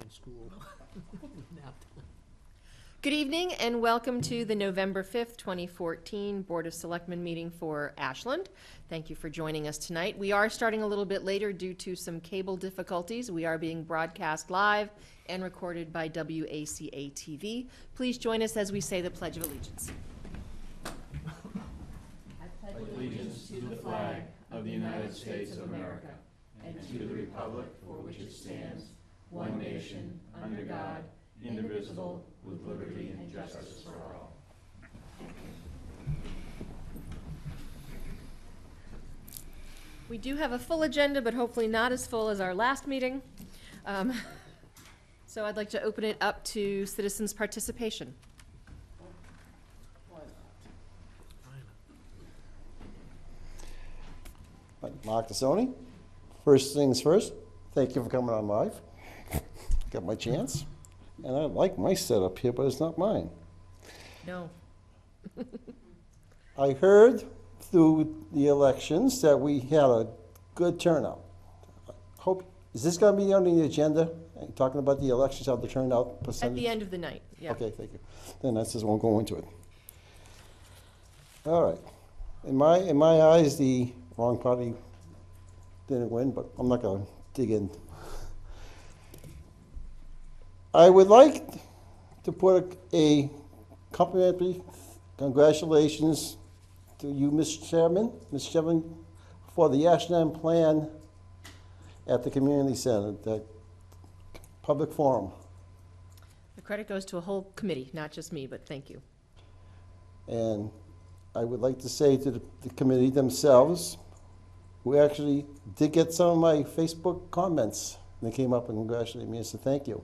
in school. Nap time. Good evening and welcome to the November 5th, 2014 Board of Selectmen meeting for Ashland. Thank you for joining us tonight. We are starting a little bit later due to some cable difficulties. We are being broadcast live and recorded by WACA-TV. Please join us as we say the Pledge of Allegiance. I pledge allegiance to the flag of the United States of America and to the republic for which it stands, one nation, under God, indivisible, with liberty and justice for all. We do have a full agenda, but hopefully not as full as our last meeting. So I'd like to open it up to citizens' participation. Mark DeSoni. First things first, thank you for coming on live. Got my chance. And I like my setup here, but it's not mine. No. I heard through the elections that we had a good turnout. Is this going to be on the agenda? Talking about the elections, how the turnout percentage? At the end of the night, yeah. Okay, thank you. Then I just won't go into it. All right. In my eyes, the wrong party didn't win, but I'm not going to dig in. I would like to put a complimentary congratulations to you, Mr. Chairman, for the Ashland plan at the community center, the public forum. The credit goes to a whole committee, not just me, but thank you. And I would like to say to the committee themselves, who actually did get some of my Facebook comments, and they came up and congratulated me and said thank you.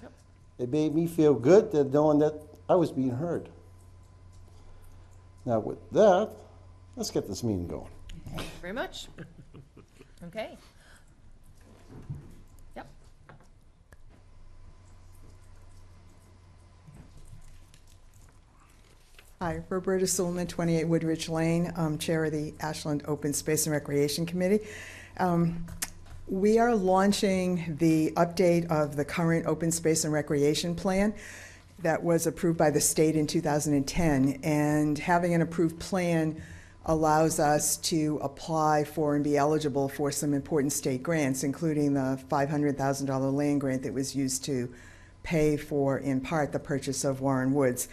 Yep. It made me feel good that knowing that I was being heard. Now with that, let's get this meeting going. Thank you very much. Okay. Yep. Hi, Roberta Suleiman, 28 Woodridge Lane, Chair of the Ashland Open Space and Recreation Committee. We are launching the update of the current Open Space and Recreation Plan that was approved by the state in 2010. And having an approved plan allows us to apply for and be eligible for some important state grants, including the $500,000 land grant that was used to pay for, in part, the purchase of Warren Woods.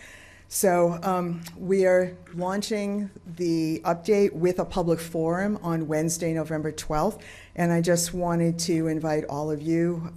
So we are launching the update with a public forum on Wednesday, November 12th. And I just wanted to invite all of you,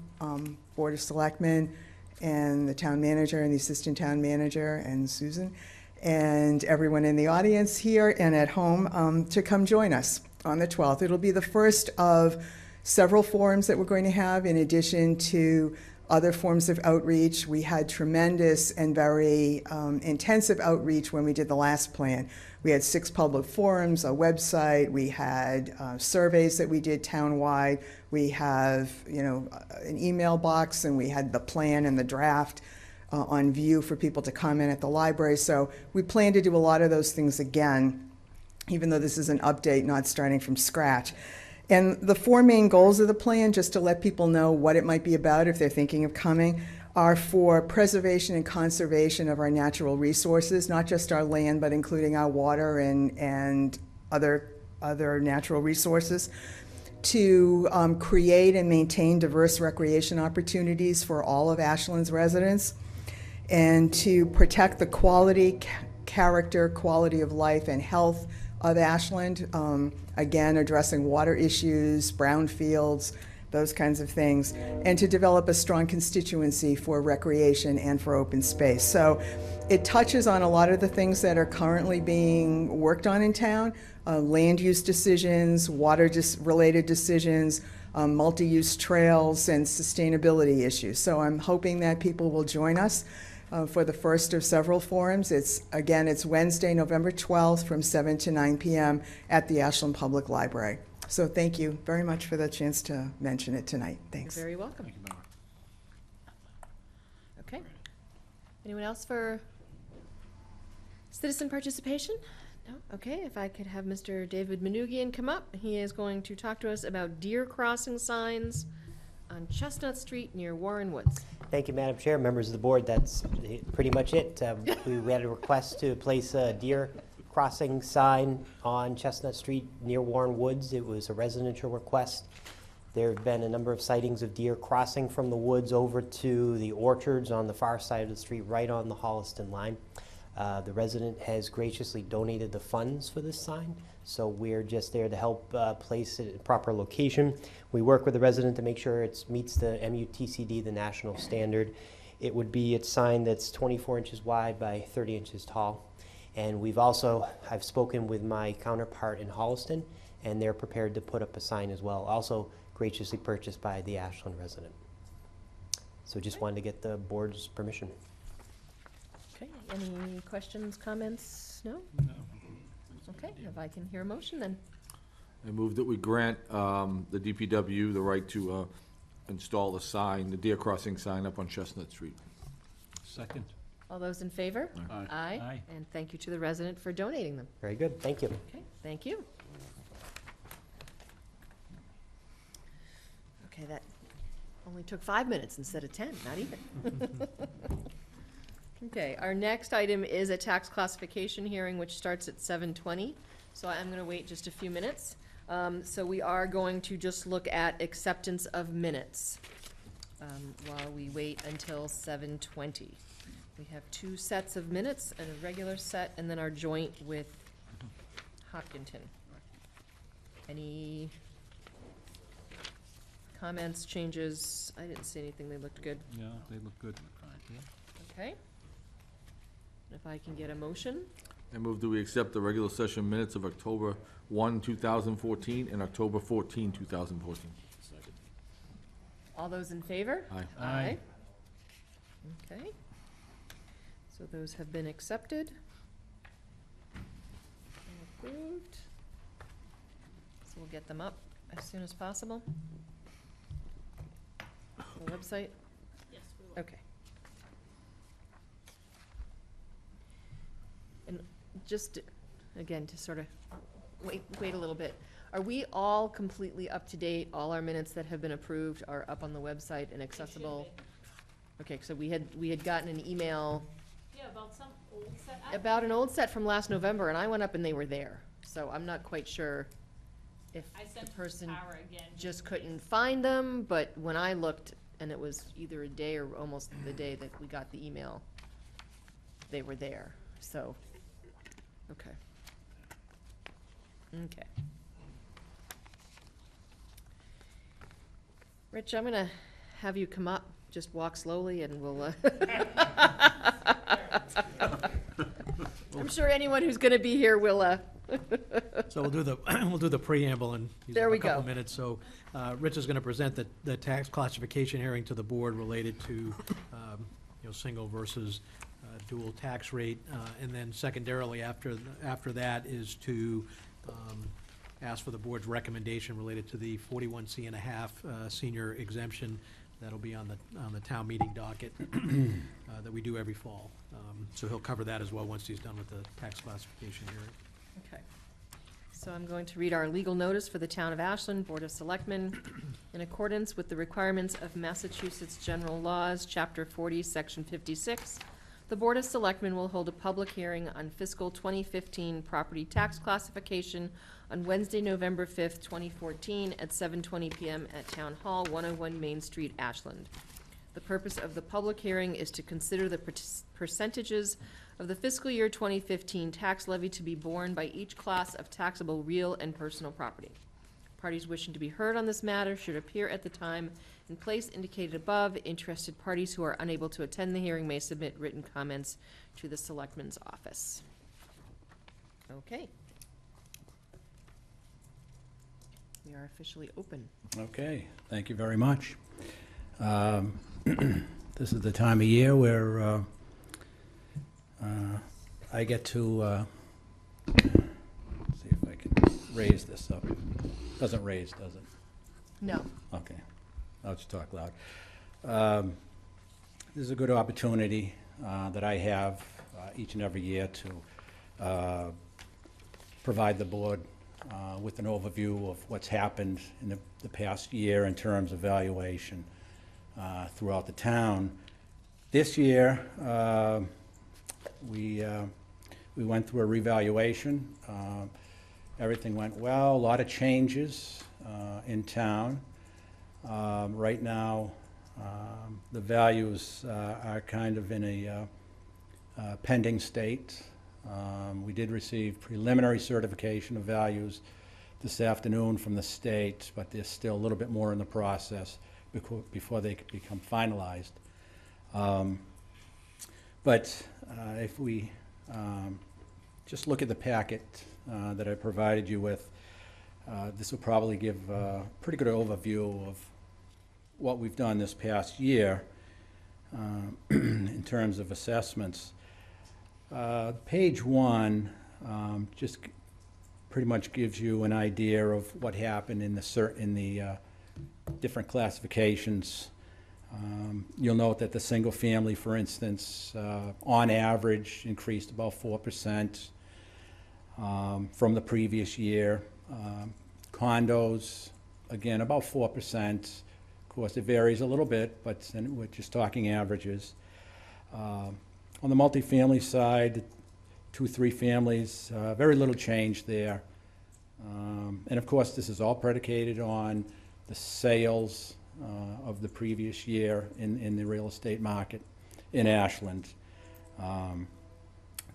Board of Selectmen, and the town manager and the assistant town manager and Susan, and everyone in the audience here and at home to come join us on the 12th. It'll be the first of several forums that we're going to have in addition to other forms of outreach. We had tremendous and very intensive outreach when we did the last plan. We had 6 public forums, a website, we had surveys that we did townwide, we have an email box, and we had the plan and the draft on view for people to comment at the library. So we plan to do a lot of those things again, even though this is an update, not starting from scratch. And the 4 main goals of the plan, just to let people know what it might be about if they're thinking of coming, are for preservation and conservation of our natural resources, not just our land, but including our water and other natural resources, to create and maintain diverse recreation opportunities for all of Ashland's residents, and to protect the quality, character, quality of life, and health of Ashland, again, addressing water issues, brownfields, those kinds of things, and to develop a strong constituency for recreation and for open space. So it touches on a lot of the things that are currently being worked on in town, land use decisions, water-related decisions, multi-use trails, and sustainability issues. So I'm hoping that people will join us for the first of several forums. It's Wednesday, November 12th from 7 to 9 p.m. at the Ashland Public Library. So thank you very much for the chance to mention it tonight. Thanks. You're very welcome. Okay. Anyone else for citizen participation? No? Okay, if I could have Mr. David Manoogian come up. He is going to talk to us about deer crossing signs on Chestnut Street near Warren Woods. Thank you, Madam Chair, members of the board. That's pretty much it. We had a request to place a deer crossing sign on Chestnut Street near Warren Woods. It was a residential request. There have been a number of sightings of deer crossing from the woods over to the orchards on the far side of the street, right on the Holliston line. The resident has graciously donated the funds for this sign, so we're just there to help place it in a proper location. We work with the resident to make sure it meets the MUTCD, the national standard. It would be a sign that's 24 inches wide by 30 inches tall. And I've spoken with my counterpart in Holliston, and they're prepared to put up a sign as well, also graciously purchased by the Ashland resident. So just wanted to get the board's permission. Okay, any questions, comments? No? Okay, if I can hear a motion then. I move that we grant the DPW the right to install the sign, the deer crossing sign up on Chestnut Street. Second. All those in favor? Aye. Aye. And thank you to the resident for donating them. Very good, thank you. Okay, thank you. Okay, that only took 5 minutes instead of 10, not even. Okay, our next item is a tax classification hearing, which starts at 7:20. So I'm gonna wait just a few minutes. So we are going to just look at acceptance of minutes while we wait until 7:20. We have 2 sets of minutes, and a regular set, and then our joint with Hopkinton. Any comments, changes? I didn't see anything, they looked good. Yeah, they look good. Okay. If I can get a motion? I move that we accept the regular session minutes of October 1, 2014, and October 14, 2014. All those in favor? Aye. Aye. Okay. So those have been accepted. And approved. So we'll get them up as soon as possible. The website? Yes, we will. Okay. And just, again, to sort of wait a little bit. Are we all completely up to date? All our minutes that have been approved are up on the website and accessible? Okay, so we had gotten an email Yeah, about some old set. about an old set from last November, and I went up and they were there. So I'm not quite sure if I the sent person Tara again. just couldn't find them, but when I looked, and it was either a day or almost the day that we got the email, they were there, so, okay. Okay. Rich, I'm gonna have you come up, just walk slowly and we'll, I'm sure anyone who's gonna be here will, So we'll do the, we'll do the preamble and use There up we a couple go. minutes. So Rich is going to present the tax classification hearing to the board related to, single versus dual tax rate. And then secondarily, after that is to ask for the board's recommendation related to the 41C.5 senior exemption. That'll be on the town meeting docket that we do every fall. So he'll cover that as well once he's done with the tax classification hearing. Okay. So I'm going to read our legal notice for the Town of Ashland Board of Selectmen. In accordance with the requirements of Massachusetts General Laws, Chapter 40, Section 56, the Board of Selectmen will hold a public hearing on fiscal 2015 property tax classification on Wednesday, November 5th, 2014, at 7:20 PM at Town Hall, 101 Main Street, Ashland. The purpose of the public hearing is to consider the percentages of the fiscal year 2015 tax levy to be borne by each class of taxable real and personal property. Parties wishing to be heard on this matter should appear at the time and place indicated above. Interested parties who are unable to attend the hearing may submit written comments to the Selectman's office. Okay. We are officially open. Okay, thank you very much. This is the time of year where I get to, see if I can raise this up. Doesn't raise, does it? No. Okay, I'll just talk loud. This is a good opportunity that I have each and every year to provide the board with an overview of what's happened in the past year in terms of valuation throughout the town. This year, we went through a revaluation. Everything went well, a lot of changes in town. Right now, the values are kind of in a pending state. We did receive preliminary certification of values this afternoon from the state, but there's still a little bit more in the process before they could become finalized. But if we just look at the packet that I provided you with, this will probably give a pretty good overview of what we've done this past year in terms of assessments. Page 1 just pretty much gives you an idea of what happened in the different classifications. You'll note that the single family, for instance, on average increased about 4% from the previous year. Condos, again, about 4%. Of course, it varies a little bit, but we're just talking averages. On the multifamily side, 2-3 families, very little change there. And of course, this is all predicated on the sales of the previous year in the real estate market in Ashland.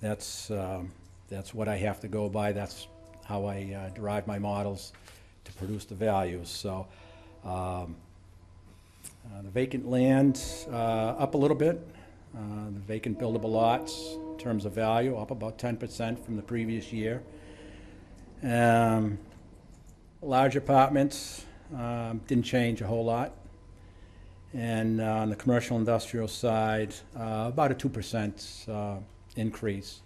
That's what I have to go by. That's how I derive my models to produce the values. So the vacant land up a little bit. The vacant buildable lots in terms of value up about 10% from the previous year. Large apartments didn't change a whole lot. And on the commercial industrial side, about a 2% increase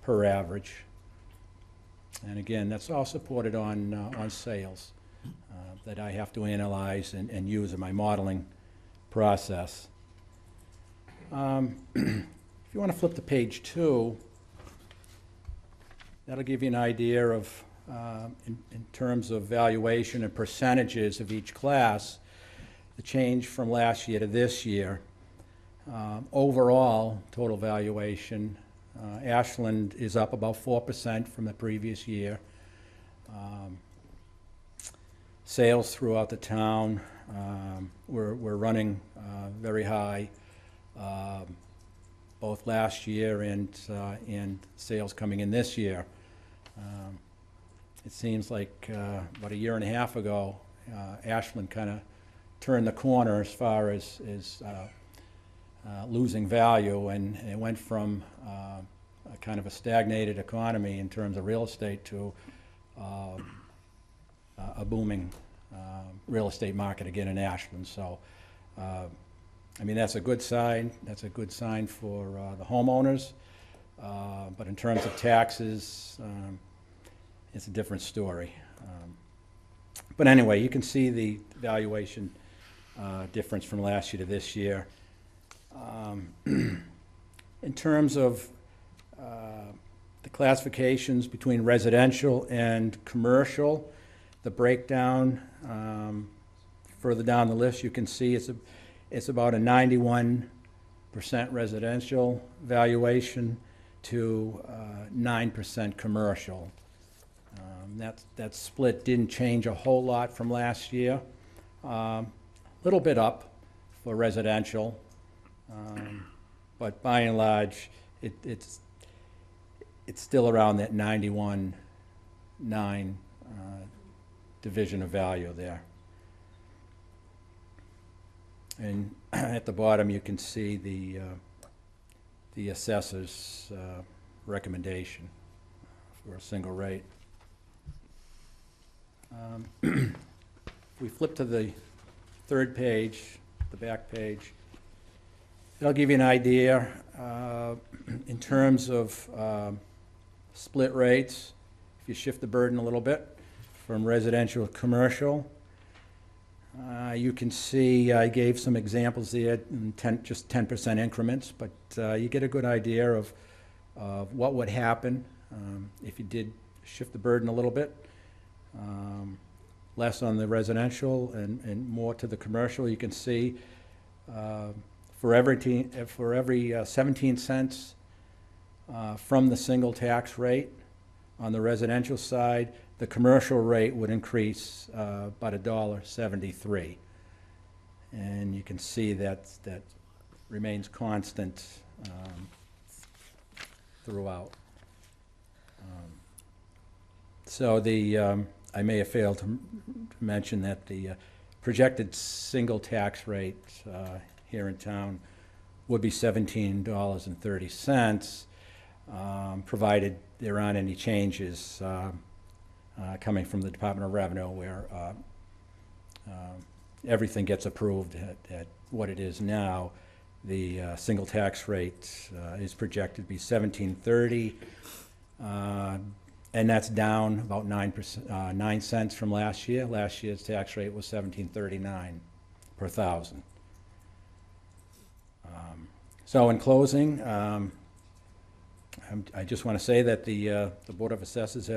per average. And again, that's all supported on sales that I have to analyze and use in my modeling process. If you want to flip to page 2, that'll give you an idea of, in terms of valuation and percentages of each class, the change from last year to this year. Overall, total valuation, Ashland is up about 4% from the previous year. Sales throughout the town, we're running very high, both last year and sales coming in this year. It seems like about a year and a half ago, Ashland kind of turned the corner as far as losing value, and it went from a kind of a stagnated economy in terms of real estate to a booming real estate market again in Ashland. So, I mean, that's a good sign. That's a good sign for the homeowners. But in terms of taxes, it's a different story. But anyway, you can see the valuation difference from last year to this year. In terms of the classifications between residential and commercial, the breakdown, further down the list, you can see it's about a 91% residential valuation to 9% commercial. That split didn't change a whole lot from last year. Little bit up for residential, but by and large, it's still around that 91.9 division of value there. And at the bottom, you can see the assessor's recommendation for a single rate. If we flip to the third page, the back page, it'll give you an idea in terms of split rates. If you shift the burden a little bit from residential to commercial, you can see I gave some examples there in just 10% increments, but you get a good idea of what would happen if you did shift the burden a little bit. less on the residential and more to the commercial. You can see for every 17 cents from the single tax rate on the residential side, the commercial rate would increase about $1.73. And you can see that remains constant throughout. So I may have failed to mention that the projected single tax rate here in town would be $17.30, provided there aren't any changes coming from the Department of Revenue where everything gets approved at what it is now. The single tax rate is projected to be $17.30, and that's down about 9 cents from last year. Last year's tax rate was $17.39 per thousand. So in closing, I just want to say that the Board of Assessors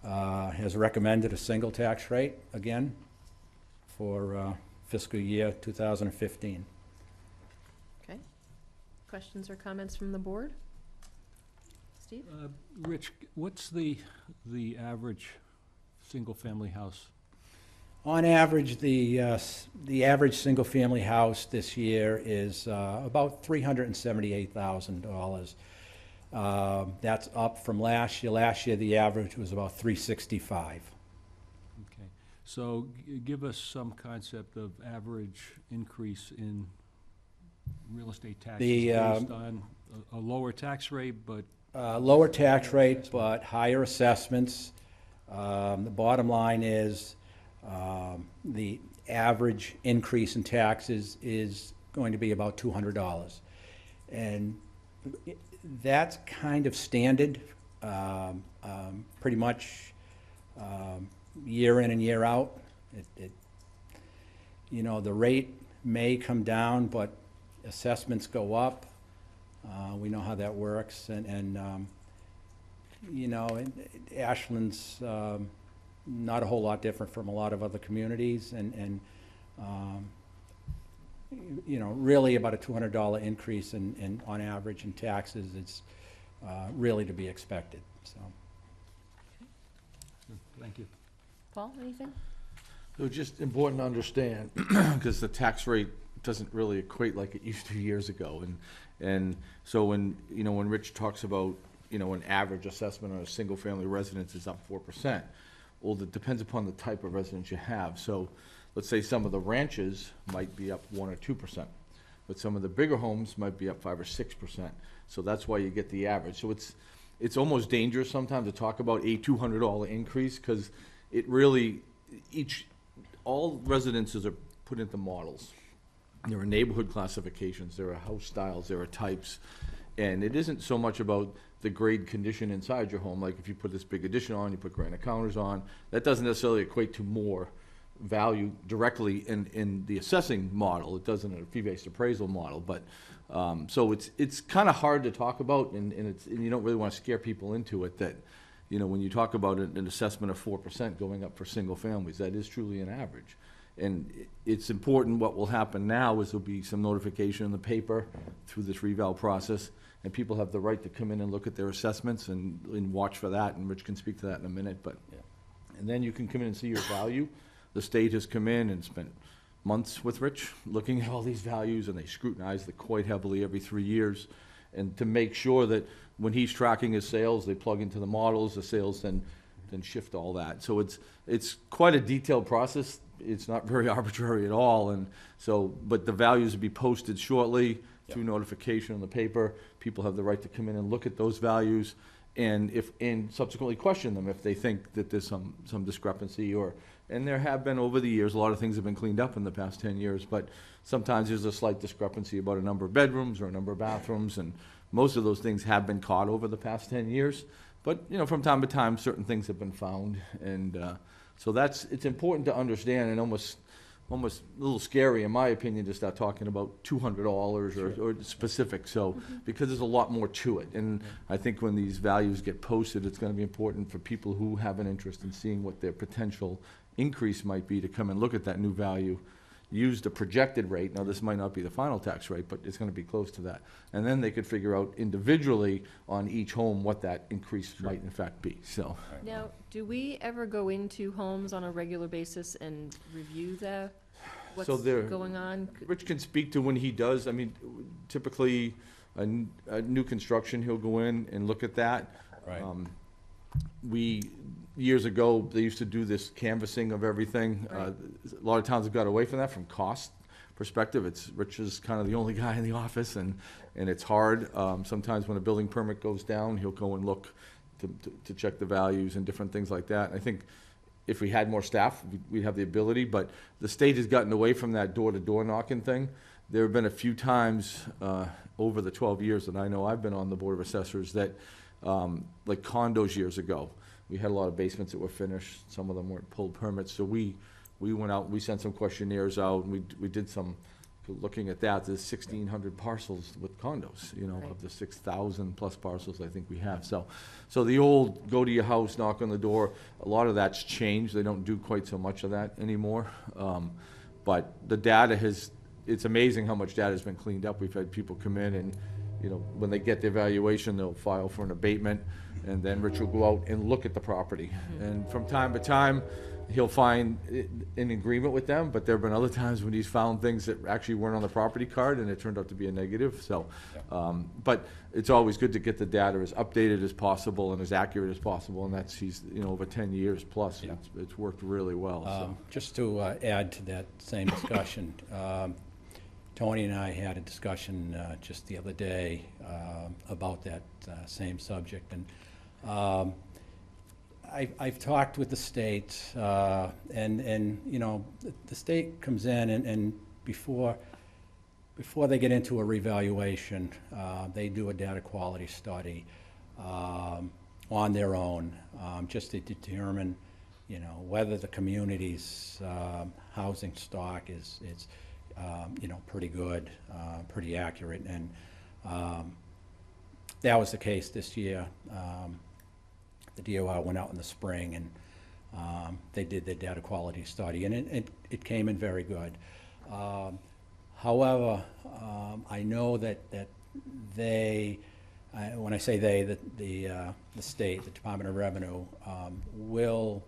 has recommended a single tax rate again for fiscal year 2015. Okay. Questions or comments from the board? Steve? Rich, what's the average single-family house? On average, the average single-family house this year is about $378,000. That's up from last year. Last year, the average was about $365,000. Okay, so give us some concept of average increase in real estate taxes based on a lower tax rate, but... Lower tax rate, but higher assessments. The bottom line is the average increase in taxes is going to be about $200. And that's kind of standard, pretty much year in and year out. The rate may come down, but assessments go up. We know how that works, and Ashland's not a whole lot different from a lot of other communities, and really about a $200 increase on average in taxes is really to be expected. So, Thank you. Paul, anything? So it's just important to understand, because the tax rate doesn't really equate like it used to years ago. And so when Rich talks about, an average assessment on a single-family residence is up 4%, well, it depends upon the type of residence you have. So let's say some of the ranches might be up 1 or 2%, but some of the bigger homes might be up 5 or 6%. So that's why you get the average. So it's almost dangerous sometimes to talk about a $200 increase, because it really, all residences are put into models. There are neighborhood classifications, there are house styles, there are types, and it isn't so much about the grade condition inside your home. Like if you put this big addition on, you put granite counters on, that doesn't necessarily equate to more value directly in the assessing model. It does in a fee-based appraisal model, but so it's kind of hard to talk about, and you don't really want to scare people into it that, when you talk about an assessment of 4% going up for single families, that is truly an average. And it's important. What will happen now is there'll be some notification in the paper through this reval process, and people have the right to come in and look at their assessments and watch for that, and Rich can speak to that in a minute. But and then you can come in and see your value. The state has come in and spent months with Rich looking at all these values, and they scrutinize it quite heavily every 3 years, and to make sure that when he's tracking his sales, they plug into the models, the sales then shift all that. So it's quite a detailed process. It's not very arbitrary at all, and so, but the values will be posted shortly through notification in the paper. People have the right to come in and look at those values, and subsequently question them if they think that there's some discrepancy, and there have been over the years, a lot of things have been cleaned up in the past 10 years, but sometimes there's a slight discrepancy about a number of bedrooms or a number of bathrooms, and most of those things have been caught over the past 10 years. But, from time to time, certain things have been found, and so it's important to understand, and almost almost a little scary, in my opinion, to start talking about $200 or specific, so, because there's a lot more to it. And I think when these values get posted, it's gonna be important for people who have an interest in seeing what their potential increase might be to come and look at that new value, use the projected rate. Now, this might not be the final tax rate, but it's gonna be close to that. And then they could figure out individually on each home what that increase might in fact be, so. Now, do we ever go into homes on a regular basis and review what's So there- going on? Rich can speak to when he does. I mean, typically, a new construction, he'll go in and look at that. Right. Years ago, they used to do this canvassing of everything. Right. A lot of towns have got away from that from cost perspective. Rich is kind of the only guy in the office, and it's hard. Sometimes when a building permit goes down, he'll go and look to check the values and different things like that. I think if we had more staff, we'd have the ability, but the state has gotten away from that door-to-door knocking thing. There have been a few times over the 12 years that I know I've been on the Board of Assessors that, like condos years ago, we had a lot of basements that were finished. Some of them weren't pulled permits, so we went out, we sent some questionnaires out, and we did some looking at that. There's 1,600 parcels with condos, Right. of the 6,000 plus parcels I think we have. So the old go to your house, knock on the door, a lot of that's changed. They don't do quite so much of that anymore. But the data it's amazing how much data has been cleaned up. We've had people come in and, when they get their valuation, they'll file for an abatement, and then Rich will go out and look at the property. And from time to time, he'll find an agreement with them, but there have been other times when he's found things that actually weren't on the property card, and it turned out to be a negative, so. But it's always good to get the data as updated as possible and as accurate as possible, and he's, over 10 years plus, Yeah. it's worked really well, so. Just to add to that same discussion, Tony and I had a discussion just the other day about that same subject, and I've talked with the state, and the state comes in, and before they get into a revaluation, they do a data quality study on their own, just to determine, whether the community's housing stock is pretty good, pretty accurate, and that was the case this year. The DOR went out in the spring, and they did their data quality study, and it came in very good. However, I know that they, when I say they, the state, the Department of Revenue, will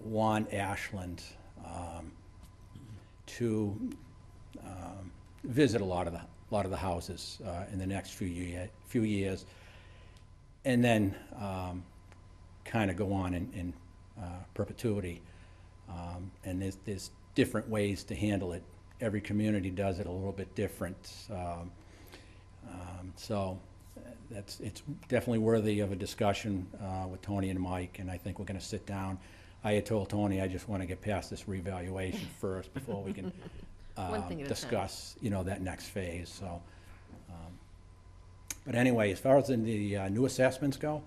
want Ashland to visit a lot of the houses in the next few years, and then kind of go on in perpetuity. And there's different ways to handle it. Every community does it a little bit different. So it's definitely worthy of a discussion with Tony and Mike, and I think we're going to sit down. I had told Tony I just want to get past this revaluation first before we can One thing at a time. discuss, that next phase, so. But anyway, as far as in the new assessments go,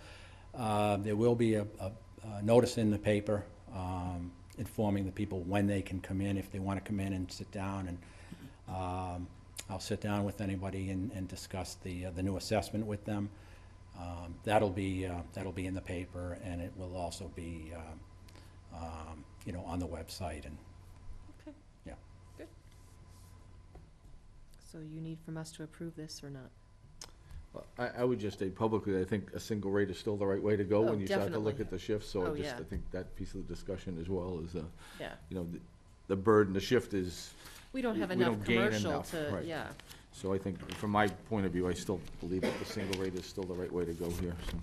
there will be a notice in the paper informing the people when they can come in, if they want to come in and sit down, and I'll sit down with anybody and discuss the new assessment with them. That'll be in the paper, and it will also be on the website, and Okay. yeah. Good. So you need from us to approve this or not? I would just state publicly, I think a single rate is still the right way to go Oh, when you start to look definitely. at the shifts, so Oh, I yeah. think that piece of the discussion as well is, Yeah. the burden, the shift is, We don't have We enough don't gain commercial enough, to, right. yeah. so I think, from my point of view, I still believe that the single rate is still the right way to go here, so.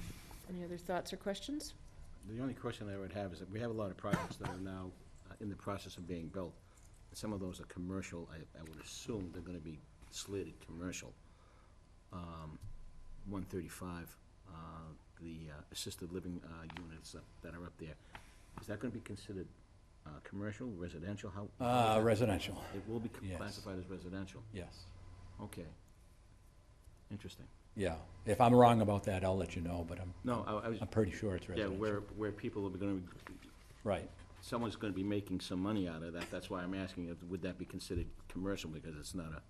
Any other thoughts or questions? The only question I would have is that we have a lot of projects that are now in the process of being built. Some of those are commercial. I would assume they're gonna be slated commercial. 135, the assisted living units that are up there. Is that gonna be considered commercial, residential? How? Residential, It will be Yes. classified as residential? yes. Okay. Interesting. Yeah, if I'm wrong about that, I'll let you know, but No, I was, I'm pretty sure it's yeah, residential. where people are gonna, Right, someone's gonna be making some money out of that. That's why I'm asking, would that be considered commercial, because it's not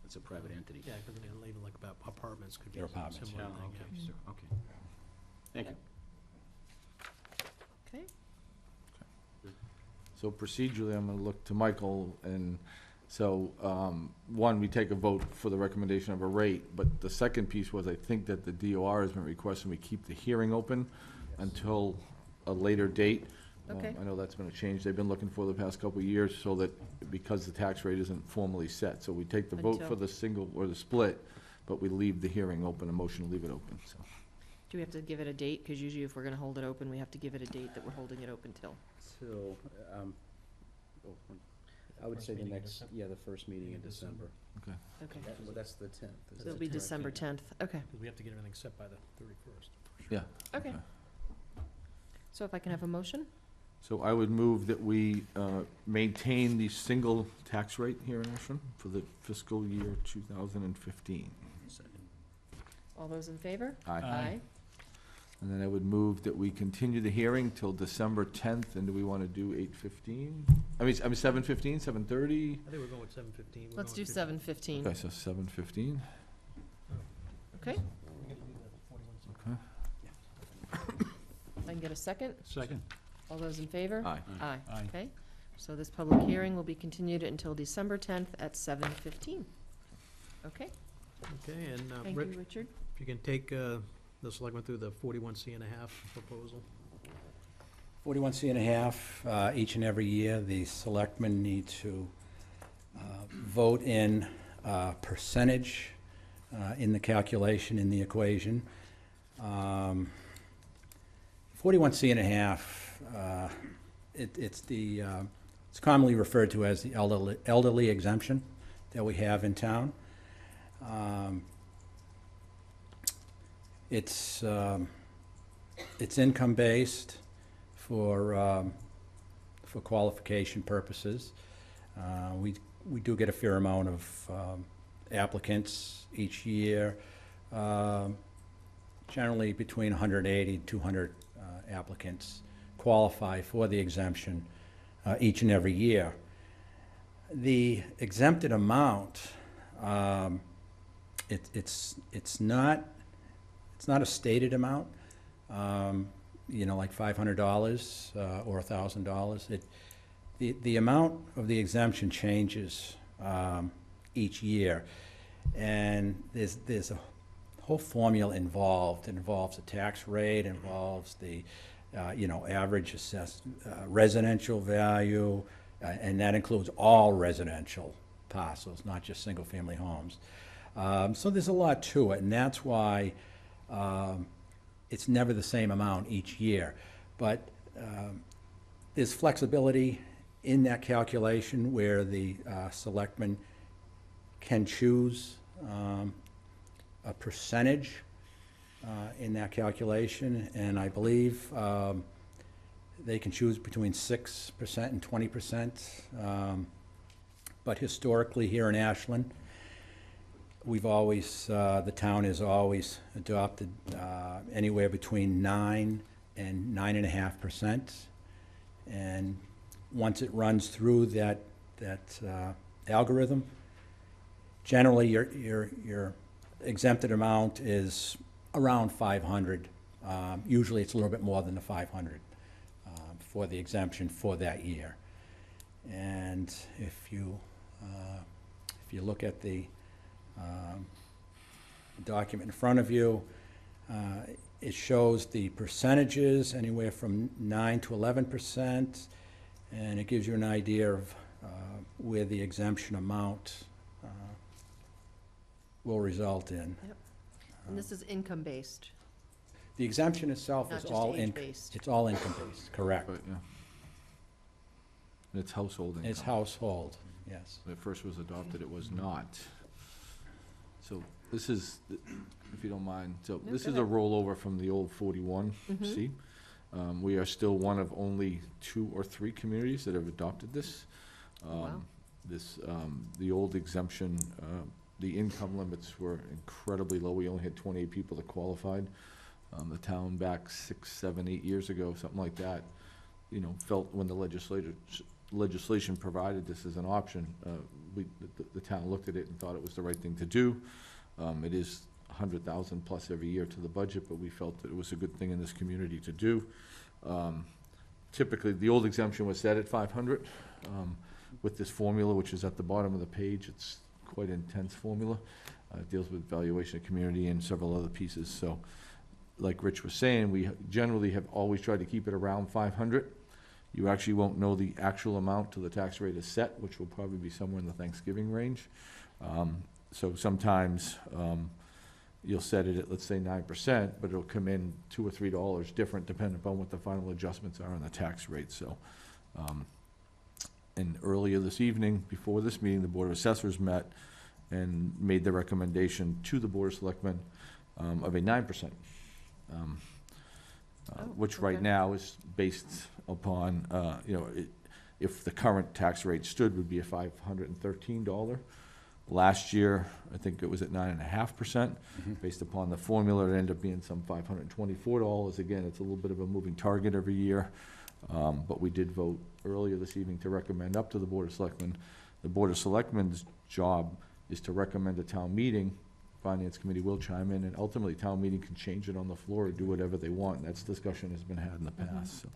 it's a private entity. Yeah, because even like about apartments could be They're a apartments, similar Yeah, thing, okay, yeah. so, okay. Thank you. Okay. So procedurally, I'm gonna look to Michael, and so, one, we take a vote for the recommendation of a rate, but the second piece was, I think that the DOR has been requesting we keep the hearing open until a later date. Okay. I know that's been a change they've been looking for the past couple of years, so that, because the tax rate isn't formally set, so we take the vote for Until- the single or the split, but we leave the hearing open, a motion to leave it open, so. Do we have to give it a date? Because usually if we're going to hold it open, we have to give it a date that we're holding it open till. Till, I would say the next, the first meeting in December. Okay. Well, that's the 10th. So it'll be December 10th. Okay. Because we have to get everything set by the 31st. Yeah. Okay. So if I can have a motion? So I would move that we maintain the single tax rate here in Ashland for the fiscal year 2015. All those in favor? Aye. And then I would move that we continue the hearing till December 10th, and do we want to do 8:15? I mean 7:15, 7:30? I think we're going with 7:15. Let's do 7:15. Okay, so 7:15. Okay. Okay. I can get a second? Second. All those in favor? Aye. Aye. Aye. Okay. So this public hearing will be continued until December 10th at 7:15. Okay. Okay, and Thank Rich, you, Richard. if you can take the selectmen through the 41C and a half proposal. 41C and a half, each and every year, the selectmen need to vote in percentage in the calculation, in the equation. 41C and a half, it's commonly referred to as the elderly exemption that we have in town. It's income-based for qualification purposes. We do get a fair amount of applicants each year, generally between 180 and 200 applicants qualify for the exemption each and every year. The exempted amount, it's not a stated amount, like $500 or $1,000. The amount of the exemption changes each year, and there's a whole formula involved. It involves the tax rate, involves the average assessed residential value, and that includes all residential parcels, not just single-family homes. So there's a lot to it, and that's why it's never the same amount each year. But there's flexibility in that calculation where the selectmen can choose a percentage in that calculation, and I believe they can choose between 6% and 20%. But historically here in Ashland, we've always, the town has always adopted anywhere between 9 and 9.5%. And once it runs through that algorithm, generally your exempted amount is around 500. Usually it's a little bit more than the 500 for the exemption for that year. And if you look at the document in front of you, it shows the percentages anywhere from 9 to 11%, and it gives you an idea of where the exemption amount will result in. Yep. And this is income-based, The exemption itself not is just all age-based. it's all income-based, correct. Right, yeah. And it's household income. It's household, yes. When it first was adopted, it was not. So this is, if you don't mind, so No, this go is a ahead. rollover from the old 41C. We are still one of only 2 or 3 communities that have adopted this. Wow. The old exemption, the income limits were incredibly low. We only had 28 people that qualified. The town back 6, 7, 8 years ago, something like that, felt when the legislation provided this as an option, the town looked at it and thought it was the right thing to do. It is $100,000 plus every year to the budget, but we felt that it was a good thing in this community to do. Typically, the old exemption was set at 500. With this formula, which is at the bottom of the page, it's quite an intense formula. It deals with valuation of community and several other pieces. So, like Rich was saying, we generally have always tried to keep it around 500. You actually won't know the actual amount till the tax rate is set, which will probably be somewhere in the Thanksgiving range. So sometimes you'll set it at, let's say, 9%, but it'll come in $2 or $3 different depending upon what the final adjustments are on the tax rate. So, and earlier this evening, before this meeting, the Board of Assessors met and made the recommendation to the Board of Selectmen of a 9%, which right okay. now is based upon, if the current tax rate stood, would be a $513. Last year, I think it was at 9.5%. Based upon the formula, it ended up being some $524. Again, it's a little bit of a moving target every year. But we did vote earlier this evening to recommend up to the Board of Selectmen. The Board of Selectmen's job is to recommend a town meeting. Finance Committee will chime in, and ultimately, town meeting can change it on the floor or do whatever they want. That's discussion has been had in the past.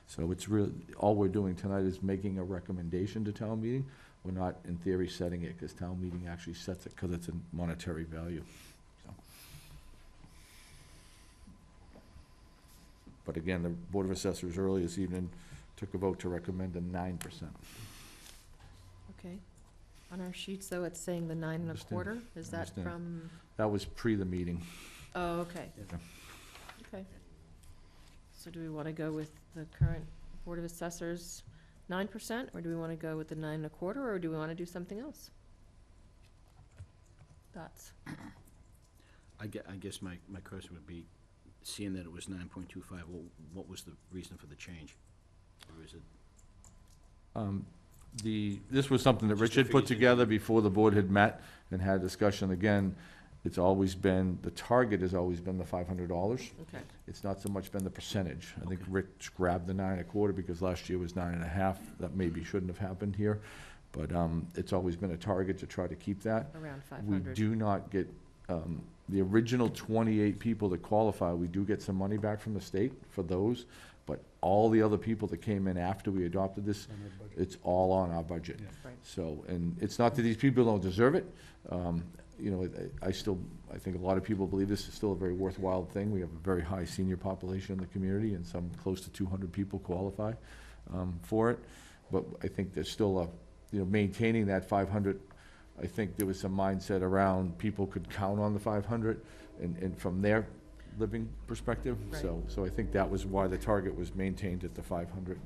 So it's really, all we're doing tonight is making a recommendation to town meeting. We're not, in theory, setting it, because town meeting actually sets it because it's a monetary value. So. But again, the Board of Assessors earlier this evening took a vote to recommend a 9%. Okay. On our sheets, though, it's saying the 9.25. Is that Understand. from? That was pre the meeting. Oh, okay. Yeah. Okay. So do we want to go with the current Board of Assessors 9%, or do we want to go with the 9.25, or do we want to do something else? Thoughts? I guess my question would be, seeing that it was 9.25, what was the reason for the change? Or is it? This was something that Just Rich the had put figures that together before the board had met and had discussion. Again, it's always been, the target has always been the $500. Okay. It's not so much been the percentage. I think Rich grabbed the 9.25 because last year was 9.5. That maybe shouldn't have happened here. But it's always been a target to try to keep that. Around We 500. do not get, the original 28 people that qualify, we do get some money back from the state for those. But all the other people that came in after we adopted this, it's all on our budget. Right. So, and it's not that these people don't deserve it. I think a lot of people believe this is still a very worthwhile thing. We have a very high senior population in the community, and some close to 200 people qualify for it. But I think there's still maintaining that 500. I think there was some mindset around people could count on the 500, and from their living perspective. Right. So I think that was why the target was maintained at the 500.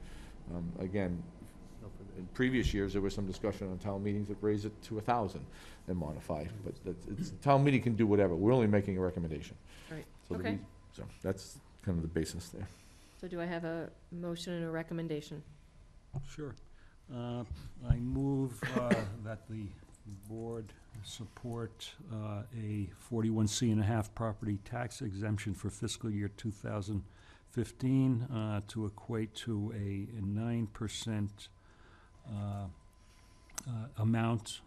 Again, in previous years, there was some discussion on town meetings that raised it to 1,000 and modify, but town meeting can do whatever. We're only making a recommendation. Right. So Okay. So that's kind of the basis there. So do I have a motion and a recommendation? Sure. I move that the board support a 41C.5 property tax exemption for fiscal year 2015 to equate to a 9% amount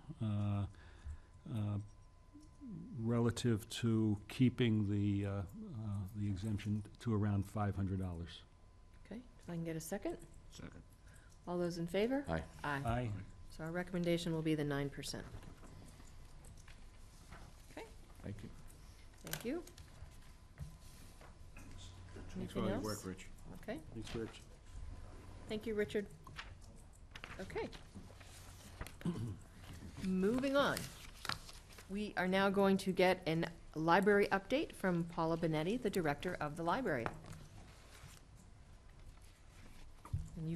relative to keeping the exemption to around $500. Okay, if I can get a second? Second. All those in favor? Aye. Aye. So our recommendation will be the 9%. Thank you. Thank you. Thanks for all Anything your else? work, Rich. Okay, Thanks, Rich. thank you, Richard. Okay. Moving on. We are now going to get a library update from Paula Benetti, the director of the library. And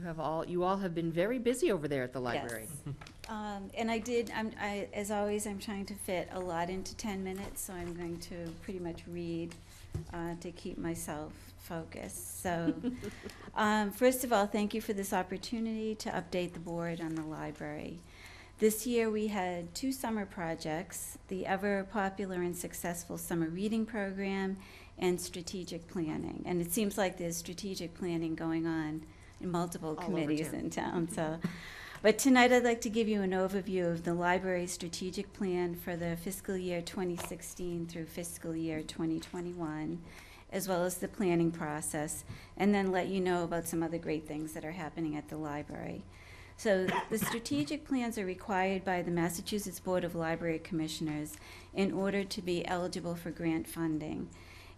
you all have been very busy over there at the library. And as always, I'm trying to fit a lot into 10 minutes, so I'm going to pretty much read to keep myself focused. So, first of all, thank you for this opportunity to update the board on the library. This year we had 2 summer projects, the ever popular and successful summer reading program and strategic planning. And it seems like there's strategic planning going on multiple All over committees town. in town, so. But tonight I'd like to give you an overview of the library's strategic plan for the fiscal year 2016 through fiscal year 2021, as well as the planning process, and then let you know about some other great things that are happening at the library. So the strategic plans are required by the Massachusetts Board of Library Commissioners in order to be eligible for grant funding.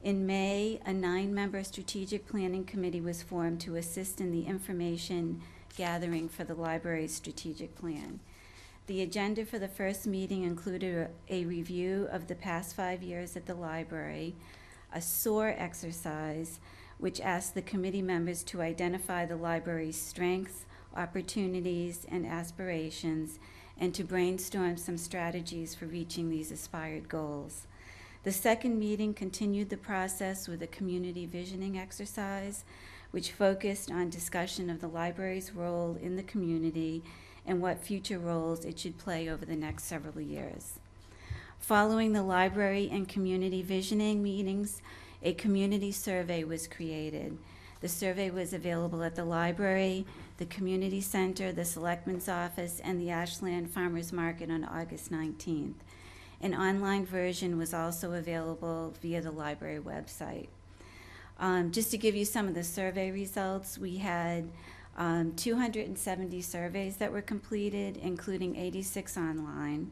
In May, a 9-member strategic planning committee was formed to assist in the information gathering for the library's strategic plan. The agenda for the first meeting included a review of the past 5 years at the library, a SOAR exercise, which asked the committee members to identify the library's strengths, opportunities, and aspirations, and to brainstorm some strategies for reaching these aspired goals. The second meeting continued the process with a community visioning exercise, which focused on discussion of the library's role in the community and what future roles it should play over the next several years. Following the library and community visioning meetings, a community survey was created. The survey was available at the library, the community center, the Selectmen's office, and the Ashland Farmers Market on August 19th. An online version was also available via the library website. Just to give you some of the survey results, we had 270 surveys that were completed, including 86 online.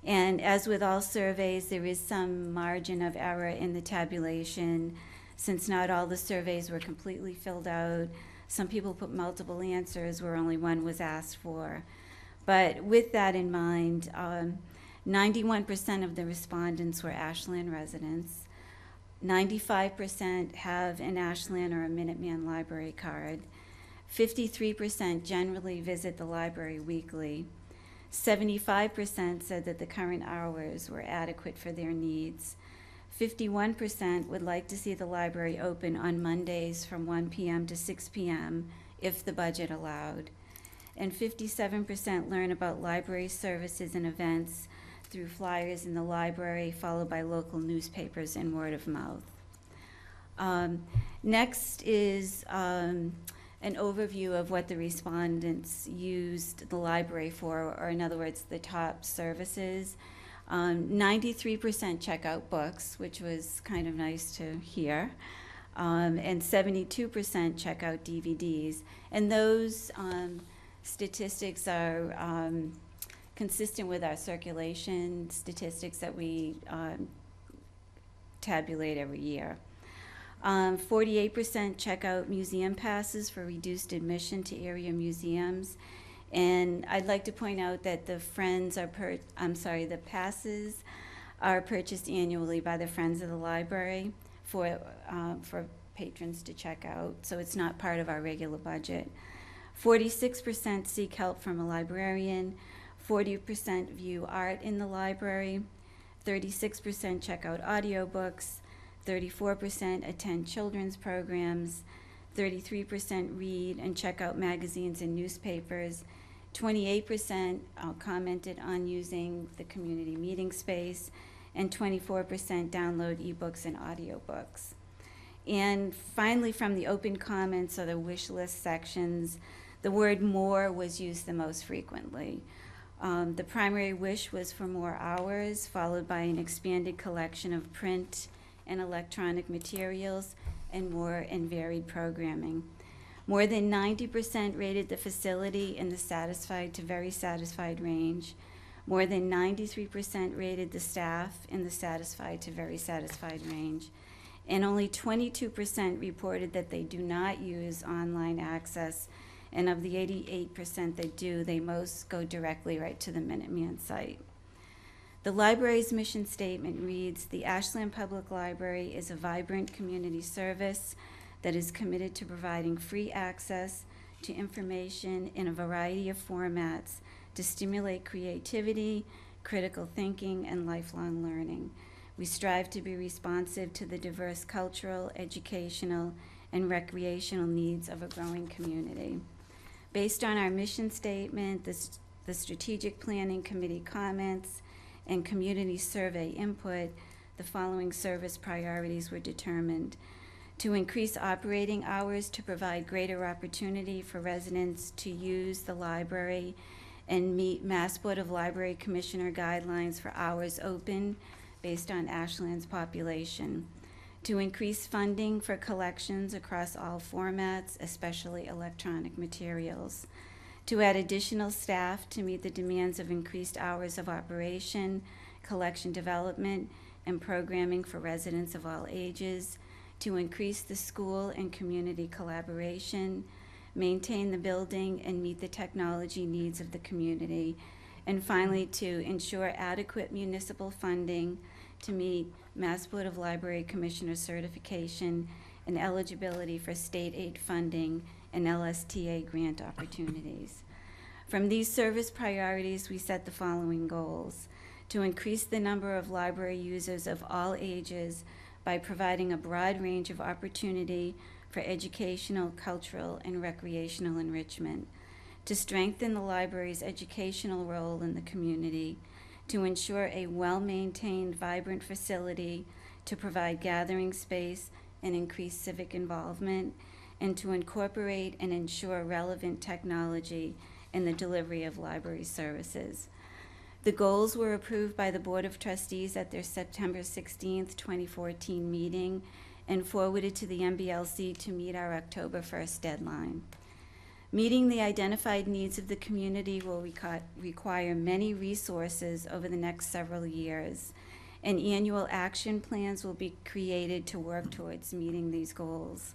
And as with all surveys, there is some margin of error in the tabulation, since not all the surveys were completely filled out. Some people put multiple answers where only one was asked for. But with that in mind, 91% of the respondents were Ashland residents. 95% have an Ashland or a Minuteman library card. 53% generally visit the library weekly. 75% said that the current hours were adequate for their needs. 51% would like to see the library open on Mondays from 1 p.m. to 6 p.m. if the budget allowed. And 57% learn about library services and events through flyers in the library, followed by local newspapers and word of mouth. Next is an overview of what the respondents used the library for, or in other words, the top services. 93% check out books, which was kind of nice to hear, and 72% check out DVDs. And those statistics are consistent with our circulation statistics that we tabulate every year. 48% check out museum passes for reduced admission to area museums. And I'd like to point out that the the passes are purchased annually by the Friends of the Library for patrons to check out, so it's not part of our regular budget. 46% seek help from a librarian, 40% view art in the library, 36% check out audiobooks, 34% attend children's programs, 33% read and check out magazines and newspapers, 28% commented on using the community meeting space, and 24% download ebooks and audiobooks. And finally, from the open comments or the wish list sections, the word more was used the most frequently. The primary wish was for more hours, followed by an expanded collection of print and electronic materials, and more and varied programming. More than 90% rated the facility in the satisfied to very satisfied range. More than 93% rated the staff in the satisfied to very satisfied range. And only 22% reported that they do not use online access. And of the 88% that do, they most go directly right to the Minuteman site. The library's mission statement reads, "The Ashland Public Library is a vibrant community service that is committed to providing free access to information in a variety of formats to stimulate creativity, critical thinking, and lifelong learning. We strive to be responsive to the diverse cultural, educational, and recreational needs of a growing community." Based on our mission statement, the Strategic Planning Committee comments, and community survey input, the following service priorities were determined: to increase operating hours to provide greater opportunity for residents to use the library and meet Mass Board of Library Commissioner guidelines for hours open based on Ashland's population, to increase funding for collections across all formats, especially electronic materials, to add additional staff to meet the demands of increased hours of operation, collection development, and programming for residents of all ages, to increase the school and community collaboration, maintain the building and meet the technology needs of the community, and finally, to ensure adequate municipal funding to meet Mass Board of Library Commissioner certification and eligibility for state aid funding and LSTA grant opportunities. From these service priorities, we set the following goals: to increase the number of library users of all ages by providing a broad range of opportunity for educational, cultural, and recreational enrichment, to strengthen the library's educational role in the community, to ensure a well-maintained, vibrant facility to provide gathering space and increase civic involvement, and to incorporate and ensure relevant technology in the delivery of library services. The goals were approved by the Board of Trustees at their September 16th, 2014 meeting and forwarded to the MBLC to meet our October 1st deadline. Meeting the identified needs of the community will require many resources over the next several years, and annual action plans will be created to work towards meeting these goals.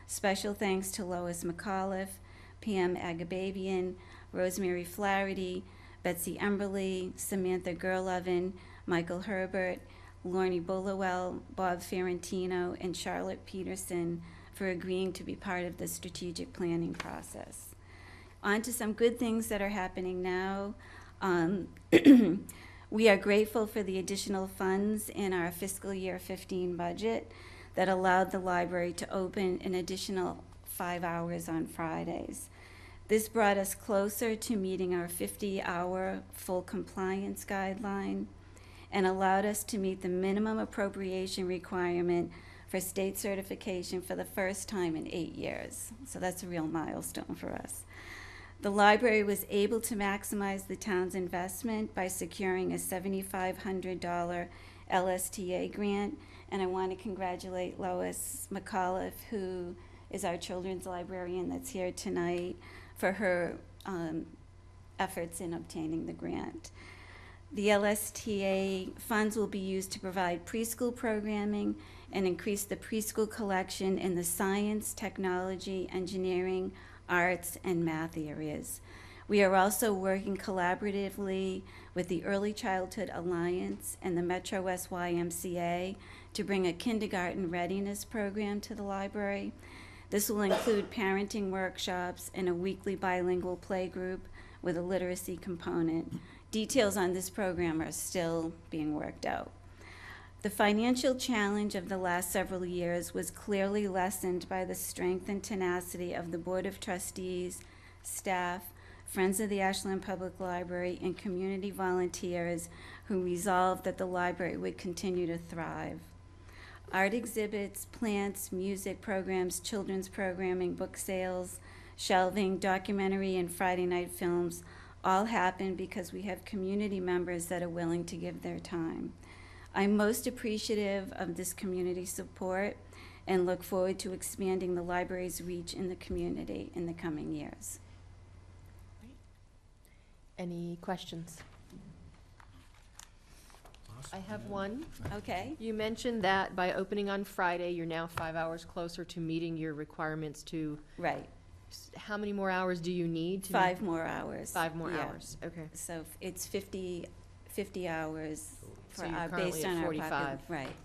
Special thanks to Lois McAuliffe, Pam Agababian, Rosemary Flaherty, Betsy Emberly, Samantha Gerloven, Michael Herbert, Lorne Bullowell, Bob Ferrantino, and Charlotte Peterson for agreeing to be part of the strategic planning process. On to some good things that are happening now. We are grateful for the additional funds in our fiscal year 15 budget that allowed the library to open an additional 5 hours on Fridays. This brought us closer to meeting our 50-hour full compliance guideline and allowed us to meet the minimum appropriation requirement for state certification for the first time in 8 years. So that's a real milestone for us. The library was able to maximize the town's investment by securing a $7,500 LSTA grant, and I want to congratulate Lois McAuliffe, who is our children's librarian that's here tonight, for her efforts in obtaining the grant. The LSTA funds will be used to provide preschool programming and increase the preschool collection in the science, technology, engineering, arts, and math areas. We are also working collaboratively with the Early Childhood Alliance and the Metro West YMCA to bring a kindergarten readiness program to the library. This will include parenting workshops and a weekly bilingual play group with a literacy component. Details on this program are still being worked out. The financial challenge of the last several years was clearly lessened by the strength and tenacity of the Board of Trustees, staff, Friends of the Ashland Public Library, and community volunteers who resolved that the library would continue to thrive. Art exhibits, plants, music programs, children's programming, book sales, shelving, documentary, and Friday night films all happen because we have community members that are willing to give their time. I'm most appreciative of this community support and look forward to expanding the library's reach in the community in the coming years. Any questions? I have one. Okay. You mentioned that by opening on Friday, you're now 5 hours closer to meeting your requirements to. Right. How many more hours do you need? 5 more hours. 5 more Yeah. hours, okay. So it's 50 hours So for you're our, currently based at on our 45. right,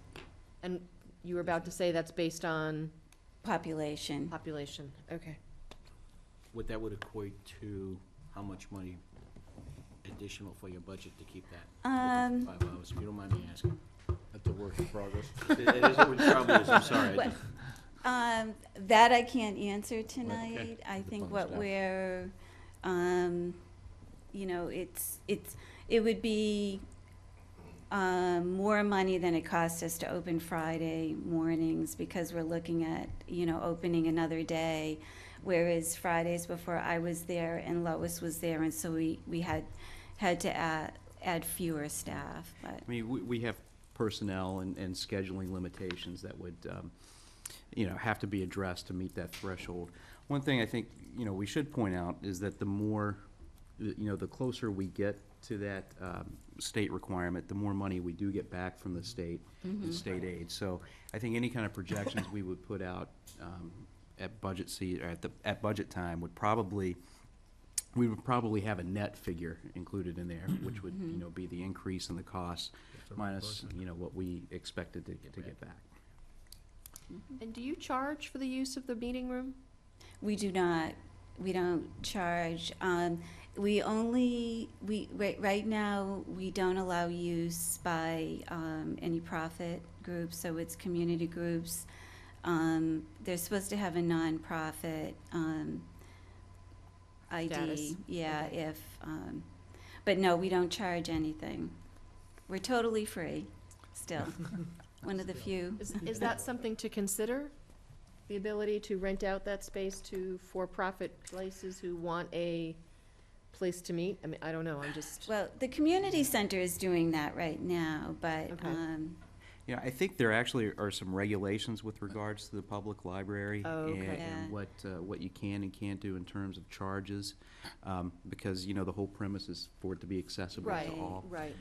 And you were about to say that's based on population. population, okay. What that would equate to, how much money additional for your budget to keep that? 5 hours, if you don't mind me asking. That's a work in progress. It is, it probably is, I'm sorry. I What- just- That I can't answer tonight. Okay. I think Public what staff. we're, you know, it would be more money than it cost us to open Friday mornings because we're looking at, opening another day. Whereas Fridays before I was there and Lois was there, and so we had to add fewer staff, but. I mean, we have personnel and scheduling limitations that would, have to be addressed to meet that threshold. One thing I think, we should point out is that the more, the closer we get to that state requirement, the more money we do get back from the state and state aid. So I think any kind of projections we would put out at budget time would probably, we would probably have a net figure included in there, which would, be the increase in the cost minus, what we expected to get back. And do you charge for the use of the meeting room? We do not. We don't charge. Right now, we don't allow use by any profit groups, so it's community groups. They're supposed to have a nonprofit ID. Status. Yeah, if, but no, we don't charge anything. We're totally free, still. One of the few. Is that something to consider? The ability to rent out that space to for-profit places who want a place to meet? I mean, I don't know, I'm just. Well, the community center is doing that right now, but, Yeah, I think there actually are some regulations with regards to the public library Oh, okay. and what you can and can't do in terms of charges, because, the whole premise is for it to be accessible to all. Right.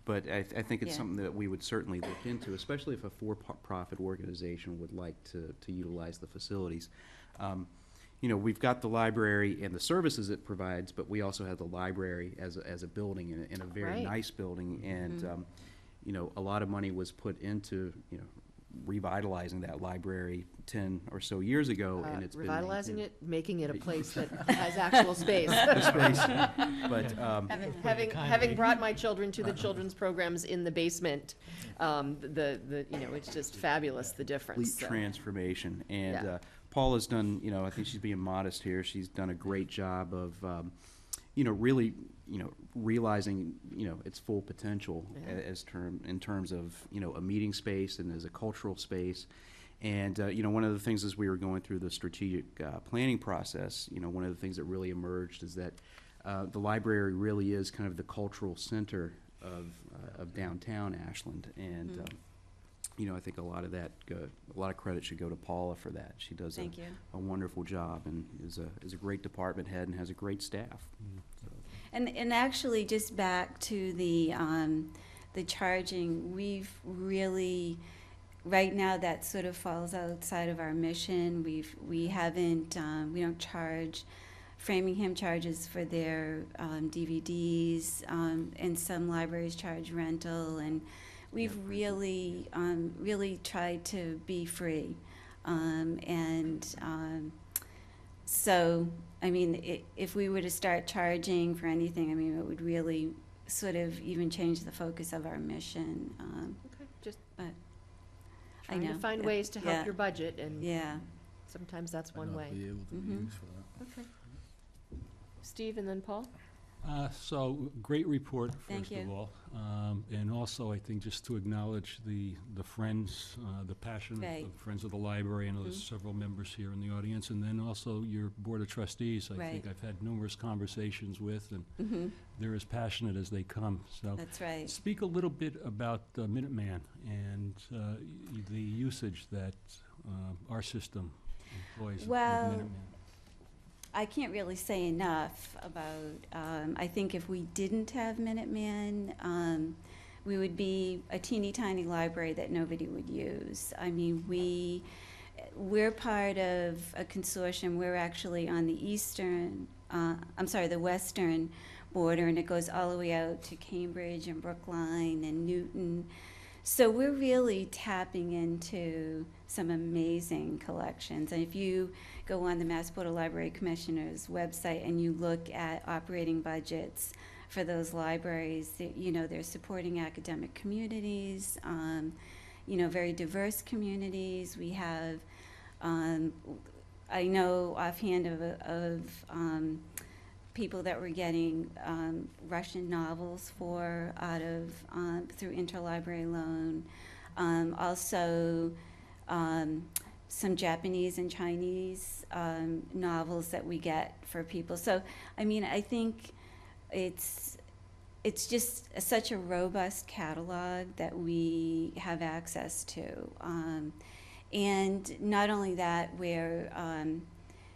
But I think it's Yeah. something that we would certainly look into, especially if a for-profit organization would like to utilize the facilities. We've got the library and the services it provides, but we also have the library as a building and a very Right. nice building. And, a lot of money was put into, revitalizing that library 10 or so years ago, and it's been Revitalizing maintained. it, making it a place that has actual space. But, Having brought my children to the children's programs in the basement, it's just fabulous, the difference. complete so. transformation. And Yeah. Paul has done, I think she's being modest here, she's done a great job of, really, realizing, its full potential in terms of, a meeting space and as a cultural space. And, one of the things as we were going through the strategic planning process, one of the things that really emerged is that the library really is kind of the cultural center of downtown Ashland. And, I think a lot of credit should go to Paula for that. She does Thank you. a wonderful job and is a great department head and has a great staff. So. And actually, just back to the charging, we've really, right now, that sort of falls outside of our mission. We don't charge. Framingham charges for their DVDs, and some libraries charge rental, and we've really tried to be free. So, I mean, if we were to start charging for anything, I mean, it would really sort of even change the focus of our mission. Okay, just But I trying to know, find yeah, ways to help yeah. your budget, and Yeah. sometimes that's one way. Be able to be Mhm. used for that. Okay. Steve and then Paul? So, great report, Thank first of you. all. And also, I think, just to acknowledge the friends, the passion Right. of Friends of the Library. I know there's Mhm. several members here in the audience. And then also your Board of Trustees, I think Right. I've had numerous conversations with, and Mhm. they're as passionate as they come. So, That's right. speak a little bit about Minuteman and the usage that our system employs with Well, Minuteman. I can't really say enough about, I think if we didn't have Minuteman, we would be a teeny tiny library that nobody would use. I mean, we're part of a consortium. We're actually on the the western border, and it goes all the way out to Cambridge and Brookline and Newton. So we're really tapping into some amazing collections. And if you go on the Massapequa Library Commissioner's website and you look at operating budgets for those libraries, they're supporting academic communities, very diverse communities. We have, I know offhand of people that were getting Russian novels for out of through interlibrary loan. Also, some Japanese and Chinese novels that we get for people. So, I mean, I think it's just such a robust catalog that we have access to. And not only that, where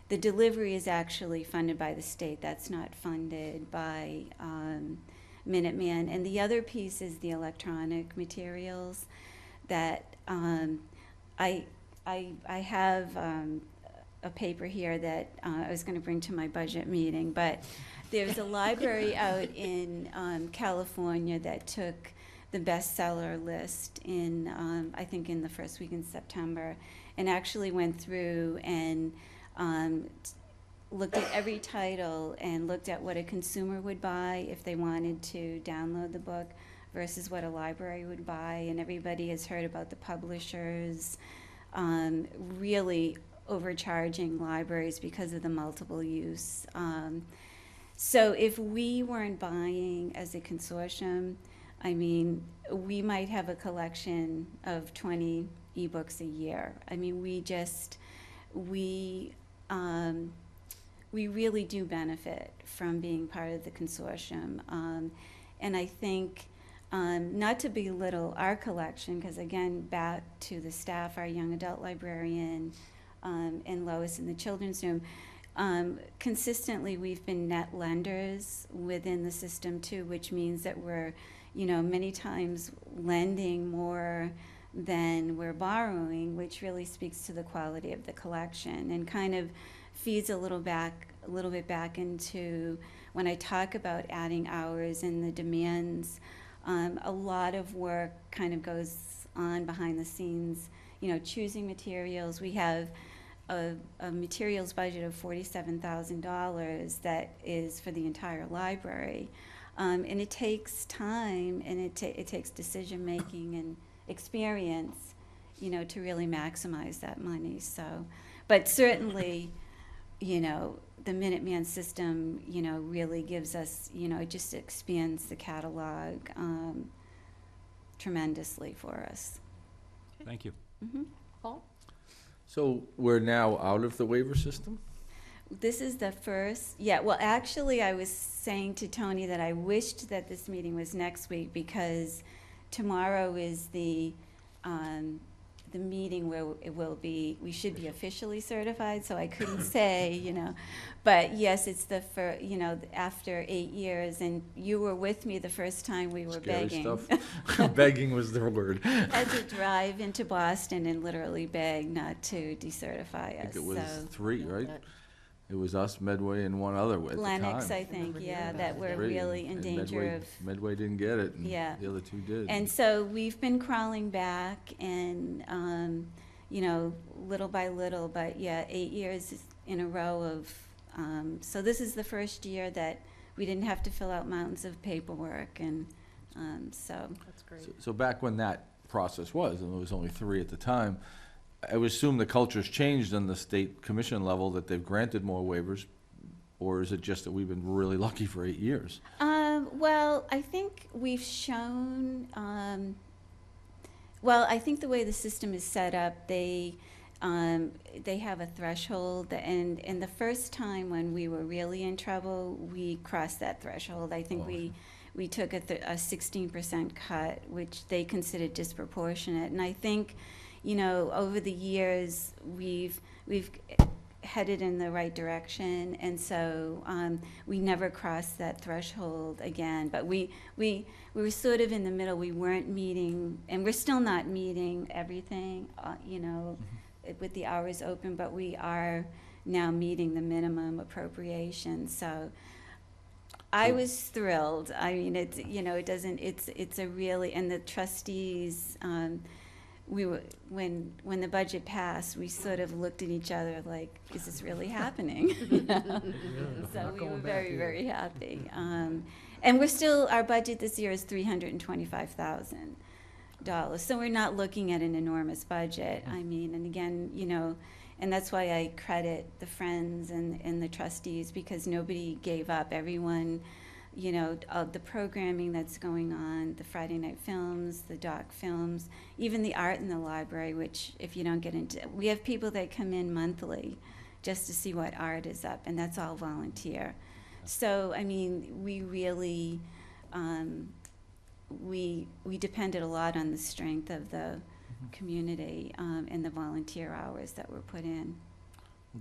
the delivery is actually funded by the state. That's not funded by Minuteman. And the other piece is the electronic materials that I have a paper here that I was going to bring to my budget meeting, but there's a library out in California that took the bestseller list in, I think in the first week in September, and actually went through and looked at every title and looked at what a consumer would buy if they wanted to download the book versus what a library would buy. And everybody has heard about the publishers really overcharging libraries because of the multiple use. So if we weren't buying as a consortium, I mean, we might have a collection of 20 ebooks a year. I mean, we really do benefit from being part of the consortium. And I think, not to belittle our collection, because again, back to the staff, our young adult librarian, and Lois in the children's room, consistently we've been net lenders within the system too, which means that we're, many times lending more than we're borrowing, which really speaks to the quality of the collection and kind of feeds a little bit back into when I talk about adding hours and the demands. A lot of work kind of goes on behind the scenes, choosing materials. We have a materials budget of $47,000 that is for the entire library. And it takes time, and it takes decision-making and experience, to really maximize that money. So, but certainly, the Minuteman system, really gives us, it just expands the catalog tremendously for us. Thank you. Mm-hmm. Paul? So we're now out of the waiver system? This is the first, well, actually, I was saying to Tony that I wished that this meeting was next week because tomorrow is the meeting where we should be officially certified, so I couldn't say, but yes, it's the first, after 8 years, and you were with me the first time we were Scary begging. stuff. Begging was the word. Had to drive into Boston and literally beg not to decertify I us, think it was so. 3, right? It was us, Medway, and one other at the time. Lennox, I think, that were 3, really in and danger of. Medway didn't get it, and Yeah. the other 2 did. And so we've been crawling back and, little by little, but 8 years in a row of, so this is the first year that we didn't have to fill out mountains of paperwork, and so. That's great. So back when that process was, and there was only 3 at the time, I would assume the culture's changed on the state commission level, that they've granted more waivers, or is it just that we've been really lucky for 8 years? Well, I think we've shown, I think the way the system is set up, they have a threshold, and the first time when we were really in trouble, we crossed that threshold. I think we took a 16% cut, which they considered disproportionate, and I think, over the years, we've headed in the right direction, and so we never crossed that threshold again. But we were sort of in the middle. We weren't meeting, and we're still not meeting everything, with the hours open, but we are now meeting the minimum appropriation. So I was thrilled. I mean, it's a really, and the trustees, we were, when the budget passed, we sort of looked at each other like, is this really happening? So we were very, very happy. And we're still, our budget this year is $325,000. So we're not looking at an enormous budget. I mean, and again, And that's why I credit the friends and the trustees, because nobody gave up. Everyone, you know, the programming that's going on, the Friday night films, the doc films, even the art in the library, which if you don't get into, we have people that come in monthly just to see what art is up, and that's all volunteer. So, I mean, we really, we depended a lot on the strength of the community and the volunteer hours that were put in.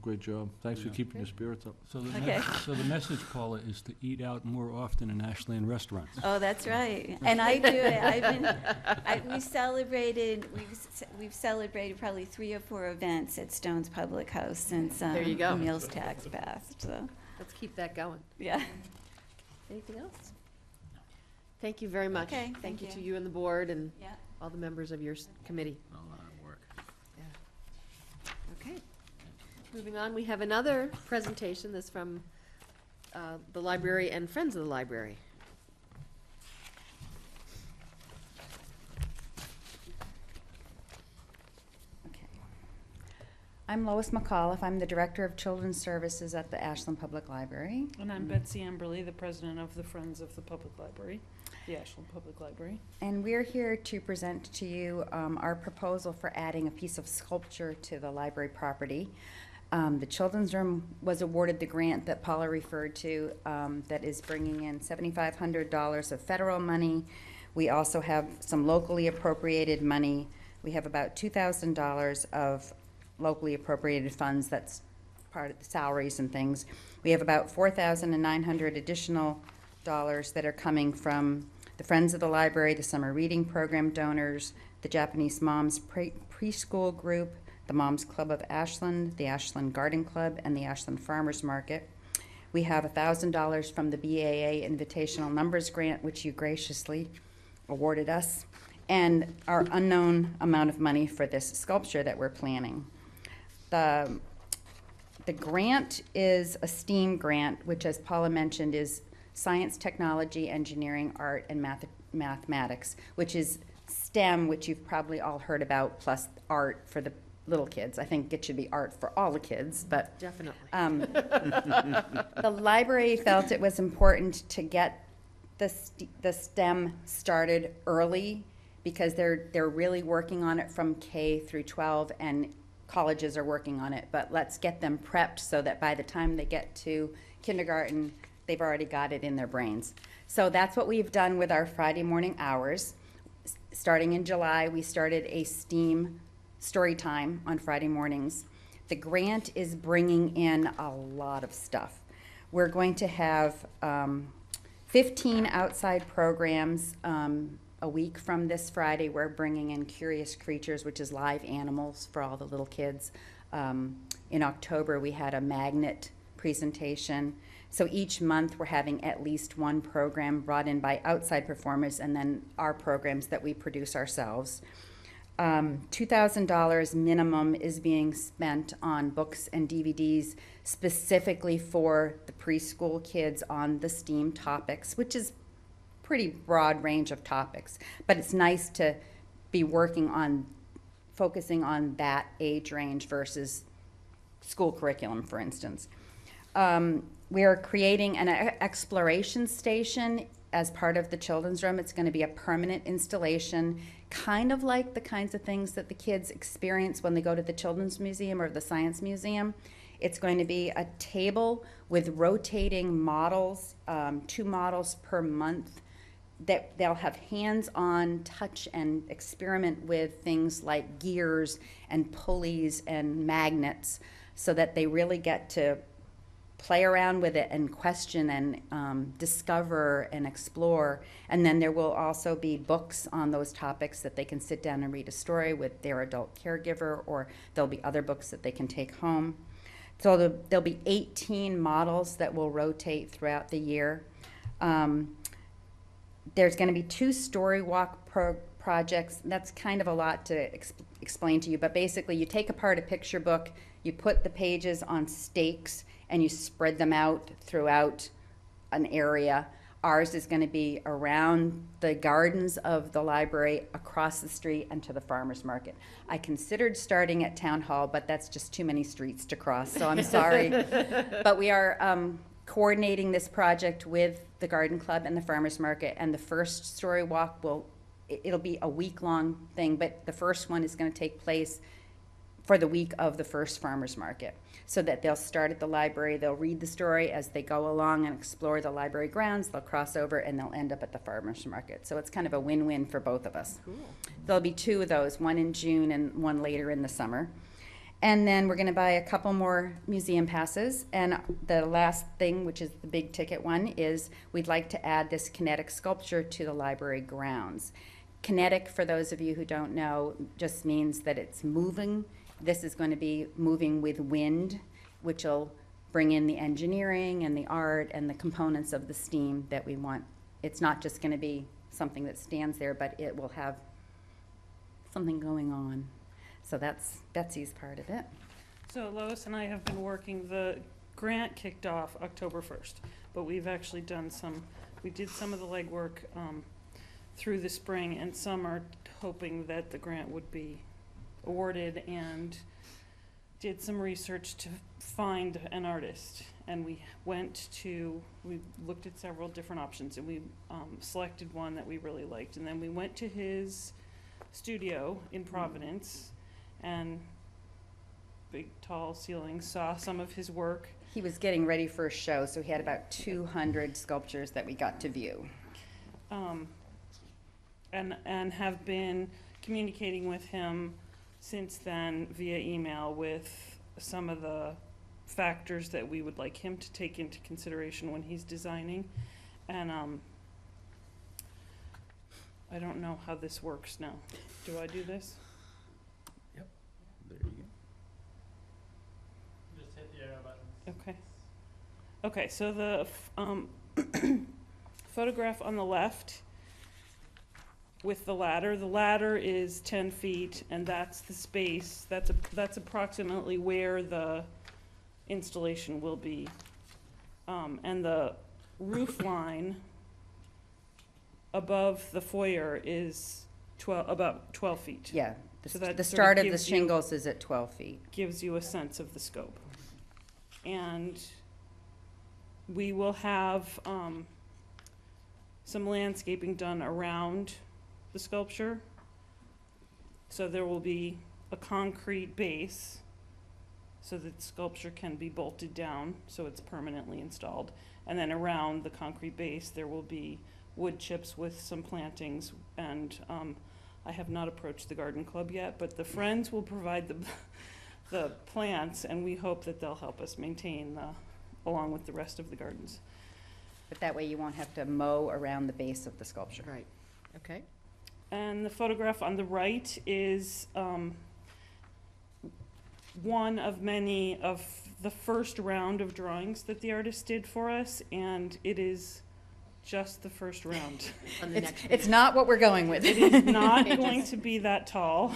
Great job. Thanks for keeping your spirits up. So the, Okay. so the message, Paula, is to eat out more often in Ashland restaurants. Oh, that's right. And I do it. We've celebrated probably 3 or 4 events at Stone's Public House since There you go. the meals tax passed. So, Let's keep that going. yeah. Anything else? Thank you very much. Okay, Thank thank you you. to you and the board and Yeah. all the members of your committee. All the hard work. Okay. Moving on, we have another presentation that's from the library and Friends of the Library. Okay. I'm Lois McAuliffe. I'm the Director of Children's Services at the Ashland Public Library. And I'm Betsy Amberly, the president of the Friends of the Public Library, the Ashland Public Library. And we're here to present to you our proposal for adding a piece of sculpture to the library property. The Children's Room was awarded the grant that Paula referred to that is bringing in $7,500 of federal money. We also have some locally appropriated money. We have about $2,000 of locally appropriated funds. That's part of the salaries and things. We have about $4,900 additional dollars that are coming from the Friends of the Library, the Summer Reading Program donors, the Japanese Moms Preschool Group, the Moms Club of Ashland, the Ashland Garden Club, and the Ashland Farmers Market. We have $1,000 from the BAA Invitational Numbers Grant, which you graciously awarded us, and our unknown amount of money for this sculpture that we're planning. The grant is a STEAM grant, which, as Paula mentioned, is science, technology, engineering, art, and mathematics, which is STEM, which you've probably all heard about, plus art for the little kids. I think it should be art for all the kids, but Definitely. the library felt it was important to get the STEM started early because they're really working on it from K through 12, and colleges are working on it. But let's get them prepped so that by the time they get to kindergarten, they've already got it in their brains. So that's what we've done with our Friday morning hours. Starting in July, we started a STEAM story time on Friday mornings. The grant is bringing in a lot of stuff. We're going to have 15 outside programs a week from this Friday. We're bringing in Curious Creatures, which is live animals for all the little kids. In October, we had a magnet presentation. So each month, we're having at least one program brought in by outside performers, and then our programs that we produce ourselves. $2,000 minimum is being spent on books and DVDs specifically for the preschool kids on the STEAM topics, which is pretty broad range of topics. But it's nice to be working on, focusing on that age range versus school curriculum, for instance. We are creating an exploration station as part of the children's room. It's going to be a permanent installation, kind of like the kinds of things that the kids experience when they go to the Children's Museum or the Science Museum. It's going to be a table with rotating models, 2 models per month, that they'll have hands-on touch and experiment with things like gears and pulleys and magnets so that they really get to play around with it and question and discover and explore. And then there will also be books on those topics that they can sit down and read a story with their adult caregiver, or there'll be other books that they can take home. So there'll be 18 models that will rotate throughout the year. There's going to be 2 story walk projects. That's kind of a lot to explain to you, but basically you take apart a picture book, you put the pages on stakes, and you spread them out throughout an area. Ours is going to be around the gardens of the library, across the street, and to the farmer's market. I considered starting at Town Hall, but that's just too many streets to cross, so I'm sorry. But we are coordinating this project with the Garden Club and the farmer's market, and the first story walk it'll be a week-long thing, but the first one is going to take place for the week of the first farmer's market, so that they'll start at the library, they'll read the story as they go along and explore the library grounds, they'll cross over, and they'll end up at the farmer's market. So it's kind of a win-win for both of us. Cool. There'll be 2 of those, one in June and one later in the summer. And then we're going to buy a couple more museum passes. And the last thing, which is the big ticket one, is we'd like to add this kinetic sculpture to the library grounds. Kinetic, for those of you who don't know, just means that it's moving. This is going to be moving with wind, which will bring in the engineering and the art and the components of the STEAM that we want. It's not just going to be something that stands there, but it will have something going on. So that's Betsy's part of it. So Lois and I have been working, the grant kicked off October 1st, but we've actually we did some of the legwork through the spring, and some are hoping that the grant would be awarded, and did some research to find an artist. And we looked at several different options, and we selected one that we really liked. And then we went to his studio in Providence, and big tall ceilings, saw some of his work. He was getting ready for a show, so he had about 200 sculptures that we got to view. And have been communicating with him since then via email with some of the factors that we would like him to take into consideration when he's designing. And I don't know how this works now. Do I do this? There you go. Just hit the arrow button. Okay. Okay, so the photograph on the left with the ladder is 10 feet, and that's the space, that's approximately where the installation will be. And the roof line above the foyer is about 12 feet. Yeah, So that the sort of start of the gives you- shingles is at 12 feet. Gives you a sense of the scope. And we will have some landscaping done around the sculpture. So there will be a concrete base so that the sculpture can be bolted down so it's permanently installed. And then around the concrete base there will be wood chips with some plantings. And I have not approached the garden club yet, but the Friends will provide the plants, and we hope that they'll help us maintain along with the rest of the gardens. But that way you won't have to mow around the base of the sculpture. Right, okay. And the photograph on the right is one of many of the first round of drawings that the artist did for us, and it is just the first round. On the next It's not what we're going with. It is not going to be that tall.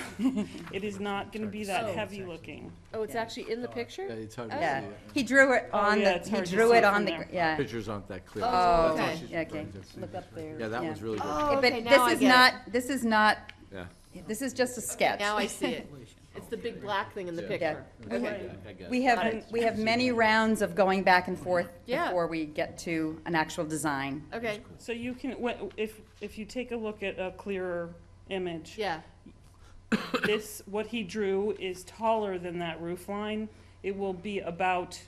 It is not going to be that heavy looking. Oh, it's actually in the picture? Yeah, it's hard to Yeah, see it. he drew it Oh, on yeah, the, it's he hard to drew see it from on the, there. yeah. Pictures aren't that clear. Oh, That's okay. all she's Okay. referring to. Look up there. Yeah, that one's really good. Oh, But okay, now I get it. this is not, Yeah. this is just a sketch. Now I see it. It's the big black thing in the Yeah. picture. Yeah. Okay. I got it. We have many rounds of going back and forth Yeah. before we get to an actual design. Okay, So you can, if you take a look at a clearer image, yeah, what he drew is taller than that roof line. It will be about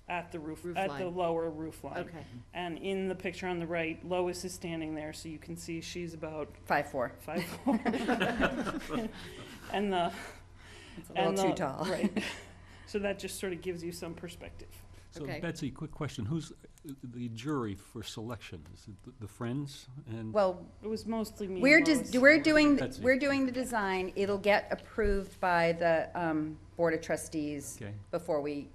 at the Roof at the line. lower roof line. okay. And in the picture on the right, Lois is standing there, so you can see she's about 5'4". 5'4". And the. It's a little and too the- tall. Right. So that just sort of gives you some perspective. So Okay. Betsy, quick question, who's the jury for selection? Is it the Friends and? Well, It was mostly me. we're and just, Lois. Betsy. we're doing the design. It'll get approved by the Board of Trustees Okay. before we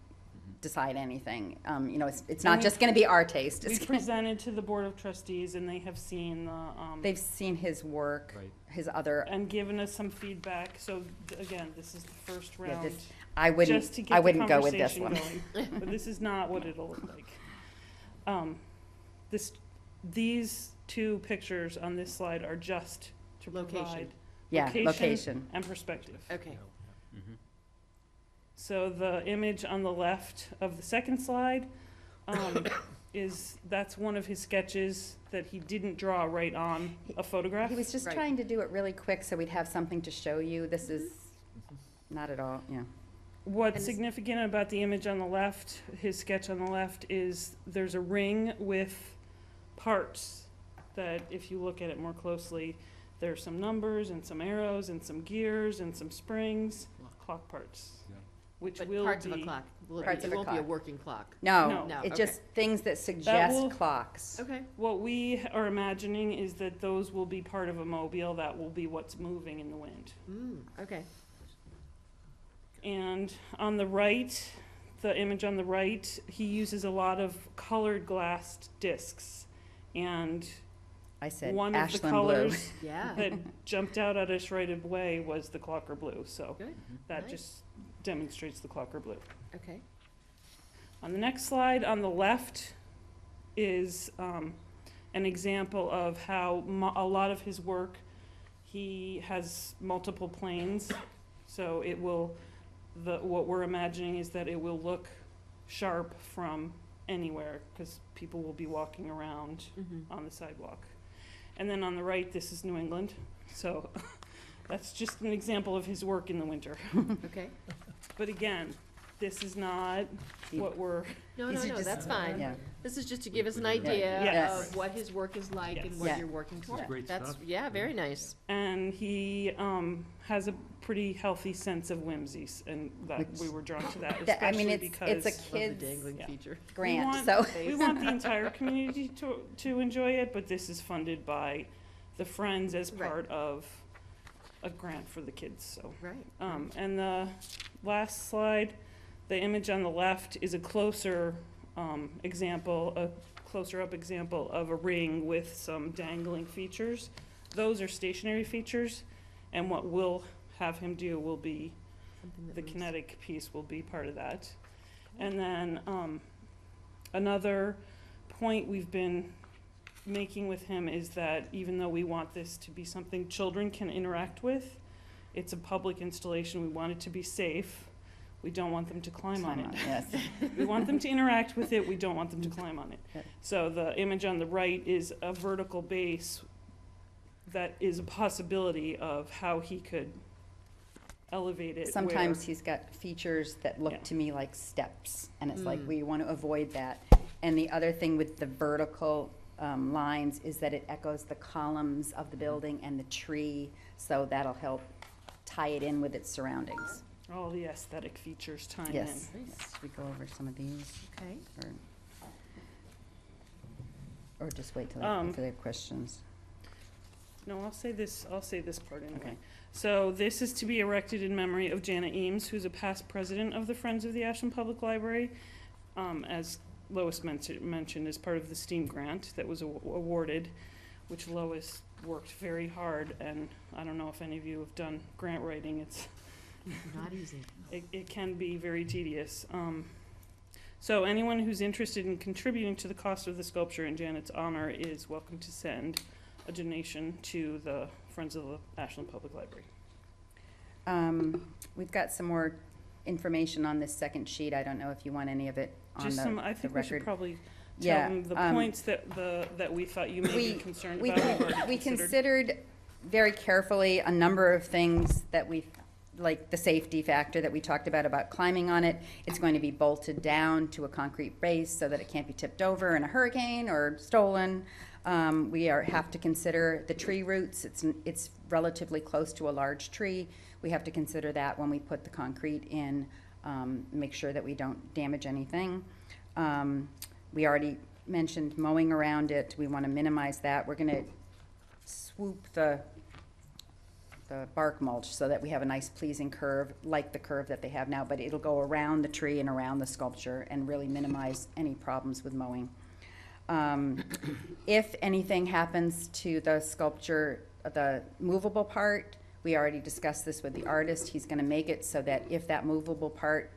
decide anything. You know, it's not just gonna be our taste. We It's gonna- presented to the Board of Trustees, and they have seen the, They've seen his work, Right. his other, and given us some feedback. So again, this is the first Yeah, round. this- I wouldn't, Just to get I the wouldn't go with this conversation one. going. But this is not what it'll look like. This these two pictures on this slide are just to Location. provide Yeah, location. and perspective. Okay. So the image on the left of the second slide that's one of his sketches that he didn't draw right on a photograph. He was just Right. trying to do it really quick so we'd have something to show you. This is not at all, yeah. What's And significant about the image on the left, his sketch on the left, is there's a ring with parts that, if you look at it more closely, there's some numbers and some arrows and some gears and some springs, clock parts, Yeah. which But will parts of a be. clock. Parts It of a won't be a clock. working clock. No, No, it's okay. just things that suggest will- clocks. Okay. What we are imagining is that those will be part of a mobile, that will be what's moving in the wind. Okay. And on the right, the image on the right, he uses a lot of colored glass discs. And I said one of the Ashland blue. colors Yeah. that jumped out at us right away was the clocker blue. So Good. that Nice. just demonstrates the clocker blue. Okay. On the next slide, on the left, is an example of how a lot of his work, he has multiple planes. So it will, what we're imagining is that it will look sharp from anywhere, because people will be walking around on the sidewalk. And then on the right, this is New England. So that's just an example of his work in the winter. Okay. But again, this is not what we're, No, These no, are no, just- that's fine. Yeah. This is just to give us an idea Yes. of what his work is like and Yes. what Yeah. you're working toward. great That's, stuff. yeah, very nice. and he has a pretty healthy sense of whimsies, and that Which- we were drawn to that, I mean, especially it's because a Love the kid's dangling yeah. feature. grant, so. we want the entire community to enjoy it, but this is funded by the Friends as Right. part of a grant for the kids, so. Right. And the last slide, the image on the left is a closer example, a closer up example of a ring with some dangling features. Those are stationary features, and what we'll have him do will be, Something that the moves. kinetic piece will be part of that. And then another point we've been making with him is that even though we want this to be something children can interact with, it's a public installation, we want it to be safe. We don't want them to climb on it. Yes. We want them to interact with it, we don't want them to climb on it. Yep. So the image on the right is a vertical base that is a possibility of how he could elevate it. Sometimes he's got features that Yeah. look to me like steps, and it's like, Mm. we want to avoid that. And the other thing with the vertical lines is that it echoes the columns of the building and the tree, so that'll help tie it in with its surroundings. All the aesthetic features tying in. Yes, Nice. yes, we go over some of these, Okay. or just wait till Um, if they have questions. No, I'll say this part anyway. Okay. So this is to be erected in memory of Janet Eames, who's a past president of the Friends of the Ashland Public Library. As Lois mentioned, as part of the STEAM grant that was awarded, which Lois worked very hard, and I don't know if any of you have done grant writing, it's, Not easy. it can be very tedious. So anyone who's interested in contributing to the cost of the sculpture in Janet's honor is welcome to send a donation to the Friends of the Ashland Public Library. We've got some more information on this second sheet. I don't know if you want any of it on Just some, I the think we should record. probably Yeah, tell them the points that we thought you may be concerned We about. we've already we considered. considered very carefully a number of things that we, like the safety factor that we talked about climbing on it. It's going to be bolted down to a concrete base so that it can't be tipped over in a hurricane or stolen. We have to consider the tree roots. It's relatively close to a large tree. We have to consider that when we put the concrete in, make sure that we don't damage anything. We already mentioned mowing around it. We want to minimize that. We're going to swoop the bark mulch so that we have a nice pleasing curve, like the curve that they have now, but it'll go around the tree and around the sculpture and really minimize any problems with mowing. If anything happens to the sculpture, the movable part, we already discussed this with the artist. He's going to make it so that if that movable part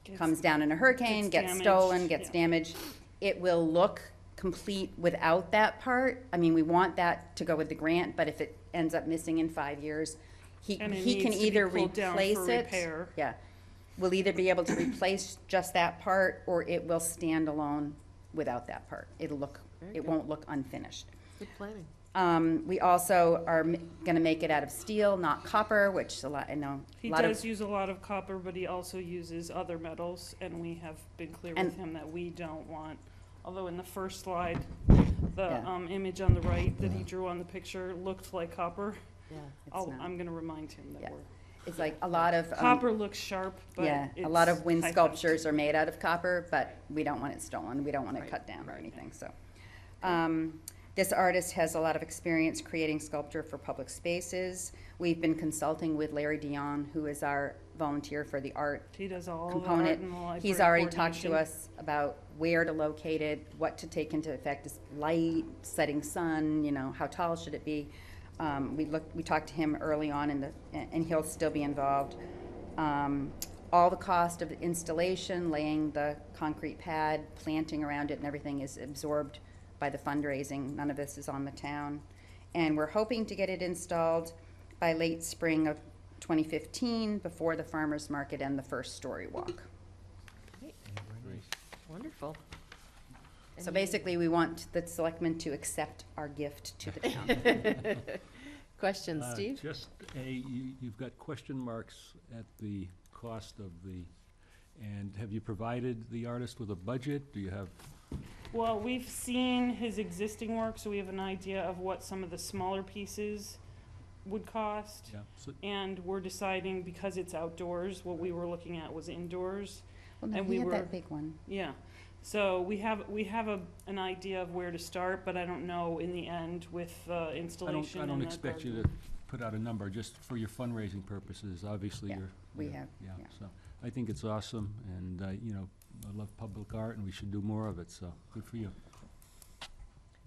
Gets- comes down in a hurricane, gets damaged, stolen, gets yeah. damaged, it will look complete without that part. I mean, we want that to go with the grant, but if it ends up missing in 5 years, he And it can needs to be either pulled down replace for it. repair. Yeah. We'll either be able to replace just that part, or it will stand alone without that part. Very It good. won't look unfinished. Good planning. We also are gonna make it out of steel, not copper, which I know He a lot does of, use a lot of copper, but he also uses other metals, and we have been clear And- with him that we don't want, although in the first slide, the Yeah. image on the right that he drew on the picture looked like copper. Yeah. It's not. I'm gonna remind him that Yeah. we're, it's like a lot of. copper looks sharp, but Yeah, a it's lot of wind high-tech. sculptures are made out of copper, but we don't want it stolen, we don't want it Right, cut down or right. anything, so. This artist has a lot of experience creating sculpture for public spaces. We've been consulting with Larry Dion, who is our volunteer for the art He does all the art component. and the library He's already talked to coordination. us about where to locate it, what to take into effect, is light, setting sun, you know, how tall should it be? We talked to him early on and he'll still be involved. All the cost of the installation, laying the concrete pad, planting around it and everything is absorbed by the fundraising. None of this is on the town. And we're hoping to get it installed by late spring of 2015, before the farmer's market and the first story walk. Wonderful. So basically, we want the selectmen to accept our gift to the town. Questions, Steve? Just you've got question marks at the cost of and have you provided the artist with a budget? Do you have? Well, we've seen his existing work, so we have an idea of what some of the smaller pieces would cost. Yeah, so And we're deciding, because it's outdoors, what we were looking at was indoors. Well, no, And he we had were- that big one. Yeah, so we have an idea of where to start, but I don't know in the end with installation. I don't and the expect you garden. to put out a number, just for your fundraising purposes, obviously Yeah, you're. we you're- have, Yeah, yeah. so, I think it's awesome, and, I love public art, and we should do more of it, so, good for you.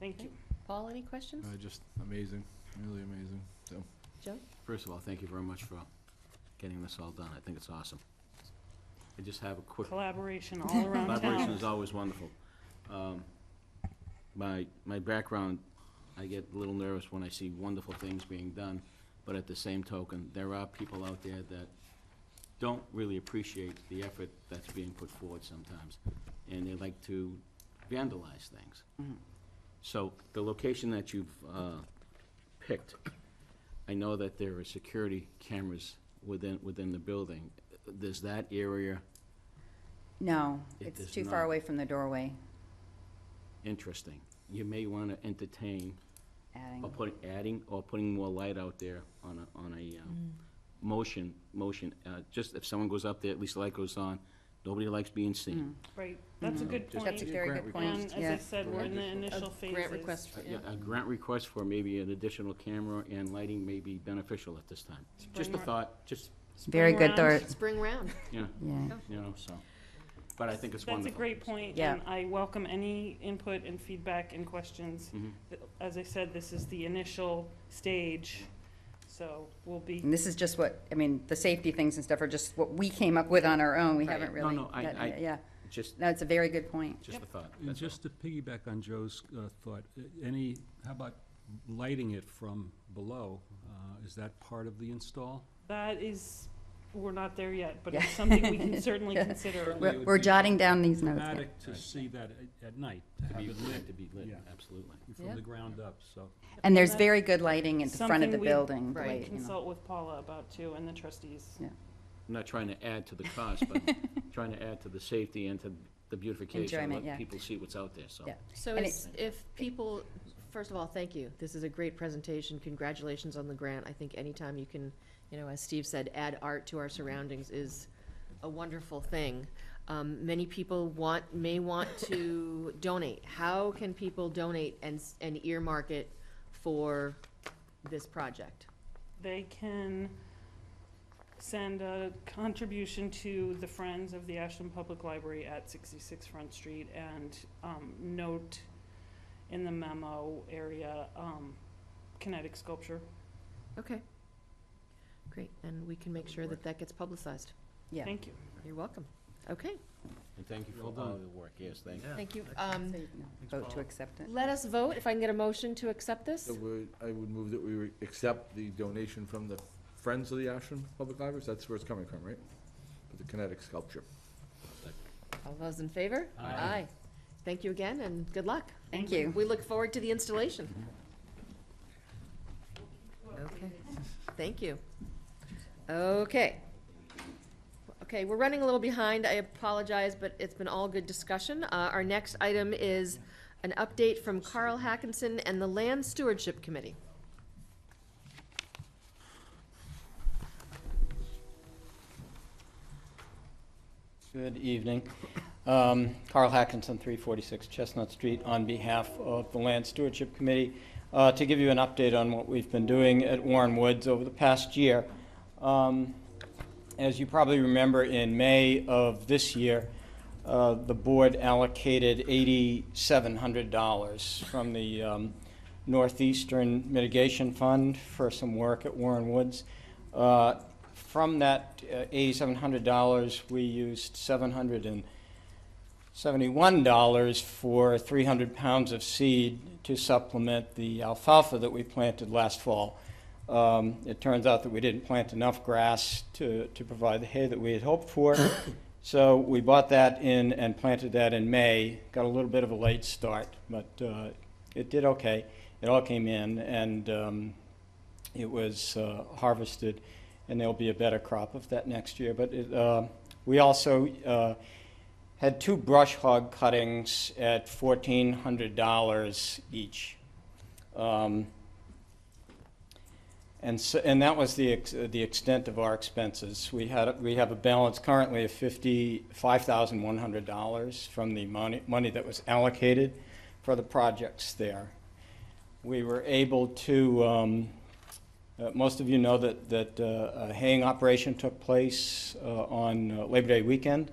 Thank you. Paul, any questions? Just amazing, really amazing, so. Joe? First of all, thank you very much for getting this all done. I think it's awesome. I just have a quick, Collaboration all around collaboration town. is always wonderful. My background, I get a little nervous when I see wonderful things being done, but at the same token, there are people out there that don't really appreciate the effort that's being put forward sometimes, and they like to vandalize things. So the location that you've picked, I know that there are security cameras within the building. Does that area No, It it's does too far not. away from the doorway, interesting? You may want to entertain adding. adding or putting more light out there on a motion. Just if someone goes up there, at least the light goes on. Nobody likes being seen. Right, that's a good Just- point. That's a very Grant good request. point, And as yeah. I said, we're in the initial phases. Grant request, Yeah, a grant request for maybe an additional camera and lighting may be beneficial at this time. Just a Spring thought, just, Very Spring good round. thought, Spring round. you know, yeah. so. But I think it's That's wonderful. a great point, Yeah. and I welcome any input and feedback and questions. Mhm. As I said, this is the initial stage, so we'll be, And this is just what, I mean, the safety things and stuff are just what we came up with on our own, we Right. haven't No, really. no, I- gotten I- it, Yeah, Just, no, it's a very good point. just a thought. And that's all. just to piggyback on Joe's thought, how about lighting it from below? Is that part of the install? that is, we're not there yet, but Yeah. it's something we can certainly Yeah. consider. It We're, would we're be jotting down these notes. yeah. Dramatic to see that at night, to To have be it lit, lit to be lit, Yeah. absolutely. from Yeah. the ground up, so. And there's that's very good lighting at the front of the something we- building, the right, way, you know. Consult with Paula about too, and the trustees. Yeah. I'm not trying to add to the cost, but trying to add to the safety and to the beautification. Enjoyment, yeah. Let people see what's out there, so. Yeah. So And if people, first of all, thank you. This is a great presentation. Congratulations on the grant. I think anytime you can, as Steve said, add art to our surroundings is a wonderful thing. Many people may want to donate. How can people donate and earmark it for this project? They can send a contribution to the Friends of the Ashland Public Library at 66 Front Street and note in the memo area, kinetic sculpture. Okay. Great, and we can make sure that that gets publicized. Yeah. Thank you. You're welcome. Okay, And thank you for all of the work, yes, thank you. thank you. Vote to accept it. Let us vote, if I can get a motion to accept this. So I would move that we accept the donation from the Friends of the Ashland Public Libraries. That's where it's coming from, right? For the kinetic sculpture. All those in favor? Aye. Thank you again, and good luck. Thank you. We look forward to the installation. Okay, thank you. Okay. Okay, we're running a little behind, I apologize, but it's been all good discussion. Our next item is an update from Carl Hackinson and the Land Stewardship Committee. Good evening. Carl Hackinson, 346 Chestnut Street, on behalf of the Land Stewardship Committee, to give you an update on what we've been doing at Warren Woods over the past year. As you probably remember, in May of this year, the board allocated $8,700 from the Northeastern Mitigation Fund for some work at Warren Woods. From that $8,700, we used $771 for 300 pounds of seed to supplement the alfalfa that we planted last fall. It turns out that we didn't plant enough grass to provide the hay that we had hoped for. So we bought that in and planted that in May. Got a little bit of a late start, but it did okay. It all came in, and it was harvested, and there'll be a better crop of that next year. But we also had 2 brush hog cuttings at $1,400 each. And that was the extent of our expenses. We have a balance currently of $55,100 from the money that was allocated for the projects there. We were able to, most of you know that a haying operation took place on Labor Day weekend.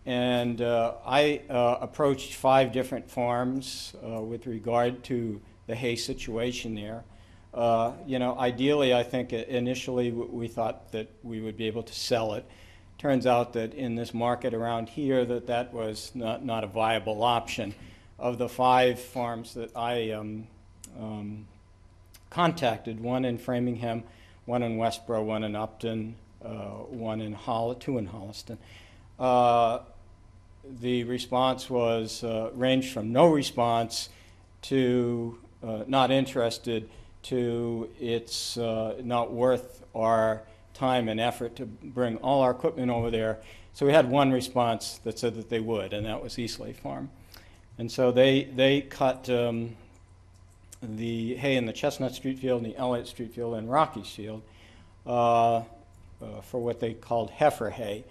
And I approached 5 different farms with regard to the hay situation there. Ideally, I think initially we thought that we would be able to sell it. Turns out that in this market around here that was not a viable option. Of the 5 farms that I contacted, 1 in Framingham, 1 in Westboro, 1 in Upton, 2 in Holliston. The response was ranged from no response to not interested to it's not worth our time and effort to bring all our equipment over there. So we had 1 response that said that they would, and that was Eastlake Farm. And so they cut the hay in the Chestnut Street field and the Elliott Street field and Rocky's field for what they called heifer hay,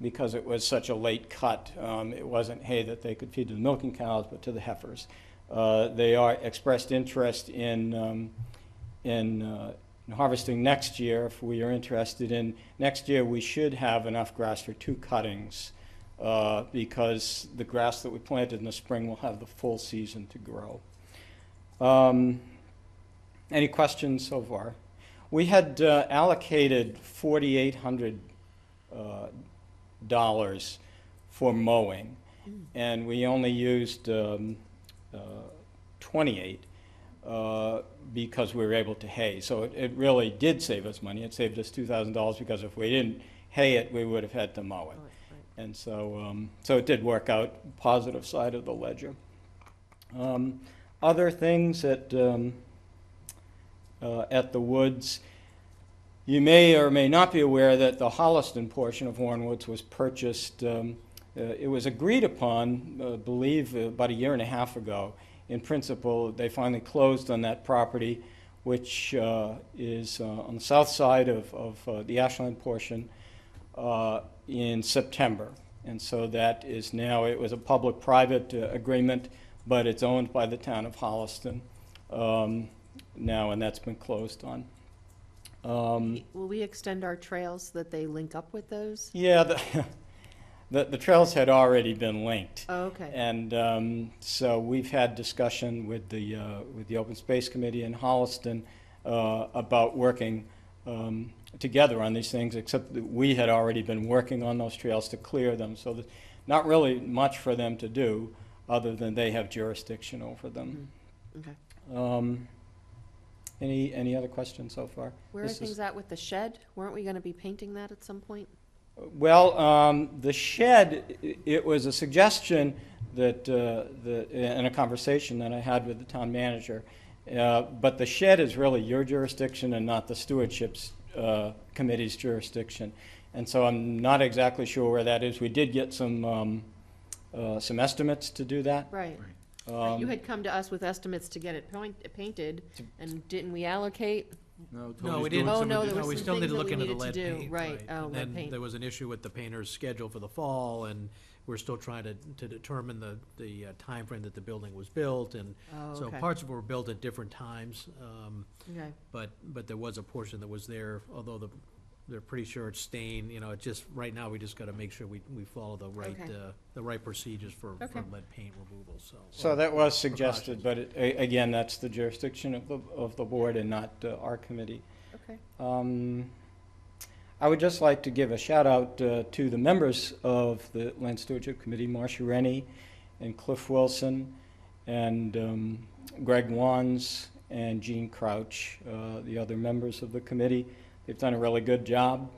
because it was such a late cut. It wasn't hay that they could feed to the milking cows, but to the heifers. They expressed interest in harvesting next year. If we are interested in next year, we should have enough grass for 2 cuttings because the grass that we planted in the spring will have the full season to grow. Any questions so far? We had allocated $4,800 for mowing, and we only used 28 because we were able to hay. So it really did save us money. It saved us $2,000 because if we didn't hay it, we would have had to mow it. And so it did work out, positive side of the ledger. Other things at the Woods, you may or may not be aware that the Holliston portion of Warren Woods was purchased. It was agreed upon, I believe, about 1.5 years ago. In principle, they finally closed on that property, which is on the south side of the Ashland portion in September. And so that is now, it was a public-private agreement, but it's owned by the town of Holliston now, and that's been closed on. Will we extend our trails so that they link up with those? Yeah, the trails had already been linked. Oh, okay. And so we've had discussion with the Open Space Committee in Holliston about working together on these things, except that we had already been working on those trails to clear them, so there's not really much for them to do, other than they have jurisdiction over them. Okay. Any other questions so far? Where are things at with the shed? Weren't we gonna be painting that at some point? Well, the shed, it was a suggestion that, in a conversation that I had with the town manager, but the shed is really your jurisdiction and not the stewardship's committee's jurisdiction. And so I'm not exactly sure where that is. We did get some estimates to do that. Right. You had come to us with estimates to get it painted, and didn't we allocate? No, we didn't. Oh, So no, there was we some still need things to that look we into the needed to lead do. paint. Right. Oh, And lead then paint. there was an issue with the painter's schedule for the fall, and we're still trying to determine the timeframe that the building was built, and Oh, so okay. parts of it were built at different times. Okay. But there was a portion that was there, although they're pretty sure it's staying, you know, it just, right now, we just gotta make sure we follow the right procedures for Okay. lead paint removal, so. So that was suggested, but again, that's the jurisdiction of the board and not our committee. Okay. I would just like to give a shout out to the members of the Land Stewardship Committee, Marcia Rennie and Cliff Wilson and Greg Wands and Gene Crouch, the other members of the committee. They've done a really good job.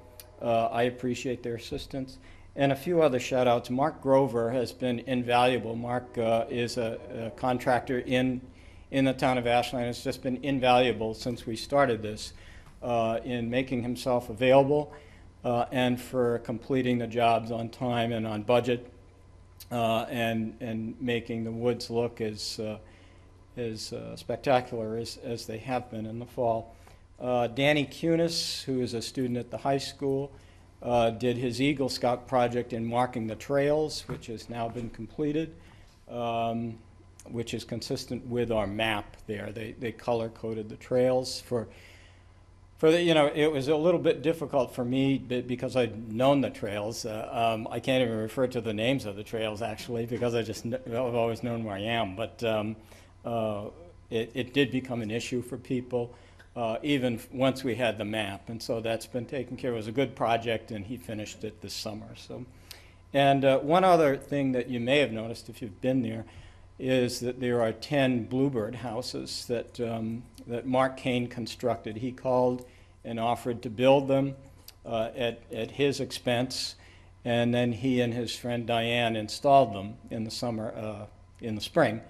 I appreciate their assistance. And a few other shout outs. Mark Grover has been invaluable. Mark is a contractor in the town of Ashland. It's just been invaluable since we started this in making himself available and for completing the jobs on time and on budget and making the woods look as spectacular as they have been in the fall. Danny Kunis, who is a student at the high school, did his Eagle Scout project in marking the trails, which has now been completed, which is consistent with our map there. They color-coded the trails for the, you know, it was a little bit difficult for me because I'd known the trails. I can't even refer to the names of the trails, actually, because I've always known where I am. But it did become an issue for people. Even once we had the map, and so that's been taken care of. It was a good project, and he finished it this summer. So, and one other thing that you may have noticed if you've been there is that there are 10 bluebird houses that that Mark Kane constructed. He called and offered to build them at his expense, and then he and his friend Diane installed them in the spring.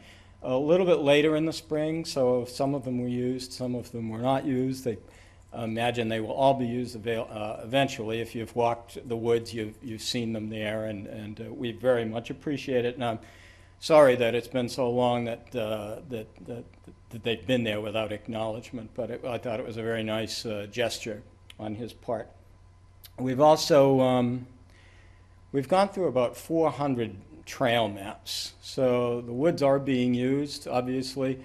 A little bit later in the spring, so some of them were used, some of them were not used. They imagine they will all be used eventually. If you've walked the woods, you've seen them there, and we very much appreciate it. And I'm sorry that it's been so long that they've been there without acknowledgement, but I thought it was a very nice gesture on his part. We've also we've gone through about 400 trail maps. So the woods are being used, obviously.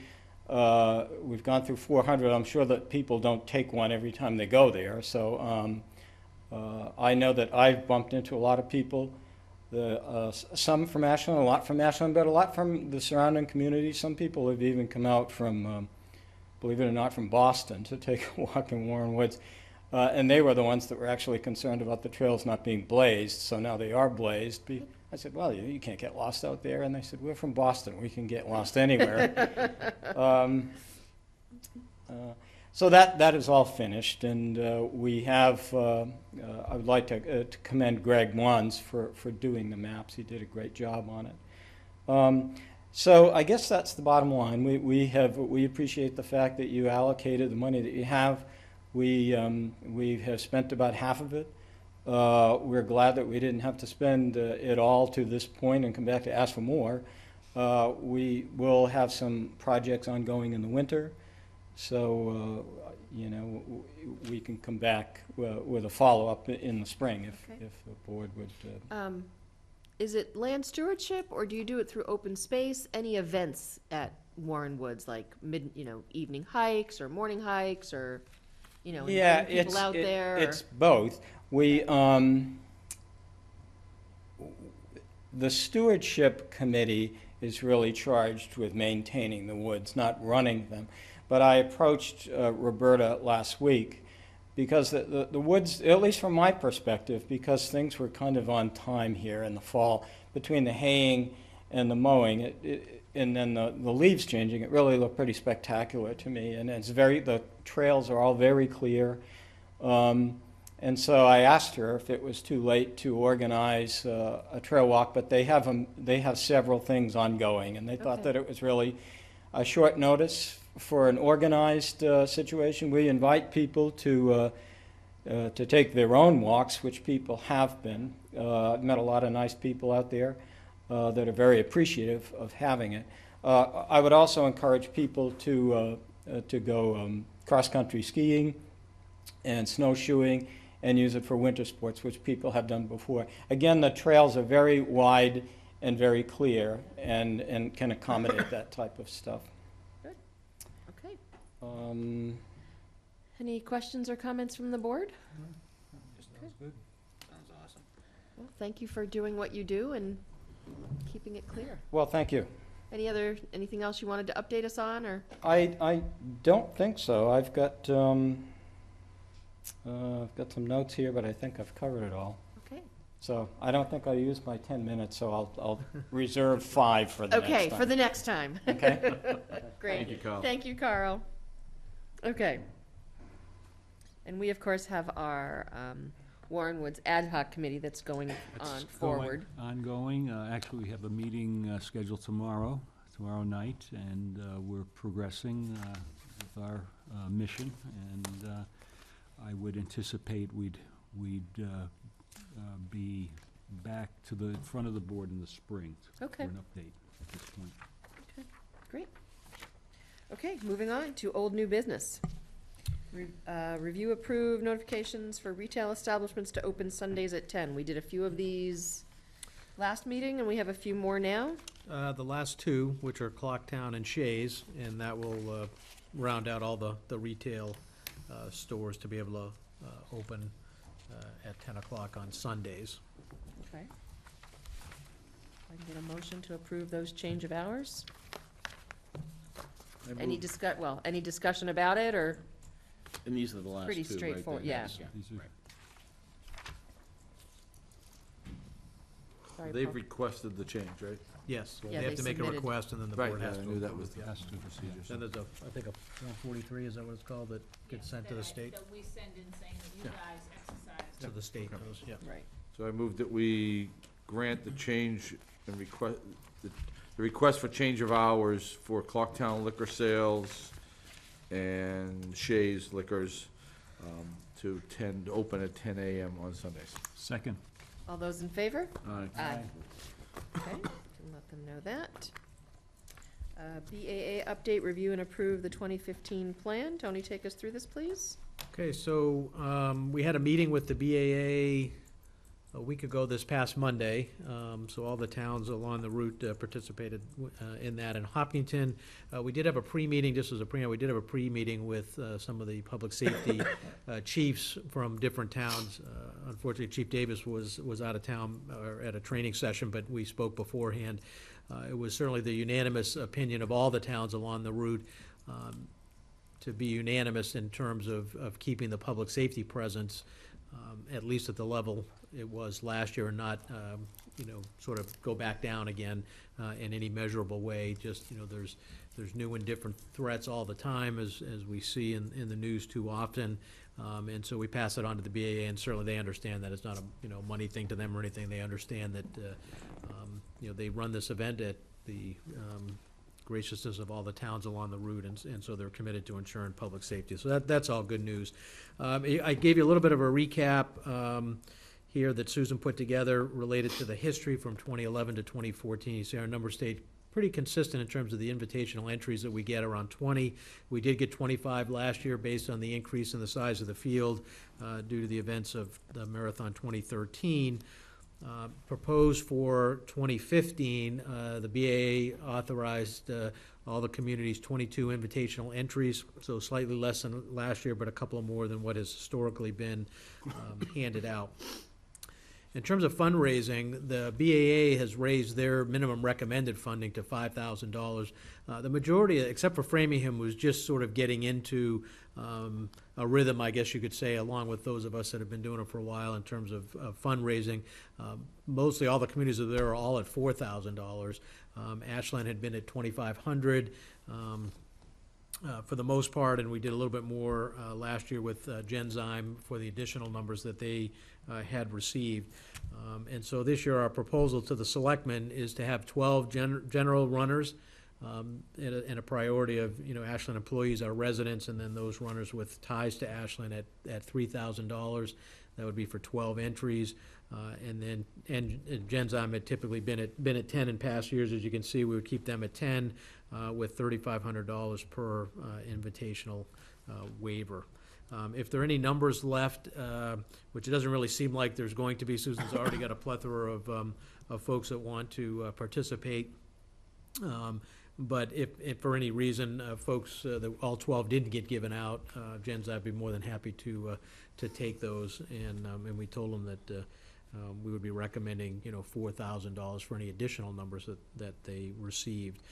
We've gone through 400. I'm sure that people don't take one every time they go there. So I know that I've bumped into a lot of people, some from Ashland, a lot from Ashland, but a lot from the surrounding community. Some people have even come out from, believe it or not, from Boston to take a walk in Warren Woods. And they were the ones that were actually concerned about the trails not being blazed. So now they are blazed. I said, well, you can't get lost out there. And they said, we're from Boston. We can get lost anywhere. So that is all finished. And we have, I would like to commend Greg Wands for doing the maps. He did a great job on it. So I guess that's the bottom line. We appreciate the fact that you allocated the money that you have. We have spent about half of it. We're glad that we didn't have to spend it all to this point and come back to ask for more. We will have some projects ongoing in the winter, so you know, we can come back with a follow-up in the spring if the board would. Is it land stewardship, or do you do it through open space? Any events at Warren Woods, like evening hikes or morning hikes, or Yeah, people out there? It's both. We, the stewardship committee is really charged with maintaining the woods, not running them. But I approached Roberta last week because the woods, at least from my perspective, because things were kind of on time here in the fall, between the haying and the mowing, and then the leaves changing, it really looked pretty spectacular to me. And the trails are all very clear. And so I asked her if it was too late to organize a trail walk, but they have several things ongoing, and they thought that it was really a short notice for an organized situation. We invite people to take their own walks, which people have been. I've met a lot of nice people out there that are very appreciative of having it. I would also encourage people to go cross-country skiing and snowshoeing and use it for winter sports, which people have done before. Again, the trails are very wide and very clear and can accommodate that type of stuff. Good. Okay. Any questions or comments from the board? Sounds good. Sounds awesome. Well, thank you for doing what you do and keeping it clear. Well, thank you. Anything else you wanted to update us on, or? I don't think so. I've got some notes here, but I think I've covered it all. Okay. So I don't think I'll use my 10 minutes, so I'll reserve 5 for the next time. Okay, for the next time. Okay. Great. Thank you, Carl. Thank you, Carl. Okay. And we, of course, have our Warren Woods Ad Hoc Committee that's going on forward. Ongoing. Actually, we have a meeting scheduled tomorrow night, and we're progressing with our mission. And I would anticipate we'd be back to the front of the board in the spring for Okay. an update at this point. Okay, great. Okay, moving on to old new business. Review approved notifications for retail establishments to open Sundays at 10. We did a few of these last meeting, and we have a few more now. The last two, which are Clocktown and Shays, and that will round out all the retail stores to be able to open at 10 o'clock on Sundays. Okay. I can get a motion to approve those change of hours. Any discussion about it, or? And these are the last two, Pretty right? straightforward, yeah. These are- Right. Sorry, They've Paul. requested the change, right? Yes, Yeah, they have they to make a submitted. request, and then the Right, board has yeah, to. I knew that approve was it, the- yeah. That's the procedure. Then there's I think a Form 43, is that what it's called, that gets sent to the state? That we send in saying that you Yeah. guys exercise. To the state goes, yeah. Right. So I move that we grant the change and request, the request for change of hours for Clocktown Liquor Sales and Shays Liquors to open at 10 a.m. on Sundays. Second. All those in favor? Aye. Aye. Okay, can let them know that. BAA update, review and approve the 2015 plan. Tony, take us through this, please. Okay, so we had a meeting with the BAA a week ago this past Monday. So all the towns along the route participated in that. In Hopkinton, we did have a pre-meeting, just as a we did have a pre-meeting with some of the public safety chiefs from different towns. Unfortunately, Chief Davis was out of town or at a training session, but we spoke beforehand. It was certainly the unanimous opinion of all the towns along the route to be unanimous in terms of keeping the public safety presence at least at the level it was last year, and not, sort of go back down again in any measurable way. Just, there's new and different threats all the time, as we see in the news too often. And so we pass it on to the BAA, and certainly they understand that it's not a, money thing to them or anything. They understand that, they run this event at the graciousness of all the towns along the route, and so they're committed to ensuring public safety. So that's all good news. I gave you a little bit of a recap here that Susan put together related to the history from 2011 to 2014. You see our number stayed pretty consistent in terms of the invitational entries that we get, around 20. We did get 25 last year based on the increase in the size of the field due to the events of the Marathon 2013. Proposed for 2015, the BAA authorized all the communities 22 invitational entries, so slightly less than last year, but a couple more than what has historically been handed out. In terms of fundraising, the BAA has raised their minimum recommended funding to $5,000. The majority, except for Framingham, was just sort of getting into a rhythm, I guess you could say, along with those of us that have been doing it for a while in terms of fundraising. Mostly all the communities that are there are all at $4,000. Ashland had been at $2,500 for the most part, and we did a little bit more last year with Genzyme for the additional numbers that they had received. And so this year, our proposal to the selectmen is to have 12 general runners, and a priority of, Ashland employees, our residents, and then those runners with ties to Ashland at $3,000. That would be for 12 entries. And Genzyme had typically been at 10 in past years. As you can see, we would keep them at 10 with $3,500 per invitational waiver. If there are any numbers left, which it doesn't really seem like there's going to be, Susan's already got a plethora of folks that want to participate. But if for any reason folks, all 12 didn't get given out, Genzyme would be more than happy to take those. And we told them that we would be recommending, $4,000 for any additional numbers that they received.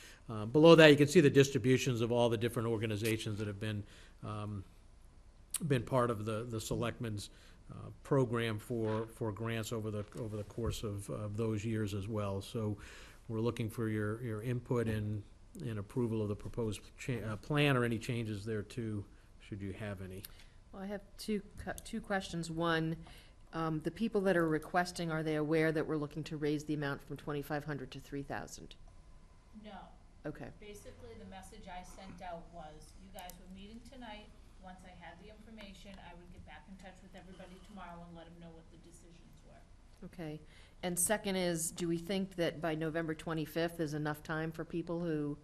Below that, you can see the distributions of all the different organizations that have been part of the Selectmen's program for grants over the course of those years as well. So we're looking for your input and approval of the proposed plan, or any changes there too, should you have any. Well, I have two questions. One, the people that are requesting, are they aware that we're looking to raise the amount from 2,500 to 3,000? No. Okay. Basically, the message I sent out was, you guys were meeting tonight. Once I had the information, I would get back in touch with everybody tomorrow and let them know what the decisions were. Okay. And second is, do we think that by November 25th is enough time for people who,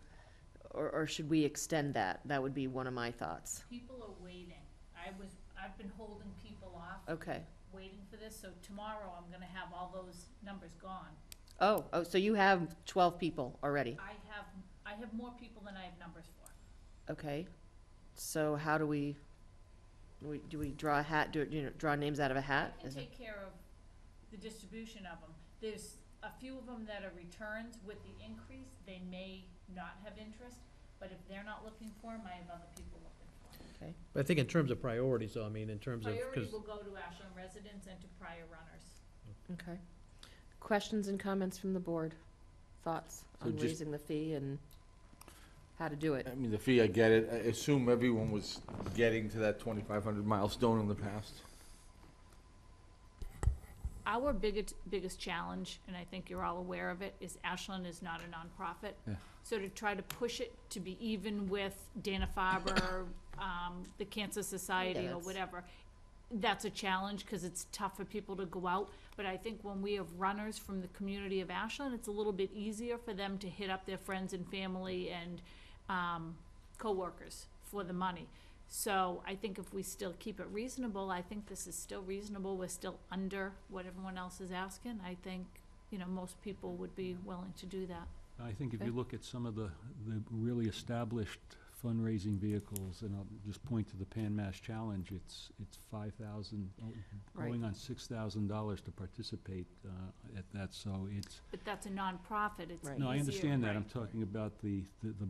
or should we extend that? That would be one of my thoughts. People are waiting. I've been holding people off. Okay. Waiting for this, so tomorrow I'm gonna have all those numbers gone. Oh, so you have 12 people already? I have more people than I have numbers for. Okay. So how do we draw a hat, draw names out of a hat? I can take care of the distribution of them. There's a few of them that are returns. With the increase, they may not have interest, but if they're not looking for them, I have other people looking for them. Okay. But I think in terms of priorities, though, I mean, in terms of, Priority will go to Ashland residents and to prior runners. Okay. Questions and comments from the board? Thoughts So on just- raising the fee and how to do it? I mean, the fee, I get it. I assume everyone was getting to that 2,500 milestone in the past. Our biggest challenge, and I think you're all aware of it, is Ashland is not a nonprofit. Yeah. So to try to push it to be even with Dana-Farber, the Cancer Society, Yeah, or that's- whatever, that's a challenge, because it's tough for people to go out. But I think when we have runners from the community of Ashland, it's a little bit easier for them to hit up their friends and family and coworkers for the money. So I think if we still keep it reasonable, I think this is still reasonable. We're still under what everyone else is asking. I think, most people would be willing to do that. I think if Okay. you look at some of the really established fundraising vehicles, and I'll just point to the Pan Mass Challenge, it's $5,000, Right. going on $6,000 to participate at that, so it's, But that's a nonprofit, it's Right. no, I easier, understand that, I'm right. talking about the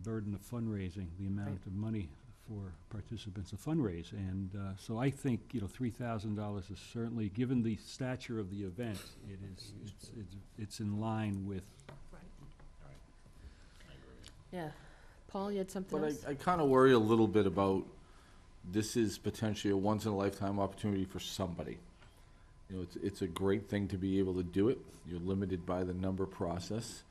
burden of fundraising, the amount Right. of money for participants to fundraise, and so I think, $3,000 is certainly, given the stature of the event, it's in line with. Yeah. Paul, you had something But else? I kind of worry a little bit about, this is potentially a once-in-a-lifetime opportunity for somebody. It's a great thing to be able to do it. You're limited by the number process.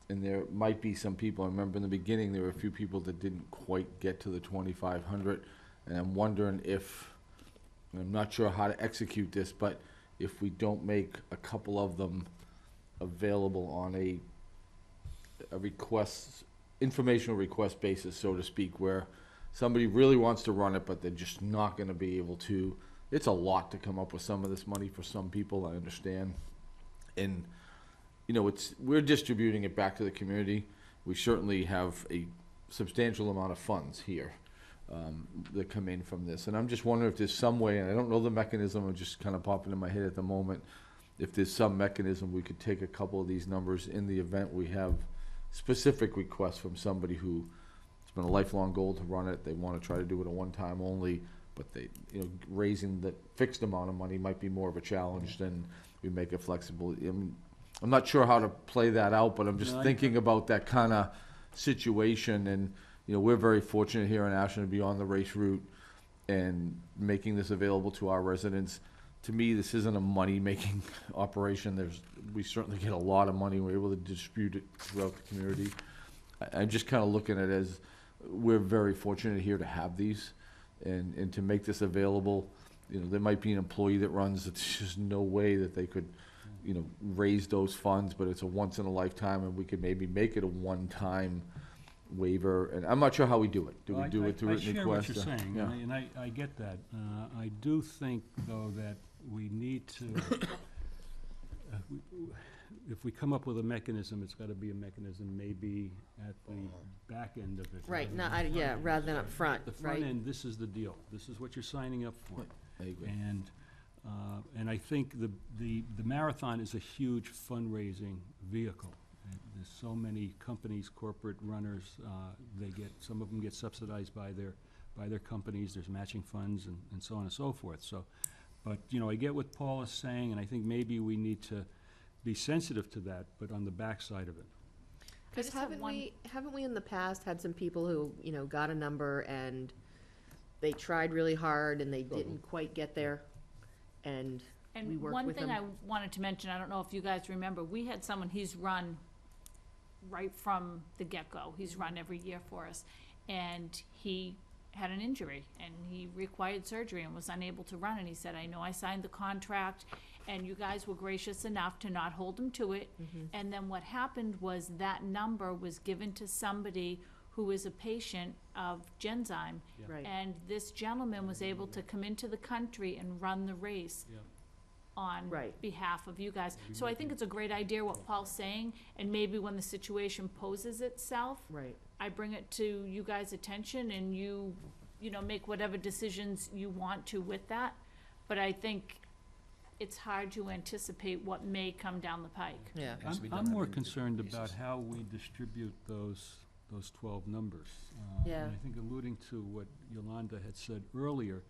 And there might be some people, I remember in the beginning, there were a few people that didn't quite get to the 2,500. And I'm wondering if, and I'm not sure how to execute this, but if we don't make a couple of them available on a request, informational request basis, so to speak, where somebody really wants to run it, but they're just not gonna be able to. It's a lot to come up with some of this money for some people, I understand. And, we're distributing it back to the community. We certainly have a substantial amount of funds here that come in from this. And I'm just wondering if there's some way, and I don't know the mechanism, I'm just kind of popping in my head at the moment, if there's some mechanism, we could take a couple of these numbers in the event we have specific requests from somebody who, it's been a lifelong goal to run it, they wanna try to do it a one-time only, but they, raising the fixed amount of money might be more of a challenge than we make it flexible. I'm not sure how to play that out, but I'm just thinking about that kinda situation, and, we're very fortunate here in Ashland to be on the race route and making this available to our residents. To me, this isn't a money-making operation. We certainly get a lot of money. We're able to distribute it throughout the community. I'm just kind of looking at it as, we're very fortunate here to have these and to make this available. There might be an employee that runs, it's just no way that they could, raise those funds, but it's a once in a lifetime, and we could maybe make it a one-time waiver, and I'm not sure how we do it. Do we do it through written request? I share what you're saying, Yeah. and I get that. I do think, though, that we need to, if we come up with a mechanism, it's gotta be a mechanism maybe at the back end of it. Right, rather no, than the front end. rather than up front, The front right? end, this is the deal. This is what you're signing up for. I agree. And I think the marathon is a huge fundraising vehicle. And there's so many companies, corporate runners, some of them get subsidized by their companies, there's matching funds and so on and so forth, so. But, I get what Paul is saying, and I think maybe we need to be sensitive to that, but on the backside of it. Because just have haven't we in the past had some people who, got a number and they tried really hard and they didn't quite get there? And we And worked one with thing them? I wanted to mention, I don't know if you guys remember, we had someone, he's run right from the get-go. He's run every year for us. And he had an injury and he required surgery and was unable to run. And he said, I know I signed the contract and you guys were gracious enough to not hold him to it. And then what happened was that number was given to somebody who is a patient of Genzyme. Right. And this gentleman was able to come into the country and run the race on Right. behalf of you guys. So I think it's a great idea what Paul's saying, and maybe when the situation poses itself, Right. I bring it to you guys' attention and you make whatever decisions you want to with that. But I think it's hard to anticipate what may come down the pike. Yeah. I'm more concerned about how we distribute those 12 numbers. Yeah. And I think alluding to what Yolanda had said earlier,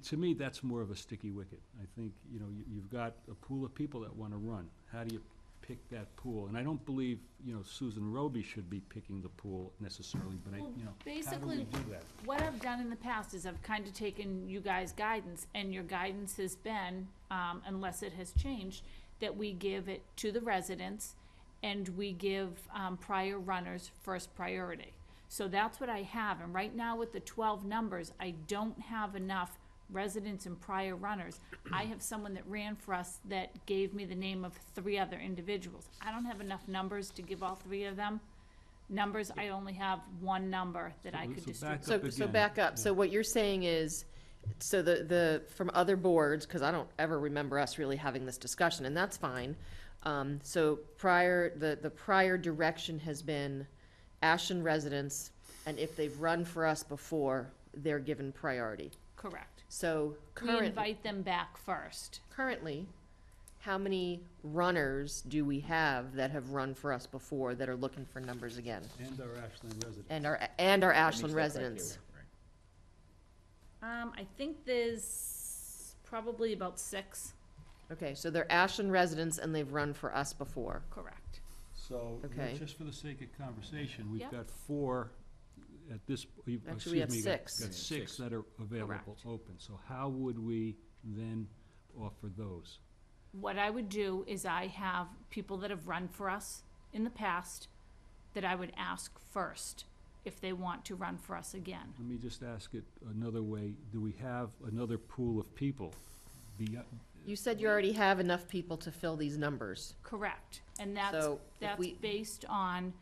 to me, that's more of a sticky wicket. I think, you've got a pool of people that want to run. How do you pick that pool? And I don't believe, Susan Roby should be picking the pool necessarily, but Well, how do basically, we do that? what I've done in the past is I've kind of taken you guys' guidance, and your guidance has been, unless it has changed, that we give it to the residents and we give prior runners first priority. So that's what I have, and right now with the 12 numbers, I don't have enough residents and prior runners. I have someone that ran for us that gave me the name of 3 other individuals. I don't have enough numbers to give all 3 of them numbers. I only have 1 number that I could distribute. So back up. So what you're saying is, so from other boards, because I don't ever remember us really having this discussion, and that's fine. So the prior direction has been Ashland residents, and if they've run for us before, they're given priority. Correct. So We invite them back first. currently, how many runners do we have that have run for us before that are looking for numbers again? And our Ashland residents. And our Ashland residents? I think there's probably about 6. Okay, so they're Ashland residents and they've run for us before. Correct. So, Okay. just for the sake of conversation, we've Yep. got 4 at this, Actually, we have excuse me, six. got 6 that are available, Correct. open. So how would we then offer those? What I would do is I have people that have run for us in the past that I would ask first if they want to run for us again. Let me just ask it another way. Do we have another pool of people? You said you already have enough people to fill these numbers. Correct. And that's, So if we- based on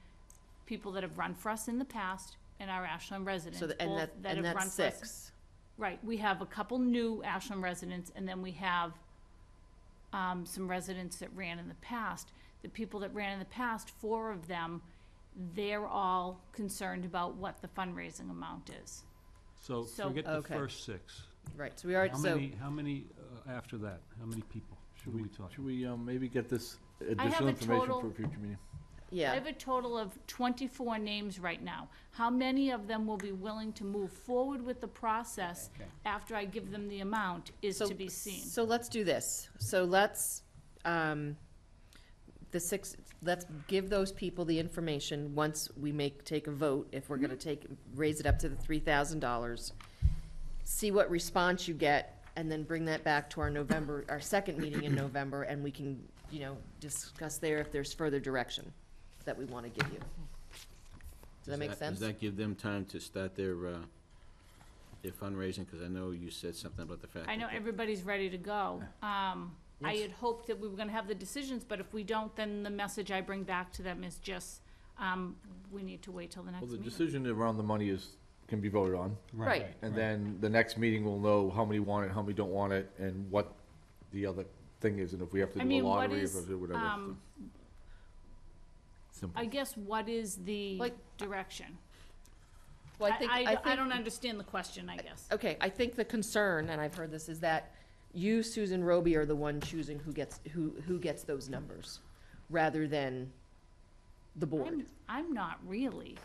people that have run for us in the past and our Ashland residents, So, both and that have run that's for us. 6. Right, we have a couple new Ashland residents, and then we have some residents that ran in the past. The people that ran in the past, 4 of them, they're all concerned about what the fundraising amount is. So So- forget the Okay. first 6. Right, so we already, How many after that? How many people should we talk? Should we, maybe get this have additional a information total- for a future meeting? I yeah, have a total of 24 names right now. How many of them will be willing to move forward with the process after I give them the amount is So- to be seen. so let's do this. So let's, let's give those people the information once we take a vote, if we're gonna raise it up to the $3,000. See what response you get, and then bring that back to our second meeting in November, and we can, discuss there if there's further direction that we wanna give you. Does that make sense? Does that give them time to start their fundraising? Because I know you said something about the fact. I know that everybody's ready to go. I had hoped that we were gonna have the decisions, but if we don't, then the message I bring back to them is just, we need to wait till the next Well, the meeting. decision around the money can be voted on. Right. And then the next meeting will know how many want it, how many don't want it, and what the other thing is, and if we have to I do a mean, what lottery, is, or whatever. Simple. I guess what is the Like- direction? Well, I think, I don't understand the question, I guess. okay, I think the concern, and I've heard this, is that you, Susan Roby, are the one choosing who gets those numbers, rather than the board. I'm not really.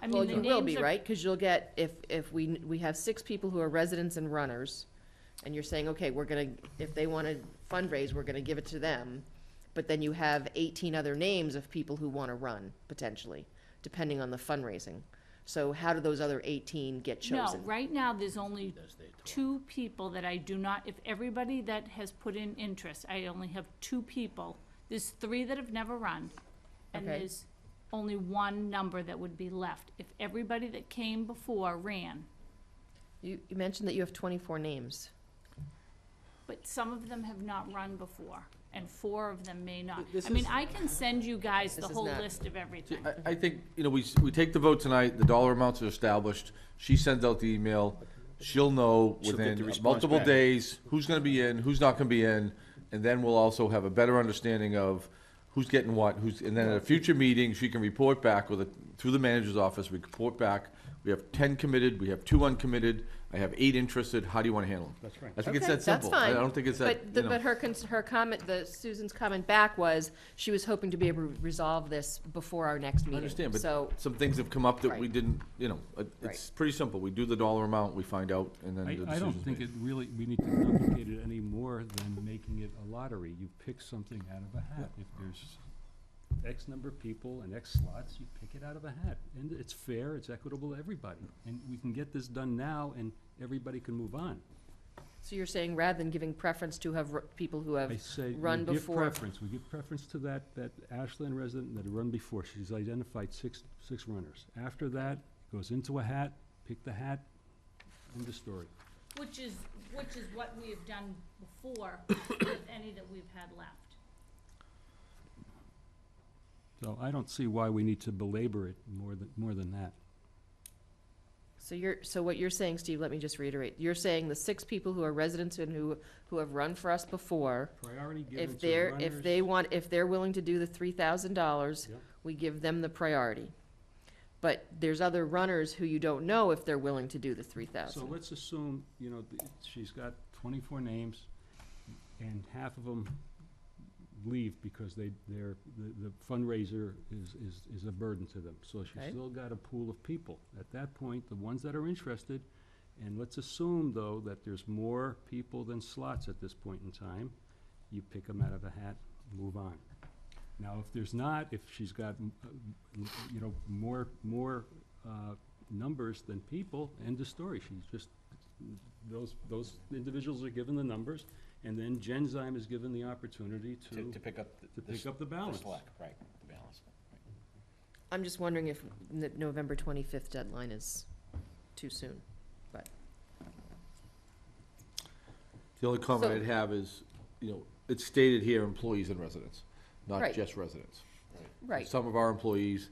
I Well, mean, the you will names be, are- right? Because you'll get, if we have 6 people who are residents and runners, and you're saying, okay, if they want to fundraise, we're gonna give it to them, but then you have 18 other names of people who want to run, potentially, depending on the fundraising. So how do those other 18 get No, chosen? right now, there's only 2 people that I do not, if everybody that has put in interest, I only have 2 people. There's 3 that have never run, and Okay. there's only 1 number that would be left. If everybody that came before ran, You mentioned that you have 24 names. but some of them have not run before, and 4 of them may not. This I mean, is- I can send you guys the This is whole not- list of everything. I think, we take the vote tonight, the dollar amounts are established, she sends out the email, she'll know She'll get the within response multiple back. days who's gonna be in, who's not gonna be in, and then we'll also have a better understanding of who's getting what, and then at a future meeting, she can report back through the manager's office, we report back, we have 10 committed, we have 2 uncommitted, I have 8 interested, how do you wanna handle them? That's right. I think it's Okay, that simple. That's fine. I don't think it's that, But her comment, Susan's comment back was, she was hoping to be able to resolve this before our next I meeting. understand, So, but some things have come up that we Right. didn't, it's pretty simple. We do the dollar amount, we find out, and then the I decision's don't think made. we need to complicate it any more than making it a lottery. You pick something out of a hat. If there's X number of people and X slots, you pick it out of a hat. And it's fair, it's equitable to everybody. And we can get this done now, and everybody can move on. so you're saying rather than giving preference to people who I have say, run we give before. preference, we give preference to that Ashland resident that had run before. She's identified six runners. After that, it goes into a hat, pick the hat, end the story. Which is what we have done before with any that we've had left. So I don't see why we need to belabor it more than that. So what you're saying, Steve, let me just reiterate, you're saying the 6 people who are residents and who have run for us before, Priority given if to runners. if they're willing to do the $3,000, Yep. we give them the priority. But there's other runners who you don't know if they're willing to do the So 3,000. let's assume, she's got 24 names, and half of them leave because the fundraiser is a burden to them. So she's Okay. still got a pool of people. At that point, the ones that are interested, and let's assume, though, that there's more people than slots at this point in time, you pick them out of a hat, move on. Now, if there's not, if she's got, more numbers than people, end of story. She's just, those individuals are given the numbers, and then Genzyme is given the opportunity to pick up pick up the balance. right, the balance. I'm just wondering if the November 25th deadline is too soon, but. The only comment So- I'd have is, it's stated here, employees and residents, not Right. just residents. Right, Some of our employees,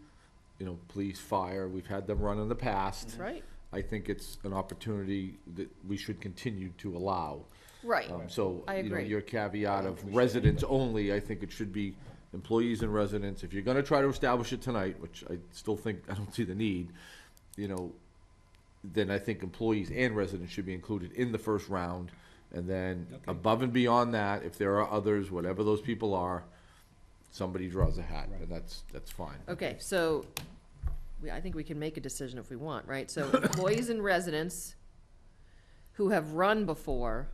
police, fire, we've had them run in the past. right, I think it's an opportunity that we should continue to allow. right. So, I agree. your caveat of residents only, I think it should be employees and residents. If you're gonna try to establish it tonight, which I still think, I don't see the need, then I think employees and residents should be included in the first round. And then Okay. above and beyond that, if there are others, whatever those people are, somebody draws a hat, and that's fine. Okay, so, I think we can make a decision if we want, right? So employees and residents who have run before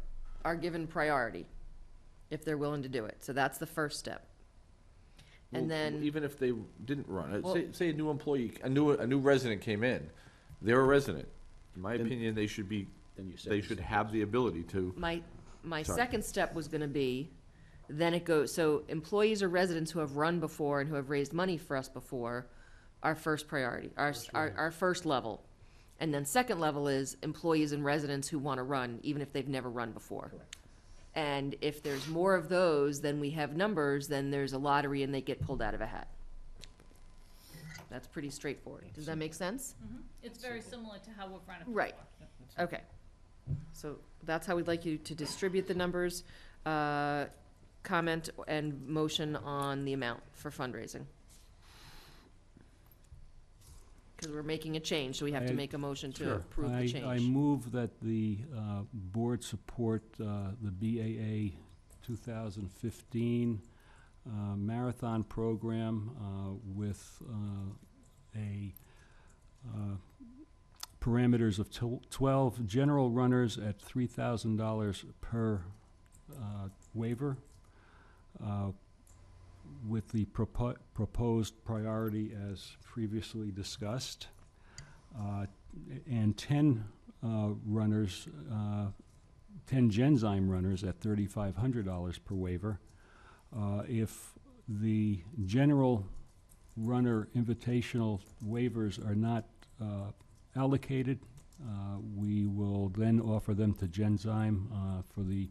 are given priority, if they're willing to do it. So that's the first step. And Well, then, even if they didn't run, Well- say a new employee, a new resident came in, they're a resident. In my opinion, they should have the ability to. my Sorry. second step was gonna be, then it goes, so employees or residents who have run before and who have raised money for us before, our first priority, our first level. And then second level is employees and residents who wanna run, even if they've never run before. And if there's more of those, then we have numbers, then there's a lottery and they get pulled out of a hat. That's pretty straightforward. Does that make sense? It's very similar to how we've run it before. Right. Okay. So that's how we'd like you to distribute the numbers. Comment and motion on the amount for fundraising. Because we're making a change, so we have to make a motion to approve the change. I move that the board support the BAA 2015 marathon program with parameters of 12 general runners at $3,000 per waiver, with the proposed priority as previously discussed, and 10 runners, 10 Genzyme runners at $3,500 per waiver. If the general runner invitational waivers are not allocated, we will then offer them to Genzyme for the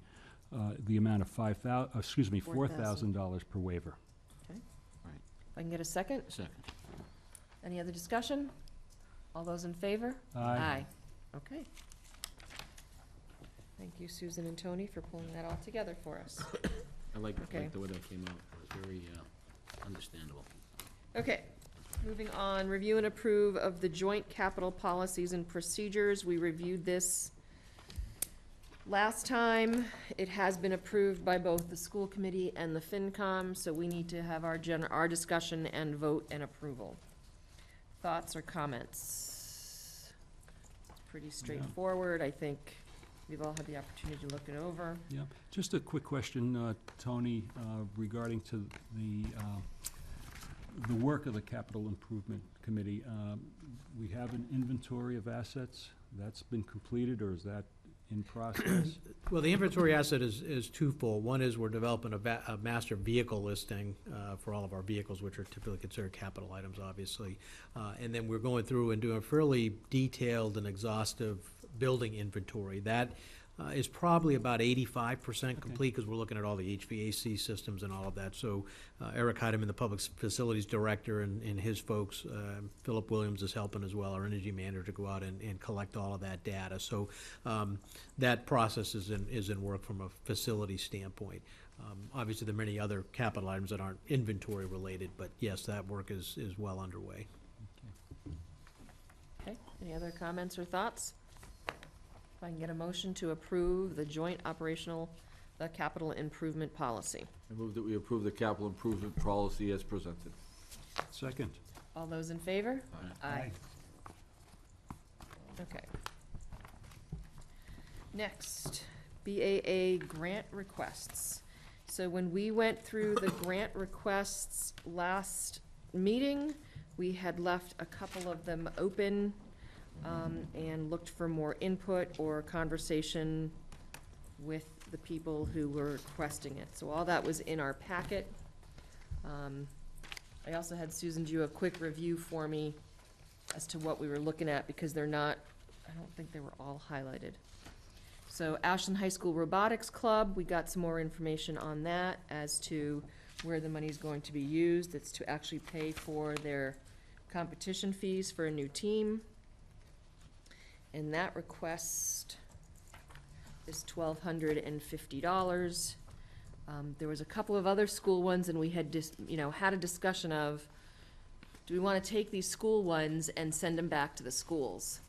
amount of $4,000 per waiver. If I can get a second? Second. Any other discussion? All those in favor? Aye. Okay. Thank you, Susan and Tony, for pulling that all together for us. I like Okay. the way that came out. It was very understandable. Okay, moving on, review and approve of the joint capital policies and procedures. We reviewed this last time. It has been approved by both the school committee and the FinCom, so we need to have our discussion and vote and approval. Thoughts or comments? It's pretty straightforward. I think we've all had the opportunity to look it over. Yeah, just a quick question, Tony, regarding to the work of the Capital Improvement Committee. We have an inventory of assets that's been completed, or is that in process? Well, the inventory asset is twofold. One is we're developing a master vehicle listing for all of our vehicles, which are typically considered capital items, obviously. And then we're going through and doing a fairly detailed and exhaustive building inventory. That is probably about 85% complete, because we're looking at all the HVAC systems and all of that. So Eric Heidemann, the Public Facilities Director, and his folks, Philip Williams is helping as well, our energy manager, to go out and collect all of that data. So that process is in work from a facility standpoint. Obviously, there are many other capital items that aren't inventory related, but yes, that work is well underway. Okay, any other comments or thoughts? If I can get a motion to approve the joint operational, the capital improvement policy. I move that we approve the capital improvement policy as presented. Second. All those in favor? Aye. Okay. Next, BAA grant requests. So when we went through the grant requests last meeting, we had left a couple of them open, and looked for more input or conversation with the people who were requesting it. So all that was in our packet. I also had Susan do a quick review for me as to what we were looking at, because they're not, I don't think they were all highlighted. So Ashland High School Robotics Club, we got some more information on that as to where the money's going to be used. It's to actually pay for their competition fees for a new team. And that request is $1,250. There was a couple of other school ones, and we had had a discussion of, do we want to take these school ones and send them back to the schools?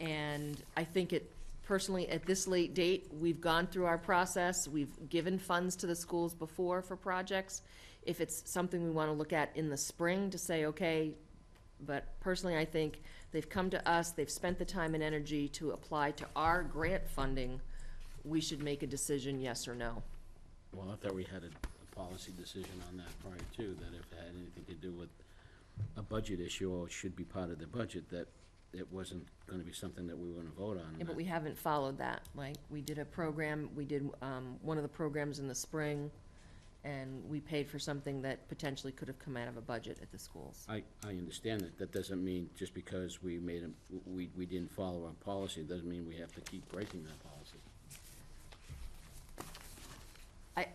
And I think personally, at this late date, we've gone through our process, we've given funds to the schools before for projects. If it's something we want to look at in the spring to say, okay, but personally, I think they've come to us, they've spent the time and energy to apply to our grant funding, we should make a decision, yes or no. Well, I thought we had a policy decision on that prior too, that if it had anything to do with a budget issue or it should be part of the budget, that it wasn't gonna be something that we were gonna vote on. Yeah, but we haven't followed that. Like, we did a program, we did, one of the programs in the spring, and we paid for something that potentially could have come out of a budget at the schools. I understand that. That doesn't mean just because we we didn't follow our policy, it doesn't mean we have to keep breaking that policy.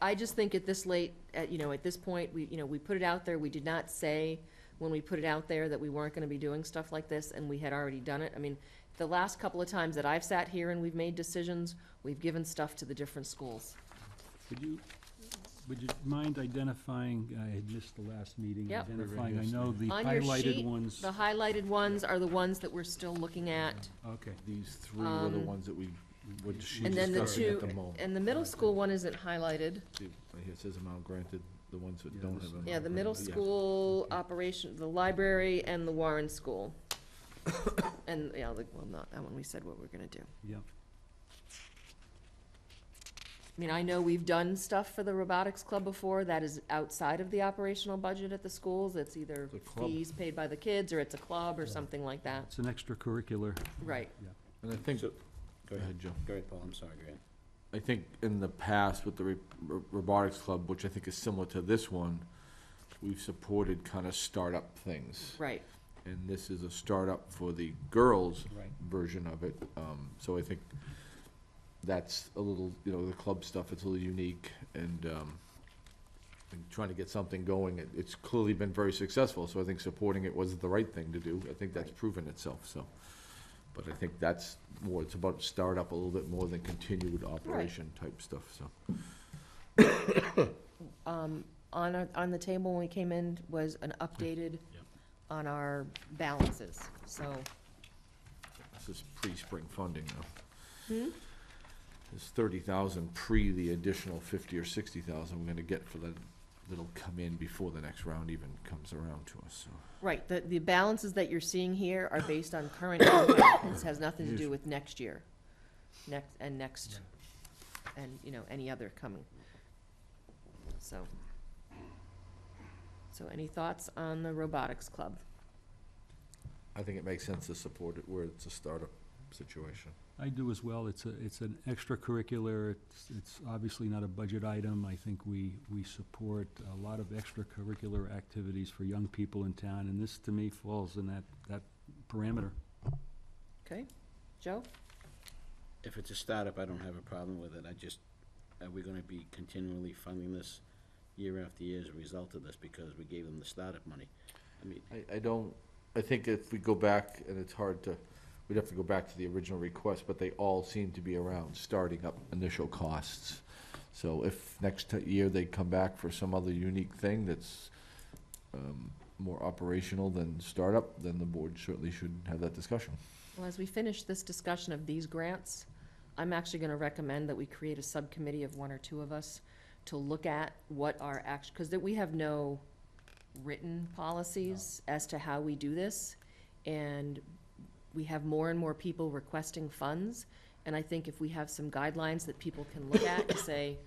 I just think at this late, at this point, we put it out there, we did not say when we put it out there that we weren't gonna be doing stuff like this, and we had already done it. I mean, the last couple of times that I've sat here and we've made decisions, we've given stuff to the different schools. Would you mind identifying, I had missed the last meeting, Yep. identifying, I know the On your highlighted sheet, ones. the highlighted ones are the ones that we're still looking at. Okay. These three were the ones that we were And then the discussing two, at the moment. and the middle school one isn't highlighted. See, right here it says amount granted, the ones that don't have amount. Yeah, the middle granted. school operation, the library and the Warren School. And, not that one, we said what we're gonna do. Yep. I mean, I know we've done stuff for the robotics club before, that is outside of the operational budget at the schools. It's either It's a club. fees paid by the kids, or it's a club, or something like that. It's an extracurricular. Right. And I think, So- go ahead, Joe. Go ahead, Paul, I'm sorry, go ahead. I think in the past with the robotics club, which I think is similar to this one, we've supported kind of startup things. Right. And this is a startup for the girls' Right. version of it. So I think that's a little, the club stuff, it's a little unique, and trying to get something going, it's clearly been very successful, so I think supporting it was the right thing to do. I think that's proven itself, so. But I think that's more, it's about startup a little bit more than continued operation type stuff, so. On the table when we came in was an updated on our balances, so. This is pre-spring funding now. Hmm? There's 30,000 pre the additional 50 or 60,000 we're gonna get for that'll come in before the next round even comes around to us, so. Right, the balances that you're seeing here are based on current income. This has nothing to do with next year. And any other coming. So any thoughts on the robotics club? I think it makes sense to support it where it's a startup situation. I do as well. It's an extracurricular. It's obviously not a budget item. I think we support a lot of extracurricular activities for young people in town, and this, to me, falls in that parameter. Okay, Joe? If it's a startup, I don't have a problem with it. Are we gonna be continually funding this year after year as a result of this because we gave them the startup money? I mean, I think if we go back, and it's hard to, we'd have to go back to the original request, but they all seem to be around starting up initial costs. So if next year they come back for some other unique thing that's more operational than startup, then the board certainly should have that discussion. Well, as we finish this discussion of these grants, I'm actually gonna recommend that we create a subcommittee of one or two of us to look at what our because we have no written policies as to how we do this, and we have more and more people requesting funds, and I think if we have some guidelines that people can look at and say,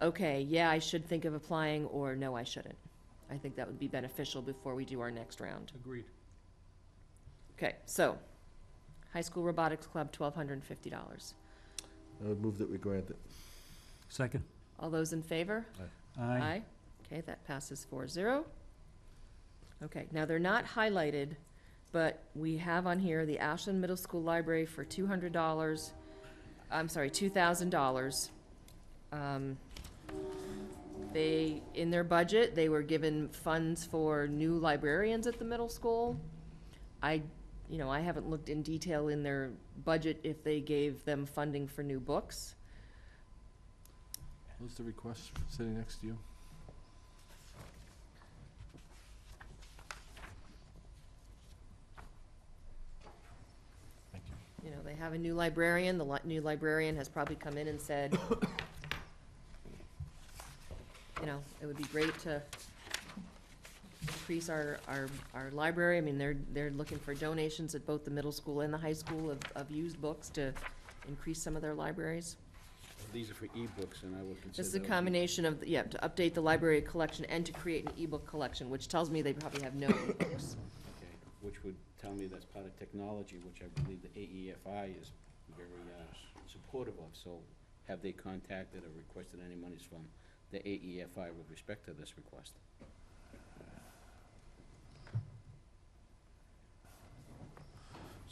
okay, yeah, I should think of applying, or no, I shouldn't. I think that would be beneficial before we do our next round. Agreed. Okay, so, high school robotics club, $1,250. I would move that we grant it. Second. All those in favor? Aye. Okay, that passes 4-0. Okay, now they're not highlighted, but we have on here the Ashland Middle School Library for $200. I'm sorry, $2,000. They, in their budget, they were given funds for new librarians at the middle school. I haven't looked in detail in their budget if they gave them funding for new books. What's the request sitting next to you? Thank you. you know, they have a new librarian, the new librarian has probably come in and said, you know, it would be great to increase our library. I mean, they're looking for donations at both the middle school and the high school of used books to increase some of their libraries. These are for ebooks, and I would consider. This is a those combination of, yeah, to update the library collection and to create an ebook collection, which tells me they probably have no ebooks. Okay, which would tell me that's part of technology, which I believe the AEFI is very supportive of. So have they contacted or requested any monies from the AEFI with respect to this request?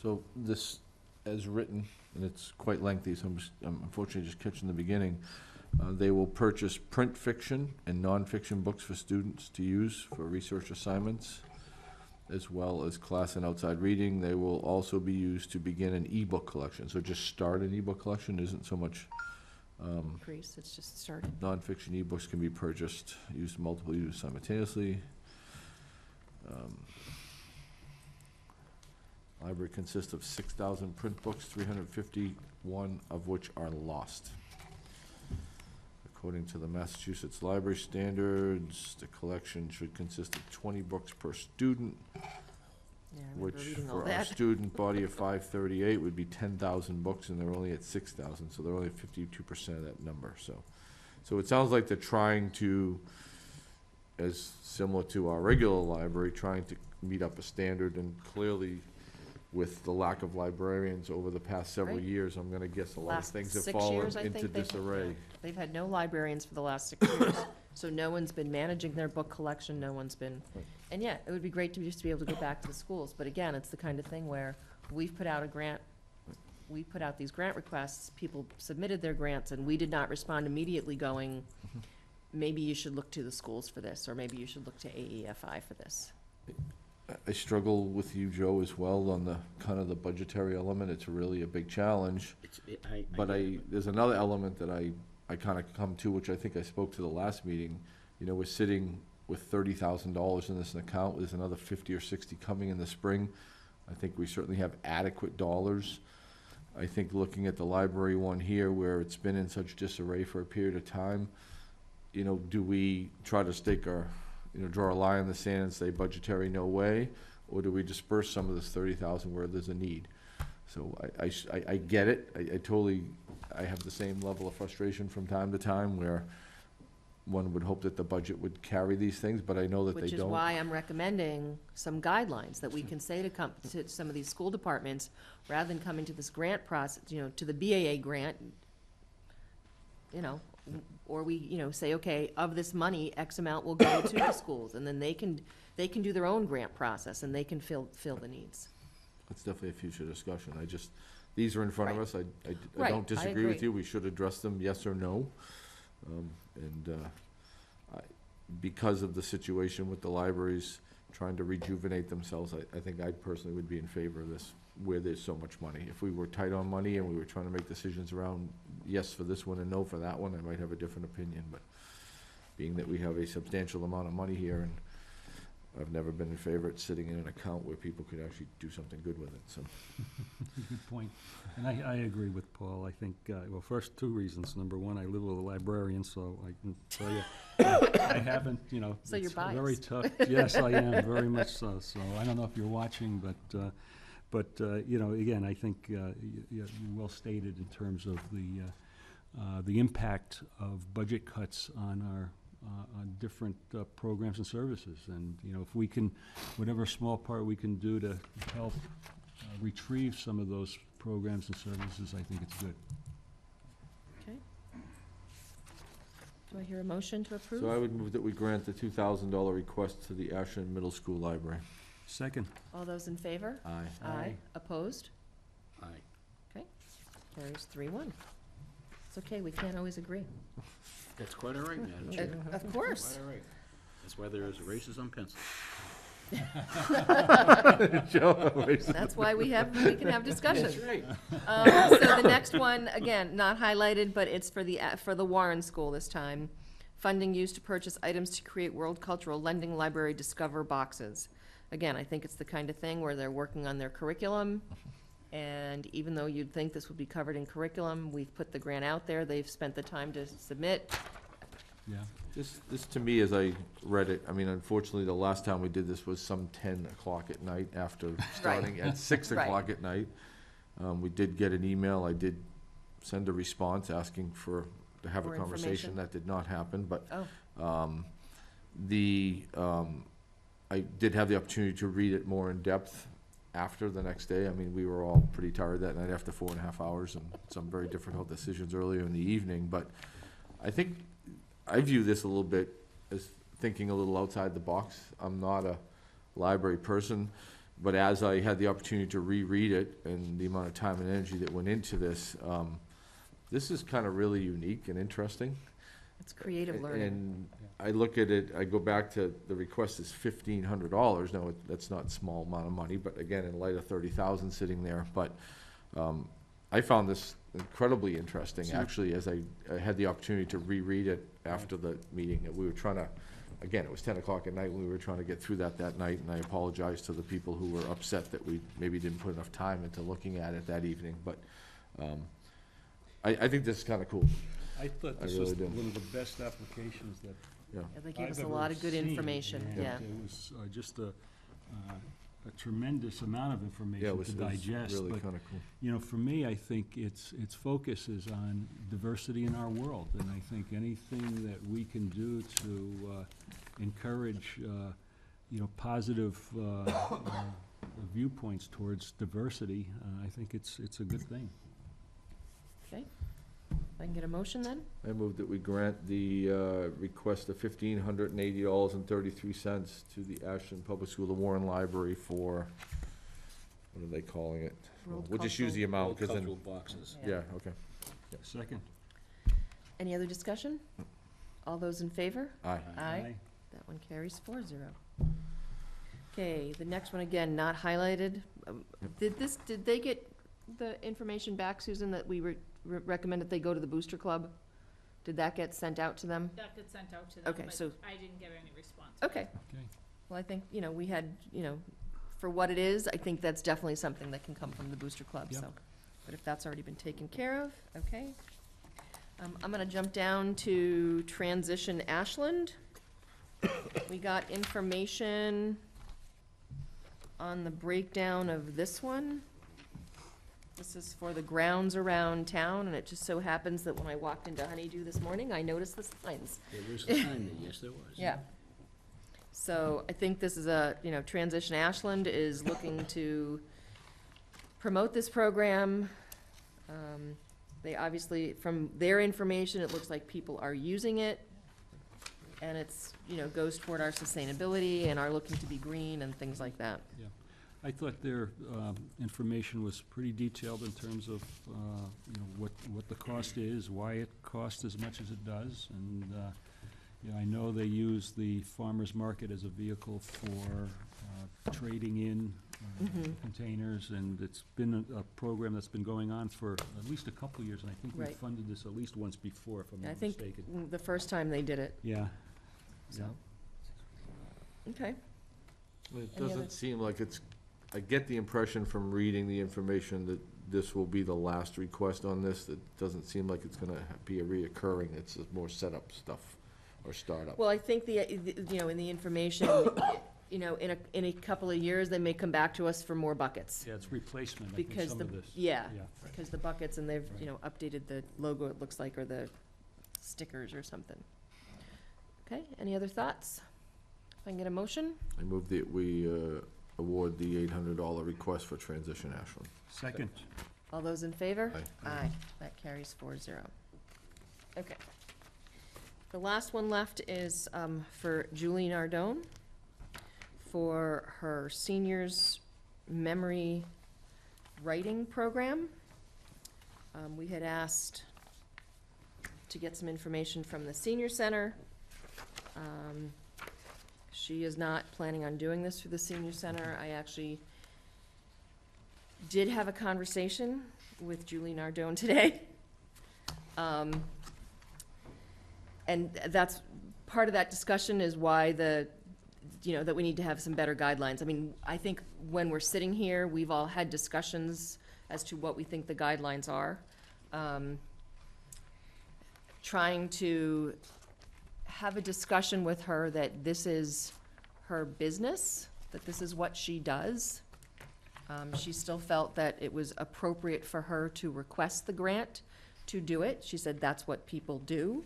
So this, as written, and it's quite lengthy, so I'm unfortunately just catching the beginning. They will purchase print fiction and nonfiction books for students to use for research assignments, as well as class and outside reading. They will also be used to begin an ebook collection. So just start an ebook collection isn't so much. Increase, it's just started. Nonfiction ebooks can be purchased, used multiple uses simultaneously. Library consists of 6,000 print books, 351 of which are lost. According to the Massachusetts Library Standards, the collection should consist of 20 books per student, Yeah, I remember which reading all for our that. student body of 538 would be 10,000 books, and they're only at 6,000, so they're only at 52% of that number. So it sounds like they're trying to, as similar to our regular library, trying to meet up a standard, and clearly with the lack of librarians over the past several Right. years, I'm gonna guess a lot of Last things have 6 fallen years, I into think they've- disarray. They've had no librarians for the last 6 years, so no one's been managing their book collection, no one's been, Right. and yeah, it would be great to just be able to go back to the schools, but again, it's the kind of thing where we've put out a grant, we put out these grant requests, people submitted their grants, and we did not respond immediately going, maybe you should look to the schools for this, or maybe you should look to AEFI for this. I struggle with you, Joe, as well on the kind of the budgetary element. It's really a big challenge. But there's another element that I kind of come to, which I think I spoke to the last meeting. You know, we're sitting with $30,000 in this account. There's another 50 or 60 coming in the spring. I think we certainly have adequate dollars. I think looking at the library one here, where it's been in such disarray for a period of time, you know, do we try to stake our, you know, draw a line in the sand and say budgetary, no way? Or do we disperse some of this 30,000 where there's a need? So I get it. I have the same level of frustration from time to time where one would hope that the budget would carry these things, but I know that they Which is don't. why I'm recommending some guidelines that we can say to some of these school departments, rather than coming to this grant process, you know, to the BAA grant, you know, or we, you know, say, okay, of this money, X amount will go to the schools, and then they can do their own grant process, and they can fill the needs. That's definitely a future discussion. These are in front of us. I Right, don't I disagree with agree. you. We should address them, yes or no. Because of the situation with the libraries trying to rejuvenate themselves, I think I personally would be in favor of this, where there's so much money. If we were tight on money and we were trying to make decisions around yes for this one and no for that one, I might have a different opinion, but being that we have a substantial amount of money here, and I've never been in favor of it sitting in an account where people could actually do something good with it, so. Good point. And I agree with Paul. I think, well, first, 2 reasons. Number one, I live with a librarian, so I can tell you, I haven't, you know. So you're it's very biased. tough. Yes, I am, very much so. So I don't know if you're watching, but you know, again, I think you well stated in terms of the impact of budget cuts on our on different programs and services. And, you know, if we can, whatever small part we can do to help retrieve some of those programs and services, I think it's good. Okay. Do I hear a motion to approve? So I would move that we grant the $2,000 request to the Ashland Middle School Library. Second. All those in favor? Aye. Aye. Opposed? Aye. Okay. Carries 3-1. It's okay, we can't always agree. That's quite all right, Madam Chair. Of course. Quite all right. That's why there is erasers on pencils. That's why we can have discussion. That's right. So the next one, again, not highlighted, but it's for the Warren School this time. Funding used to purchase items to create World Cultural Lending Library Discover boxes. Again, I think it's the kind of thing where they're working on their curriculum, And even though you'd think this would be covered in curriculum, we've put the grant out there, they've spent the time to submit. Yeah. This to me, as I read it, I mean, unfortunately, the last time we did this was some 10 o'clock at night after starting at 6 Right. o'clock at night. We did get an email. I did send a response asking to have a More conversation. information. That did not happen, but Oh, I did have the opportunity to read it more in depth after the next day. I mean, we were all pretty tired that night after 4.5 hours and some very difficult decisions earlier in the evening. But I think I view this a little bit as thinking a little outside the box. I'm not a library person, but as I had the opportunity to reread it and the amount of time and energy that went into this, this is kind of really unique and interesting. it's creative learning. And I look at it, I go back to, the request is $1,500. Now, that's not a small amount of money, but again, in light of 30,000 sitting there. But I found this incredibly interesting, actually, as I had the opportunity to reread it after the meeting. We were trying to, again, it was 10 o'clock at night when we were trying to get through that night, and I apologize to the people who were upset that we maybe didn't put enough time into looking at it that evening. But I think this is kind of cool. I thought I this really was did. one of the best applications that Yeah. Yeah, they gave us I've a ever lot of good seen, information, and yeah. It was just a tremendous amount of Yeah, it information was to it was digest. really But, kind of cool. you know, for me, I think its focus is on diversity in our world. And I think anything that we can do to encourage, you know, positive viewpoints towards diversity, I think it's a good thing. Okay, if I can get a motion then? I move that we grant the request of $1,580.33 to the Ashland Public School, the Warren Library for, what are they calling it? World We'll just use the amount, because then, boxes. yeah, okay. Second. Any other discussion? All those in favor? Aye. Aye. That one carries 4-0. Okay, the next one, again, not highlighted. Did they get the information back, Susan, that we recommended they go to the Booster Club? Did that get sent out to them? That gets sent out to them, Okay, but so- I didn't get any response. Okay. Okay. Well, I think, you know, we had, you know, for what it is, I think that's definitely something that can come from the Booster Club, Yep. so. But if that's already been taken care of, okay. I'm gonna jump down to Transition Ashland. We got information on the breakdown of this one. This is for the grounds around town, and it just so happens that when I walked into Honeydew this morning, I noticed the signs. There was a sign there, yes, there was. Yeah. So I think this is you know, Transition Ashland is looking to promote this program. They obviously, from their information, it looks like people are using it. And it's, you know, goes toward our sustainability and are looking to be green and things like that. Yeah. I thought their information was pretty detailed in terms of, you know, what the cost is, why it costs as much as it does. And, you know, I know they use the farmer's market as a vehicle for trading in containers, and it's been a program that's been going on for at least a couple of years, and I think we Right. funded this at least once before, if I'm I not think mistaken. the first time they did it, Yeah. so. Okay. It Any other- doesn't seem like it's, I get the impression from reading the information that this will be the last request on this. It doesn't seem like it's gonna be a reoccurring, it's more setup stuff or startup. Well, I think you know, in the information, you know, in a couple of years, they may come back to us for more buckets. Yeah, it's replacement, I think, Because some the, of this. yeah, Yeah. because the buckets, and they've, you know, updated the logo, it looks like, or the stickers or something. Okay, any other thoughts? If I can get a motion? I move that we award the $800 request for Transition Ashland. Second. All those in favor? Aye. Aye, that carries 4-0. Okay. The last one left is for Julie Nardone for her seniors memory writing program. We had asked to get some information from the senior center. She is not planning on doing this through the senior center. I actually did have a conversation with Julie Nardone today. And that's, part of that discussion is why you know, that we need to have some better guidelines. I mean, I think when we're sitting here, we've all had discussions as to what we think the guidelines are. Trying to have a discussion with her that this is her business, that this is what she does. She still felt that it was appropriate for her to request the grant to do it. She said that's what people do.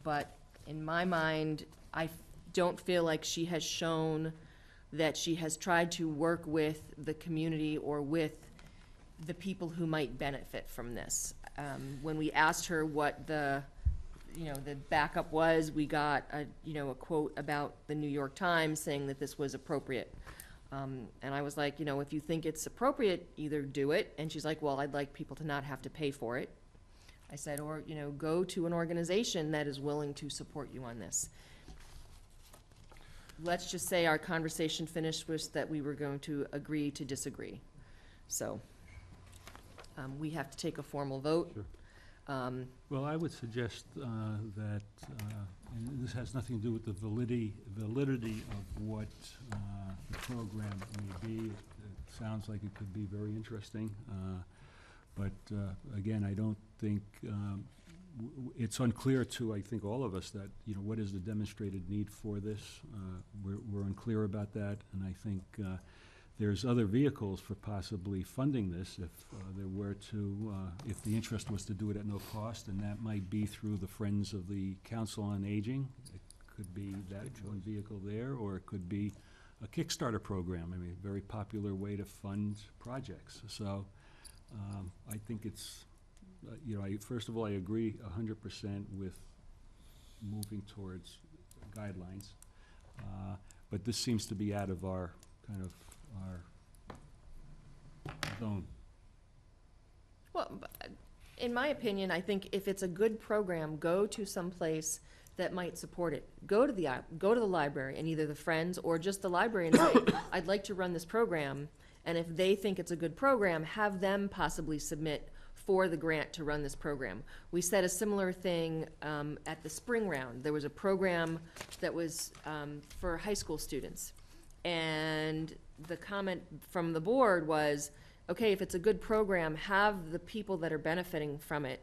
But in my mind, I don't feel like she has shown that she has tried to work with the community or with the people who might benefit from this. When we asked her what the backup was, we got a quote about the New York Times saying that this was appropriate. And I was like, if you think it's appropriate, either do it. And she's like, well, I'd like people to not have to pay for it. I said, or, go to an organization that is willing to support you on this. Let's just say our conversation finished with that we were going to agree to disagree. So, we have to take a formal vote. Sure. Well, I would suggest that, and this has nothing to do with the validity of what the program may be. It sounds like it could be very interesting, but again, I don't think it's unclear to, I think, all of us that, what is the demonstrated need for this? We're unclear about that, and I think there's other vehicles for possibly funding this if there were to, if the interest was to do it at no cost, and that might be through the Friends of the Council on Aging. It could be that one vehicle there, or it could be a Kickstarter program. I mean, a very popular way to fund projects. So I think it's, first of all, I agree 100% with moving towards guidelines, but this seems to be out of our kind of our zone. Well, in my opinion, I think if it's a good program, go to some place that might support it. Go to the library and either the Friends or just the library and say, I'd like to run this program. And if they think it's a good program, have them possibly submit for the grant to run this program. We said a similar thing at the spring round. There was a program that was for high school students. And the comment from the board was, okay, if it's a good program, have the people that are benefiting from it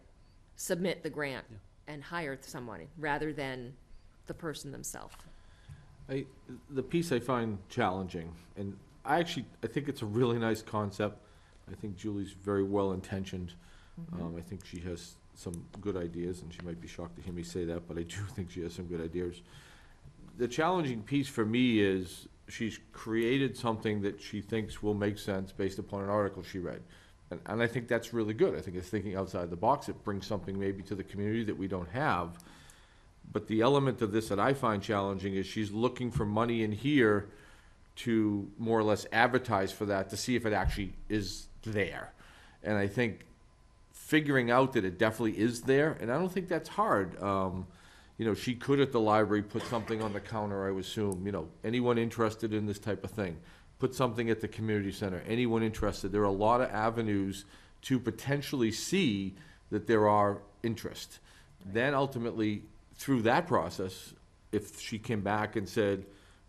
submit the grant and hire someone rather than the person themselves. The piece I find challenging, and I think it's a really nice concept. I think Julie's very well intentioned. I think she has some good ideas, and she might be shocked to hear me say that, but I do think she has some good ideas. The challenging piece for me is she's created something that she thinks will make sense based upon an article she read. And I think that's really good. I think it's thinking outside the box. It brings something maybe to the community that we don't have. But the element of this that I find challenging is she's looking for money in here to more or less advertise for that to see if it actually is there. And I think figuring out that it definitely is there, and I don't think that's hard. She could at the library put something on the counter, I would assume, anyone interested in this type of thing. Put something at the community center, anyone interested. There are a lot of avenues to potentially see that there are interest. Then ultimately, through that process, if she came back and said,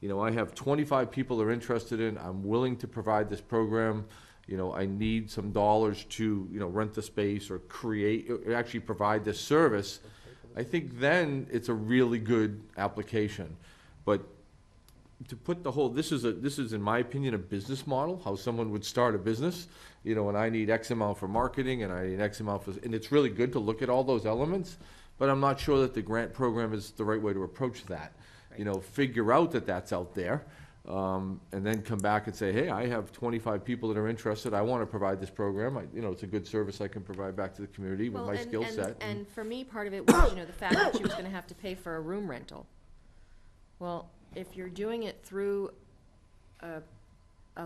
I have 25 people are interested in, I'm willing to provide this program, I need some dollars to, rent the space or create, or actually provide this service, I think then it's a really good application. But to put the whole, this is in my opinion a business model, how someone would start a business, and I need X amount for marketing and I need X amount for, and it's really good to look at all those elements, but I'm not sure that the grant program is the right way to approach that. Right. Figure out that that's out there, and then come back and say, hey, I have 25 people that are interested, I want to provide this program, it's a good service I can provide back to the community with my skill set. And for me, part of it was, the fact that she was gonna have to pay for a room rental. Well, if you're doing it through a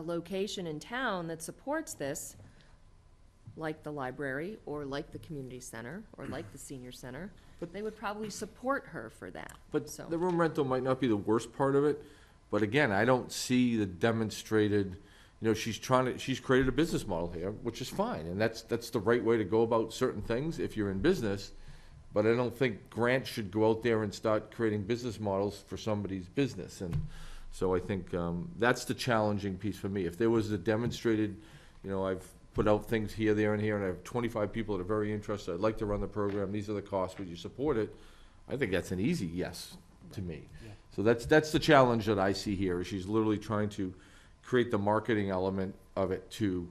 location in town that supports this, like the library, or like the community center, or like the senior center, but they would probably support her for that. But so. The room rental might not be the worst part of it, but again, I don't see the demonstrated, she's created a business model here, which is fine, and that's the right way to go about certain things if you're in business. But I don't think grants should go out there and start creating business models for somebody's business. And So I think that's the challenging piece for me. If there was a demonstrated, I've put out things here, there, and here, and I have 25 people that are very interested, I'd like to run the program, these are the costs, would you support it? I think that's an easy yes to me. Yeah. So that's the challenge that I see here, is she's literally trying to create the marketing element of it to,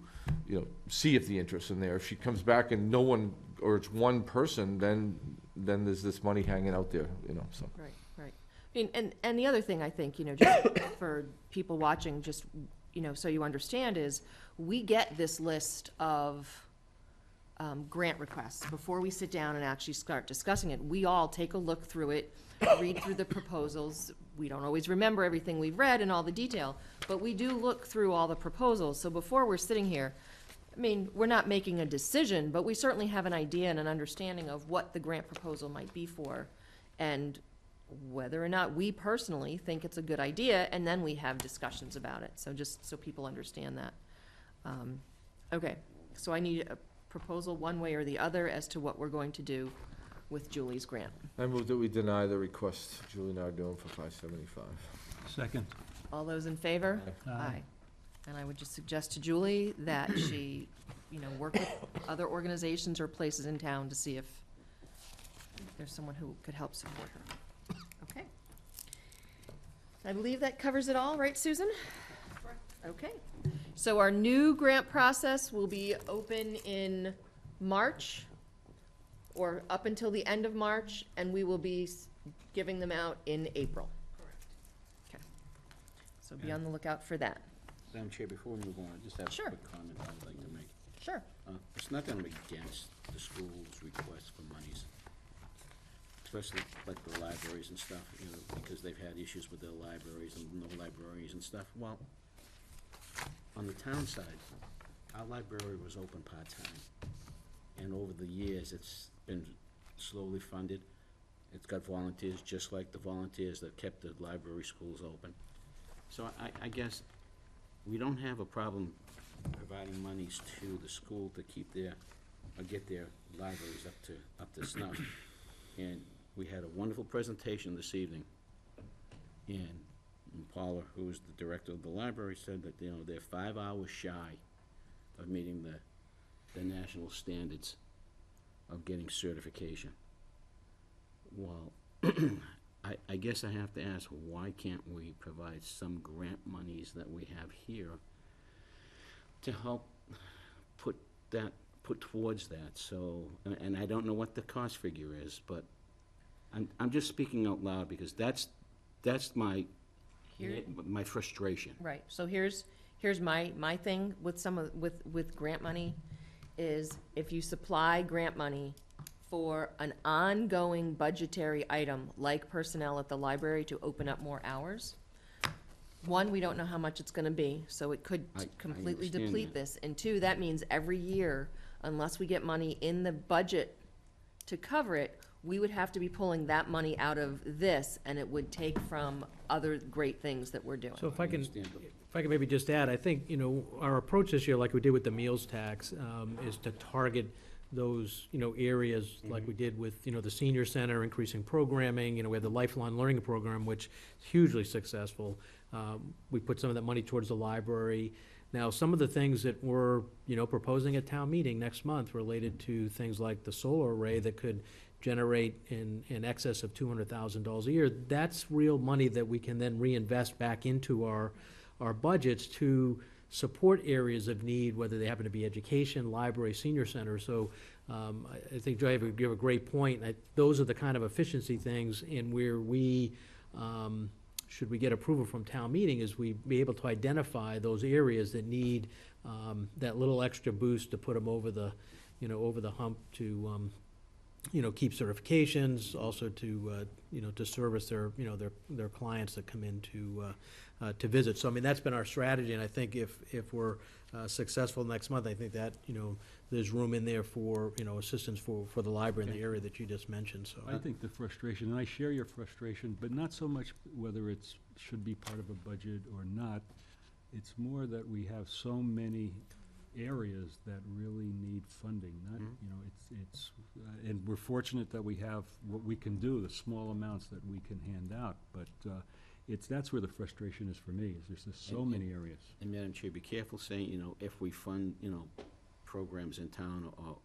see if the interest in there. If she comes back and no one, or it's one person, then there's this money hanging out there, so. Right, right. I mean, and the other thing I think, just for people watching, just, so you understand, is we get this list of grant requests before we sit down and actually start discussing it. We all take a look through it, read through the proposals. We don't always remember everything we've read and all the detail, but we do look through all the proposals. So before we're sitting here, I mean, we're not making a decision, but we certainly have an idea and an understanding of what the grant proposal might be for, and whether or not we personally think it's a good idea, and then we have discussions about it. So just so people understand that. Okay, so I need a proposal one way or the other as to what we're going to do with Julie's grant. I move that we deny the request Julie Nardone for $575. Second. All those in favor? Aye. And I would just suggest to Julie that she, work with other organizations or places in town to see if there's someone who could help support her. Okay. I believe that covers it all, right, Susan? Okay. So our new grant process will be open in March, or up until the end of March, and we will be giving them out in April. Correct. Okay. So be on the lookout for that. Madam Chair, before we move on, I just have Sure. a quick comment I'd like to make. Sure. It's nothing against the school's request for monies, especially like the libraries and stuff, because they've had issues with their libraries and no libraries and stuff. Well, on the town side, our library was open part-time, and over the years, it's been slowly funded. It's got volunteers, just like the volunteers that kept the library schools open. So I guess we don't have a problem providing monies to the school to keep their, or get their libraries up to snuff. And we had a wonderful presentation this evening, and Paula, who's the director of the library, said that, they're 5 hours shy of meeting the national standards of getting certification. Well, I guess I have to ask, why can't we provide some grant monies that we have here to help put towards that? So, and I don't know what the cost figure is, but I'm just speaking out loud because that's my frustration. Right, so here's my thing with with grant money, is if you supply grant money for an ongoing budgetary item, like personnel at the library to open up more hours, one, we don't know how much it's gonna be, so it could I completely understand deplete that. this. And two, that means every year, unless we get money in the budget to cover it, we would have to be pulling that money out of this, and it would take from other great things that we're doing. So if I can, understand. if I can maybe just add, I think, our approach this year, like we did with the meals tax, is to target those, areas like we did with, the senior center, increasing programming, we had the lifelong learning program, which is hugely successful. We put some of that money towards the library. Now, some of the things that we're, proposing at town meeting next month related to things like the solar array that could generate in excess of $200,000 a year, that's real money that we can then reinvest back into our budgets to support areas of need, whether they happen to be education, library, senior center. So I think Joy, you have a great point. Those are the kind of efficiency things in where we, should we get approval from town meeting, is we be able to identify those areas that need that little extra boost to put them over the, over the hump to, keep certifications, also to, to service their, their clients that come in to visit. So, I mean, that's been our strategy, and I think if we're successful next month, I think that, there's room in there for, assistance for the library in the area that you just mentioned, so. I think the frustration, and I share your frustration, but not so much whether it's, should be part of a budget or not. It's more that we have so many areas that really need funding, not, it's, and we're fortunate that we have what we can do, the small amounts that we can hand out, but, that's where the frustration is for me, is there's just so many areas. And Madam Chair, be careful saying, if we fund, programs in town or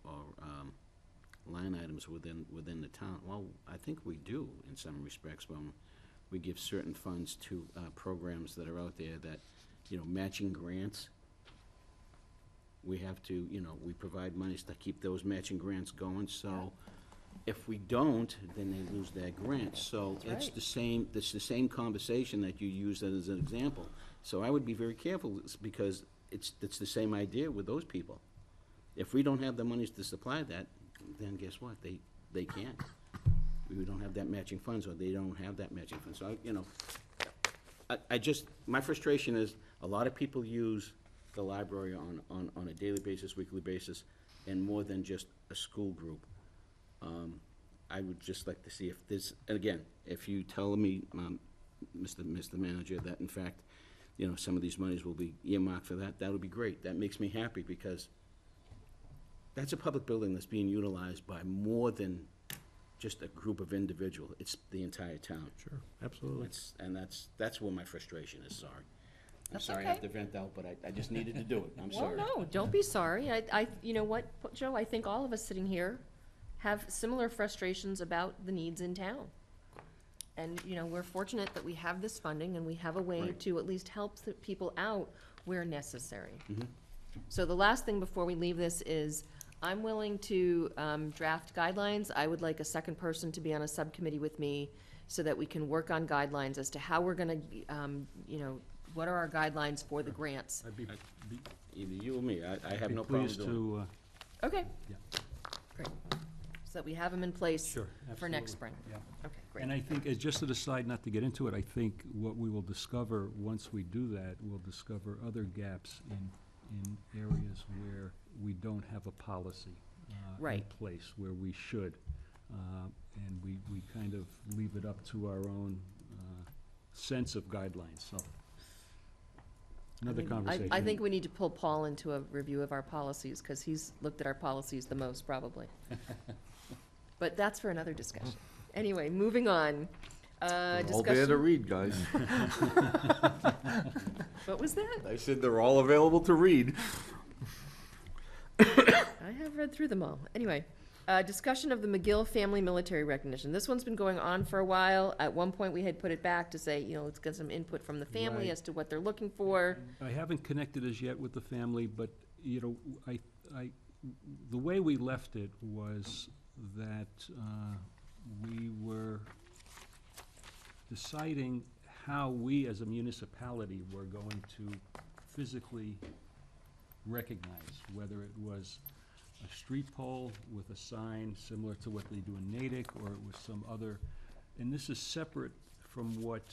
line items within the town. Well, I think we do in some respects when we give certain funds to programs that are out there that, matching grants. We have to, we provide monies to keep those matching grants going, so if we don't, then they lose their grant. So That's it's the same conversation that you used as an example. So I would be very careful, because it's the same idea with those people. If we don't have the monies to supply that, then guess what? They can't. We don't have that matching funds, or they don't have that matching funds. So, my frustration is, a lot of people use the library on a daily basis, weekly basis, and more than just a school group. I would just like to see if this, again, if you tell me, Mr. Manager, that in fact, some of these monies will be earmarked for that, that would be great. That makes me happy, because that's a public building that's being utilized by more than just a group of individuals. It's the entire town. Sure, absolutely. And that's where my frustration is, sorry. I'm That's sorry I have okay. to vent out, but I just needed to do it. I'm sorry. Well, no, don't be sorry. You know what, Joe, I think all of us sitting here have similar frustrations about the needs in town. And, we're fortunate that we have this funding and we have a way Right. to at least help the people out where necessary. Mhm. So the last thing before we leave this is, I'm willing to draft guidelines. I would like a second person to be on a subcommittee with me so that we can work on guidelines as to how we're gonna, what are our guidelines for the grants? I'd be Either you or me, I have be no problem pleased doing it. to, Okay. Yeah. Great. So that we have them in place Sure, for next absolutely. spring. Yeah. Okay, great. And I think, as just to decide not to get into it, I think what we will discover, once we do that, we'll discover other gaps in areas where we don't have a policy in Right. place, where we should. And we kind of leave it up to our own sense of guidelines, so. Another conversation. I think we need to pull Paul into a review of our policies, because he's looked at our policies the most, probably. But that's for another discussion. Anyway, moving on. They're all there to Discussion. read, guys. What was that? I said they're all available to read. I have read through them all. Anyway, discussion of the McGill family military recognition. This one's been going on for a while. At one point, we had put it back to say, let's get some input from the family Right. as to what they're looking for. I haven't connected as yet with the family, but, the way we left it was that we were deciding how we as a municipality were going to physically recognize, whether it was a street pole with a sign similar to what they do in Natick, or it was some other, and this is separate from what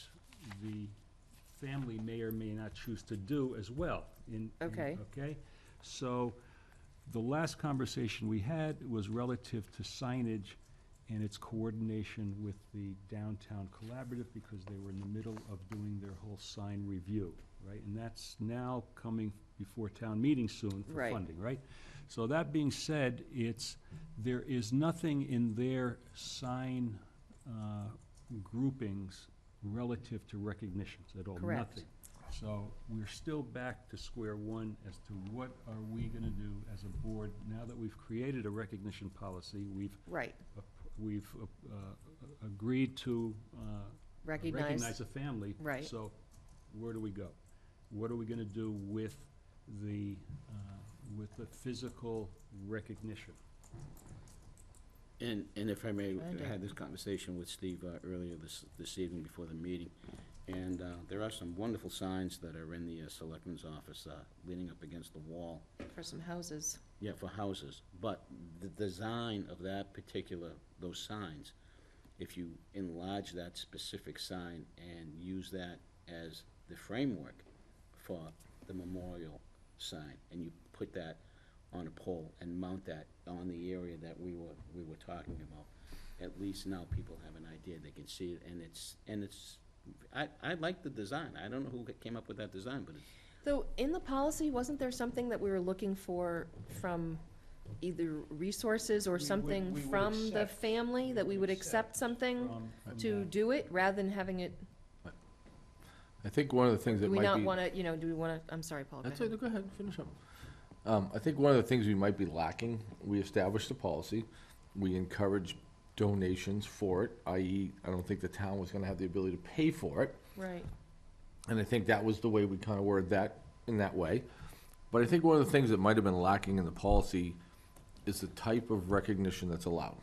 the family may or may not choose to do as well. Okay. Okay? So, the last conversation we had was relative to signage and its coordination with the downtown collaborative, because they were in the middle of doing their whole sign review, right? And that's now coming before town meeting soon for Right. funding, right? So that being said, there is nothing in their sign groupings relative to recognitions at all, Correct. nothing. So we're still back to square one as to what are we gonna do as a board, now that we've created a recognition policy, Right. we've agreed to Recognize. a family. Right. So where do we go? What are we gonna do with the physical recognition? And if I may, Go ahead, I had this conversation with Steve earlier this evening before the meeting, and there are some wonderful signs that are in the Selectmen's office leaning up against the wall. For some houses. Yeah, for houses, but the design of those signs, if you enlarge that specific sign and use that as the framework for the memorial sign, and you put that on a pole and mount that on the area that we were talking about, at least now people have an idea, they can see it, and it's, I like the design. I don't know who came up with that design, but it's, So in the policy, wasn't there something that we were looking for from either resources or something we would from the accept- family, that we would accept something from to that. do it, rather than having it? I think one of the things that Do we might not be. want to, do we want to, I'm sorry, Paul, go That's ahead. it, go ahead, finish up. I think one of the things we might be lacking, we established a policy, we encourage donations for it, i.e., I don't think the town was gonna have the ability to pay for it. Right. And I think that was the way we kind of worded that in that way. But I think one of the things that might have been lacking in the policy is the type of recognition that's allowed.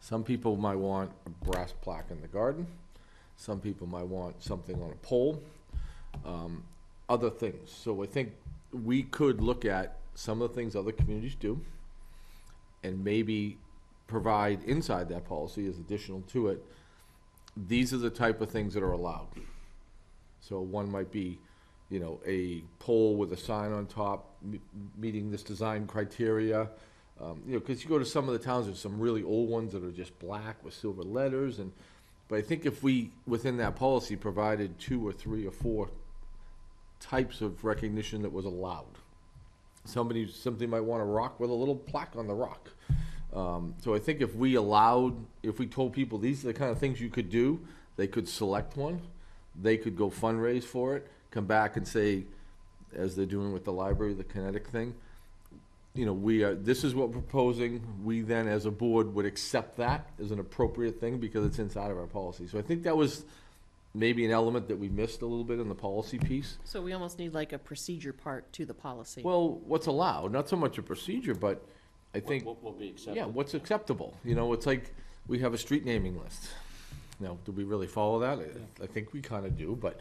Some people might want a brass plaque in the garden. Some people might want something on a pole. Other things. So I think we could look at some of the things other communities do and maybe provide inside that policy as additional to it. These are the type of things that are allowed. So one might be, a pole with a sign on top, meeting this design criteria. Because you go to some of the towns, there's some really old ones that are just black with silver letters. But I think if we, within that policy, provided 2 or 3 or 4 types of recognition that was allowed. Somebody might want a rock with a little plaque on the rock. So I think if we told people these are the kind of things you could do, they could select one, they could go fundraise for it, come back and say, as they're doing with the library, the kinetic thing, this is what we're proposing. We then, as a board, would accept that as an appropriate thing because it's inside of our policy. So I think that was maybe an element that we missed a little bit in the policy piece. So we almost need like a procedure part to the policy. Well, what's allowed, not so much a procedure, but I think. What will be acceptable? Yeah, what's acceptable? It's like we have a street naming list. Now, do we really follow that? I think we kind of do, but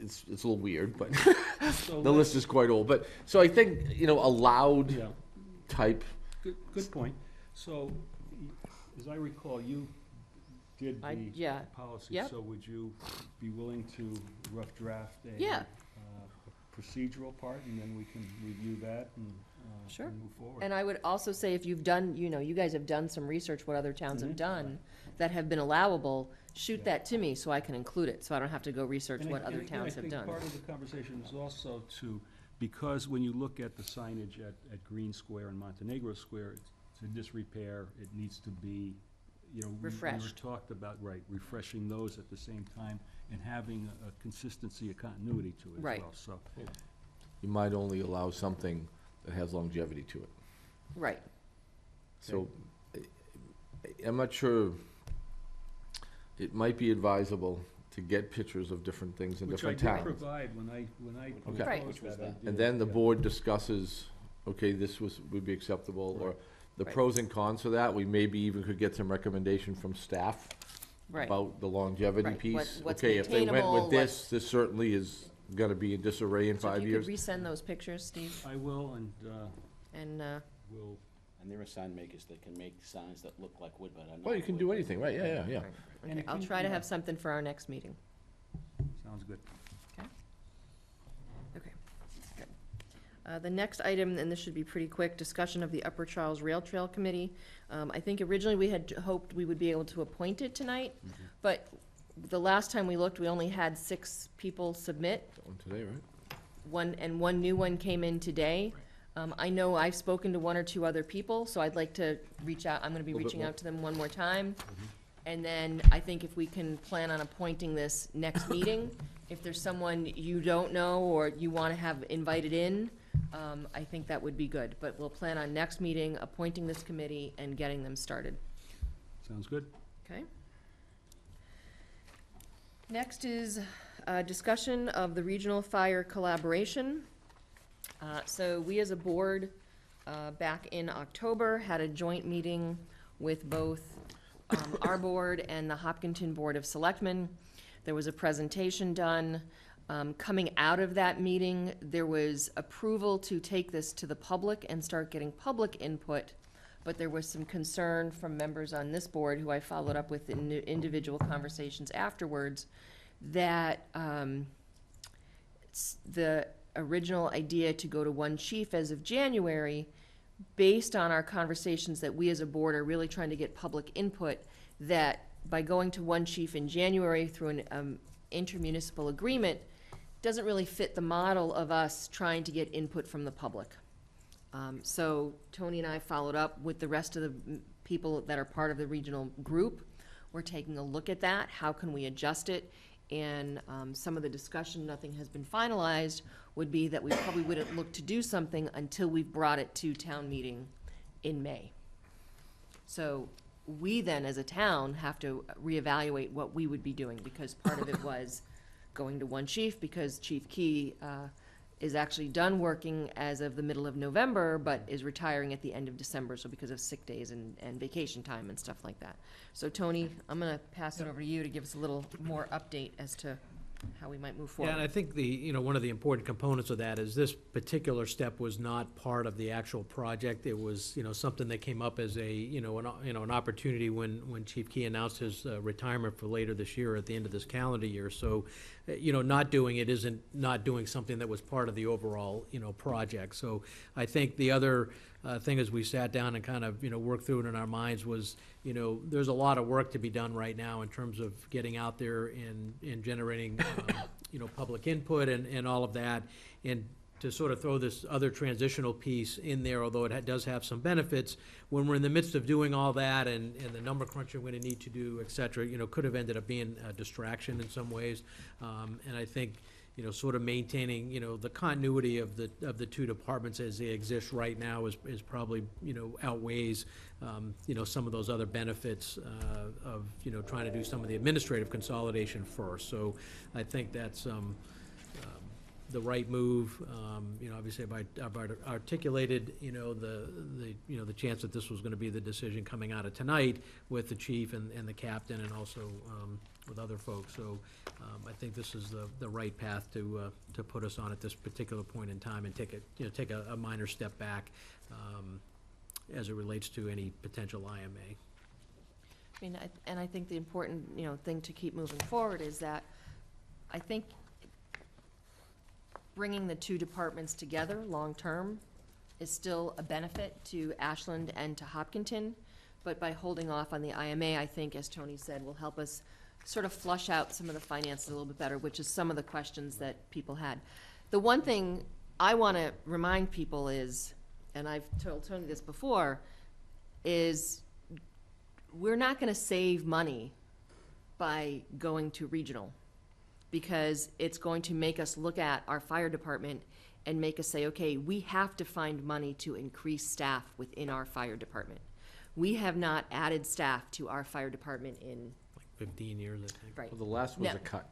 it's a little weird, but the list is quite old. But, so I think, allowed Yeah. type. Good point. So, as I recall, you did the yeah. policy. Yep. So would you be willing to rough draft a Yeah. a procedural part, and then we can review that and Sure. and move forward? And I would also say if you've done, you guys have done some research, what other towns have done that have been allowable, shoot that to me so I can include it, so I don't have to go research what other towns have done. I think part of the conversation is also because when you look at the signage at Green Square and Montenegro Square, it's in disrepair, it needs to be, we were Refreshed. talked about, refreshing those at the same time and having a consistency, a continuity to it Right. as well, so. You might only allow something that has longevity to it. Right. So, I'm not sure, it might be advisable to get pictures of different things in different Which I towns. did provide when I Okay. Right. proposed Which was that that? idea. And then the Yeah. board discusses, okay, this would be acceptable, or the Right. pros and cons for that. We maybe even could get some recommendation from staff Right. about the longevity Right. piece. What's Okay, if they went maintainable, with this certainly is gonna be in disarray in So 5 if you years. could resend those pictures, Steve, I will, and and, we'll, And there are sign makers that can make signs that look like wood, but are not. Well, you can wood. do anything, right, yeah. And okay, it I'll can- try to yeah. have something for our next meeting. sounds good. Okay, good. The next item, and this should be pretty quick, discussion of the Upper Charles Rail Trail Committee. I think originally we had hoped we would be able to appoint it tonight, but the last time we looked, we only had 6 people submit. Got one today, right? One new one came in today. I know I've spoken to 1 or 2 other people, so I'd like to reach out, I'm gonna be Little bit reaching more. out to them one more time. And then I think if we can plan on appointing this next meeting, if there's someone you don't know or you wanna have invited in, I think that would be good. But we'll plan on next meeting, appointing this committee and getting them started, Sounds good. okay? Next is a discussion of the regional fire collaboration. So we as a board, back in October, had a joint meeting with both our board and the Hopkinton Board of Selectmen. There was a presentation done. Coming out of that meeting, there was approval to take this to the public and start getting public input, but there was some concern from members on this board, who I followed up with in individual conversations afterwards, that the original idea to go to 1 chief as of January, based on our conversations that we as a board are really trying to get public input, that by going to 1 chief in January through an intermunicipal agreement, doesn't really fit the model of us trying to get input from the public. So Tony and I followed up with the rest of the people that are part of the regional group. We're taking a look at that. How can we adjust it? And some of the discussion, nothing has been finalized, would be that we probably wouldn't look to do something until we've brought it to town meeting in May. So we then, as a town, have to reevaluate what we would be doing, because part of it was going to one chief, because Chief Key is actually done working as of the middle of November, but is retiring at the end of December, so because of sick days and vacation time and stuff like that. So Tony, I'm gonna pass it over to you to give us a little more update as to how we might move Yeah, and forward. I think one of the important components of that is this particular step was not part of the actual project. It was, something that came up as an opportunity when Chief Key announced his retirement for later this year, at the end of this calendar year. So, not doing it isn't not doing something that was part of the overall, project. So I think the other thing as we sat down and kind of, worked through it in our minds was, there's a lot of work to be done right now in terms of getting out there and generating, public input and all of that. And to sort of throw this other transitional piece in there, although it does have some benefits, when we're in the midst of doing all that and the number crunching we're gonna need to do, et cetera, could have ended up being a distraction in some ways. And I think, sort of maintaining, the continuity of the two departments as they exist right now is probably, outweighs, some of those other benefits of, trying to do some of the administrative consolidation first. So I think that's the right move. Obviously I've articulated, the chance that this was gonna be the decision coming out of tonight with the chief and the captain, and also with other folks. So I think this is the right path to put us on at this particular point in time, and take a minor step back as it relates to any potential IMA. I mean, and I think the important, thing to keep moving forward is that I think bringing the two departments together long-term is still a benefit to Ashland and to Hopkinton, but by holding off on the IMA, I think, as Tony said, will help us sort of flush out some of the finances a little bit better, which is some of the questions that people had. The one thing I want to remind people is, and I've told Tony this before, is we're not going to save money by going to regional, because it's going to make us look at our fire department and make us say, okay, we have to find money to increase staff within our fire department. We have not added staff to our fire department in, 15 years, I think. right. Well, the last was No. a cut.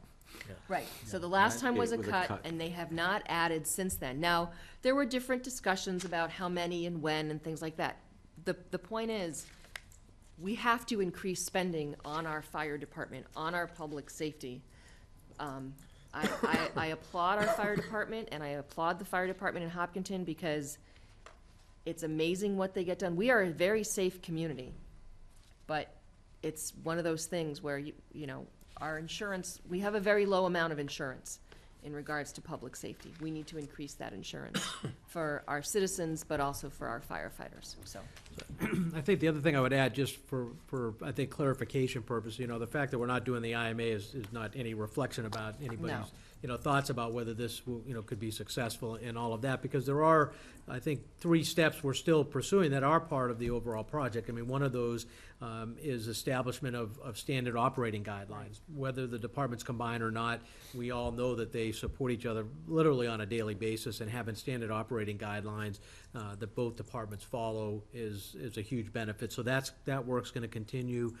Right, so the last time was a It was a cut, cut. and they have not added since then. Now, there were different discussions about how many and when and things like that. The point is, we have to increase spending on our fire department, on our public safety. I applaud our fire department, and I applaud the fire department in Hopkinton, because it's amazing what they get done. We are a very safe community, but it's one of those things where, our insurance, we have a very low amount of insurance in regards to public safety. We need to increase that insurance for our citizens, but also for our firefighters, so. I think the other thing I would add, just for I think clarification purpose, the fact that we're not doing the IMA is not any reflection about anybody's, thoughts about whether this will, could be successful and all of that, because there are, I think, 3 steps we're still pursuing that are part of the overall project. I mean, one of those is establishment of standard operating guidelines. Whether the departments combine or not, we all know that they support each other literally on a daily basis, and having standard operating guidelines that both departments follow is a huge benefit. So that work's gonna continue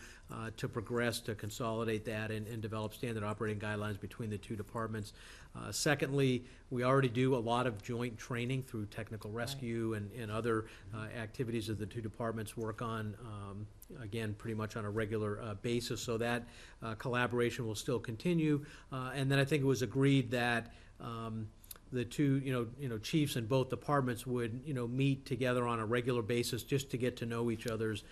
to progress, to consolidate that and develop standard operating guidelines between the two departments. Secondly, we already do a lot of joint training through technical rescue and other activities that the two departments work on, again, pretty much on a regular basis. So that collaboration will still continue. And then I think it was agreed that the two, chiefs in both departments would, meet together on a regular basis just to get to know each other's,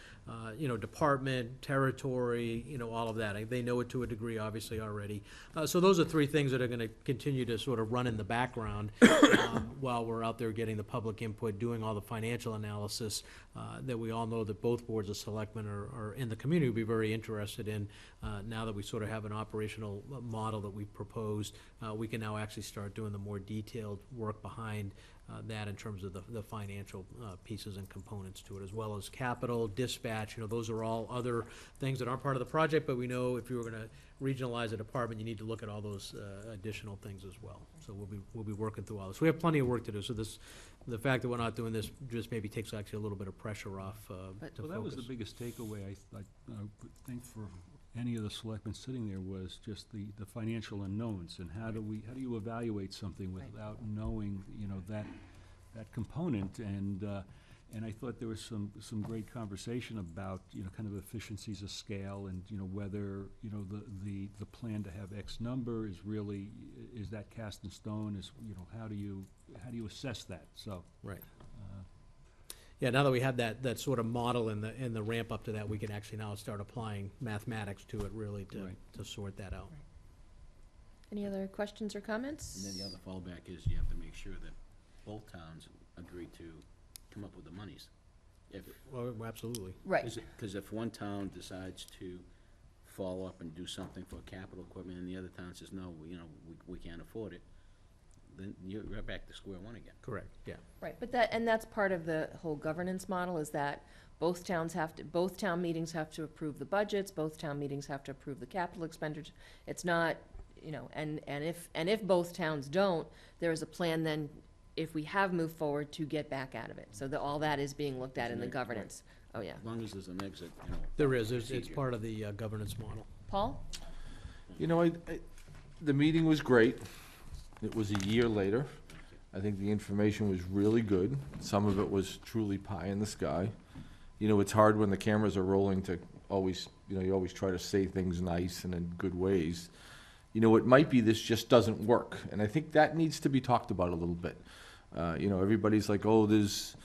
department, territory, all of that. They know it to a degree, obviously, already. So those are 3 things that are gonna continue to sort of run in the background while we're out there getting the public input, doing all the financial analysis that we all know that both boards of selectmen are in the community will be very interested in. Now that we sort of have an operational model that we've proposed, we can now actually start doing the more detailed work behind that in terms of the financial pieces and components to it, as well as capital, dispatch. Those are all other things that aren't part of the project, but we know if you were going to regionalize a department, you need to look at all those additional things as well. So we'll be working through all this. We have plenty of work to do, so the fact that we're not doing this just maybe takes actually a little bit of pressure off to Well, that was the focus. biggest takeaway, I think, for any of the selectmen sitting there, was just the financial unknowns, and how do you evaluate something without knowing, that component, and I thought there was some great conversation about, kind of efficiencies of scale, and, whether, the plan to have X number is that cast in stone, how do you assess that, so. Right. Yeah, now that we have that sort of model and the ramp up to that, we can actually now start applying mathematics to it really to sort that out. Any other questions or comments? And then the other fallback is you have to make sure that both towns agree to come up with the monies. Well, absolutely. Right. Because if one town decides to follow up and do something for capital equipment, and the other town says, no, we can't afford it, then you're right back to square one again. Correct, yeah. Right, but that's part of the whole governance model, is that both town meetings have to approve the budgets, both town meetings have to approve the capital expenditures. It's not, and if both towns don't, there is a plan then, if we have moved forward, to get back out of it. So all that is being looked at in the governance. Oh, yeah. As long as there's an exit, There is, it's part of the governance model. Paul? The meeting was great. It was a year later. I think the information was really good. Some of it was truly pie in the sky. It's hard when the cameras are rolling to always, you always try to say things nice and in good ways. It might be this just doesn't work. And I think that needs to be talked about a little bit. Everybody's like, oh, this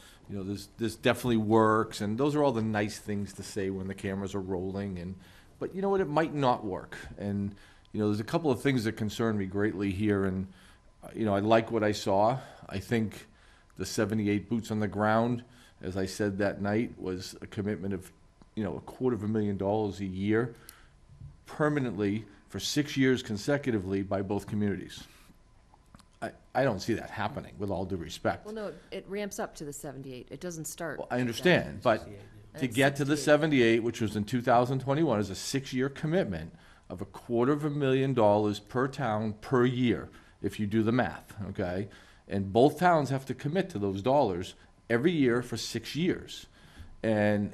definitely works. And those are all the nice things to say when the cameras are rolling. But you know what, it might not work. And there's a couple of things that concern me greatly here, and I like what I saw. I think the 78 boots on the ground, as I said that night, was a commitment of $250,000 a year permanently for 6 years consecutively by both communities. I don't see that happening, with all due respect. Well, no, it ramps up to the 78. It doesn't start. Well, I understand, but to get to the 78, which was in 2021, is a 6-year commitment of $250,000 per town per year, if you do the math, okay? And both towns have to commit to those dollars every year for 6 years. And,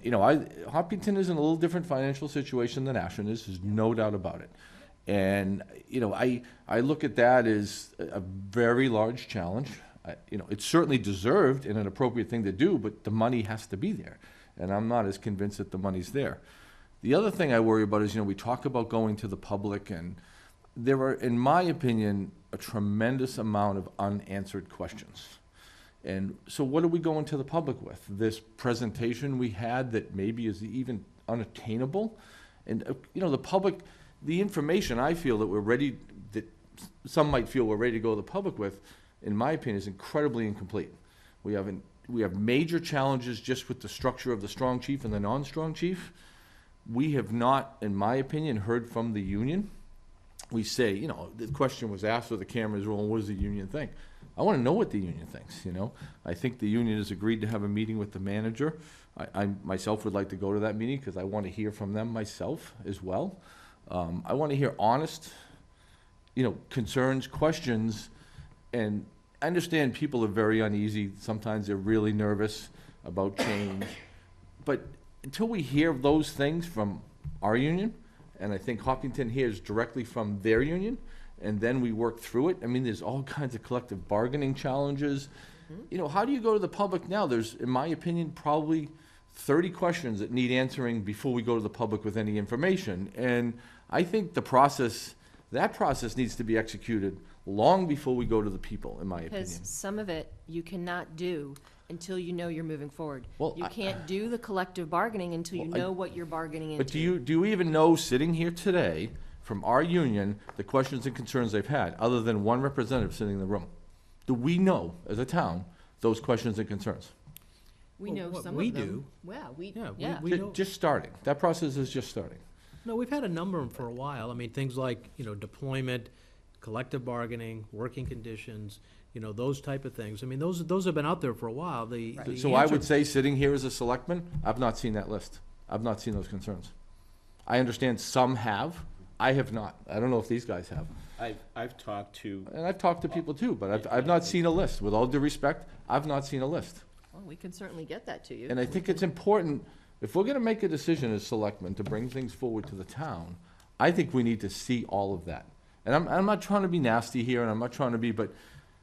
Hopkinton is in a little different financial situation than Ashland is, there's no doubt about it. And, I look at that as a very large challenge. It's certainly deserved and an appropriate thing to do, but the money has to be there. And I'm not as convinced that the money's there. The other thing I worry about is, we talk about going to the public, and there are, in my opinion, a tremendous amount of unanswered questions. And so what are we going to the public with? This presentation we had that maybe is even unattainable? And, the public, the information I feel that some might feel we're ready to go to the public with, in my opinion, is incredibly incomplete. We have major challenges just with the structure of the strong chief and the non-strong chief. We have not, in my opinion, heard from the union. We say, the question was asked with the cameras rolling, what does the union think? I want to know what the union thinks, I think the union has agreed to have a meeting with the manager. I myself would like to go to that meeting because I want to hear from them myself as well. I want to hear honest, concerns, questions, and I understand people are very uneasy. Sometimes they're really nervous about change. But until we hear those things from our union, and I think Hopkinton hears directly from their union, and then we work through it. There's all kinds of collective bargaining challenges. How do you go to the public now? There's, in my opinion, probably 30 questions that need answering before we go to the public with any information. And I think that process needs to be executed long before we go to the people, in my opinion. Because some of it you cannot do until you know you're moving forward. Well, you can't do the collective bargaining until you know what you're bargaining into. But do you even know, sitting here today, from our union, the questions and concerns they've had, other than one representative sitting in the room? Do we know, as a town, those questions and concerns? We know some we of them. do. Well, we we know. Just starting. That process is just starting. No, we've had a number of them for a while. Things like, deployment, collective bargaining, working conditions, you know, those type of things. I mean, those have been out there for a while. The So I answer- would say, sitting here as a selectman, I've not seen that list. I've not seen those concerns. I understand some have, I have not. I don't know if these guys have. I've talked to, And I've talked to people too, but I've not seen a list. With all due respect, I've not seen a list. Well, we can certainly get that to you. And I think it's important, if we're gonna make a decision as selectmen to bring things forward to the town, I think we need to see all of that. And I'm not trying to be nasty here, and I'm not trying to be, but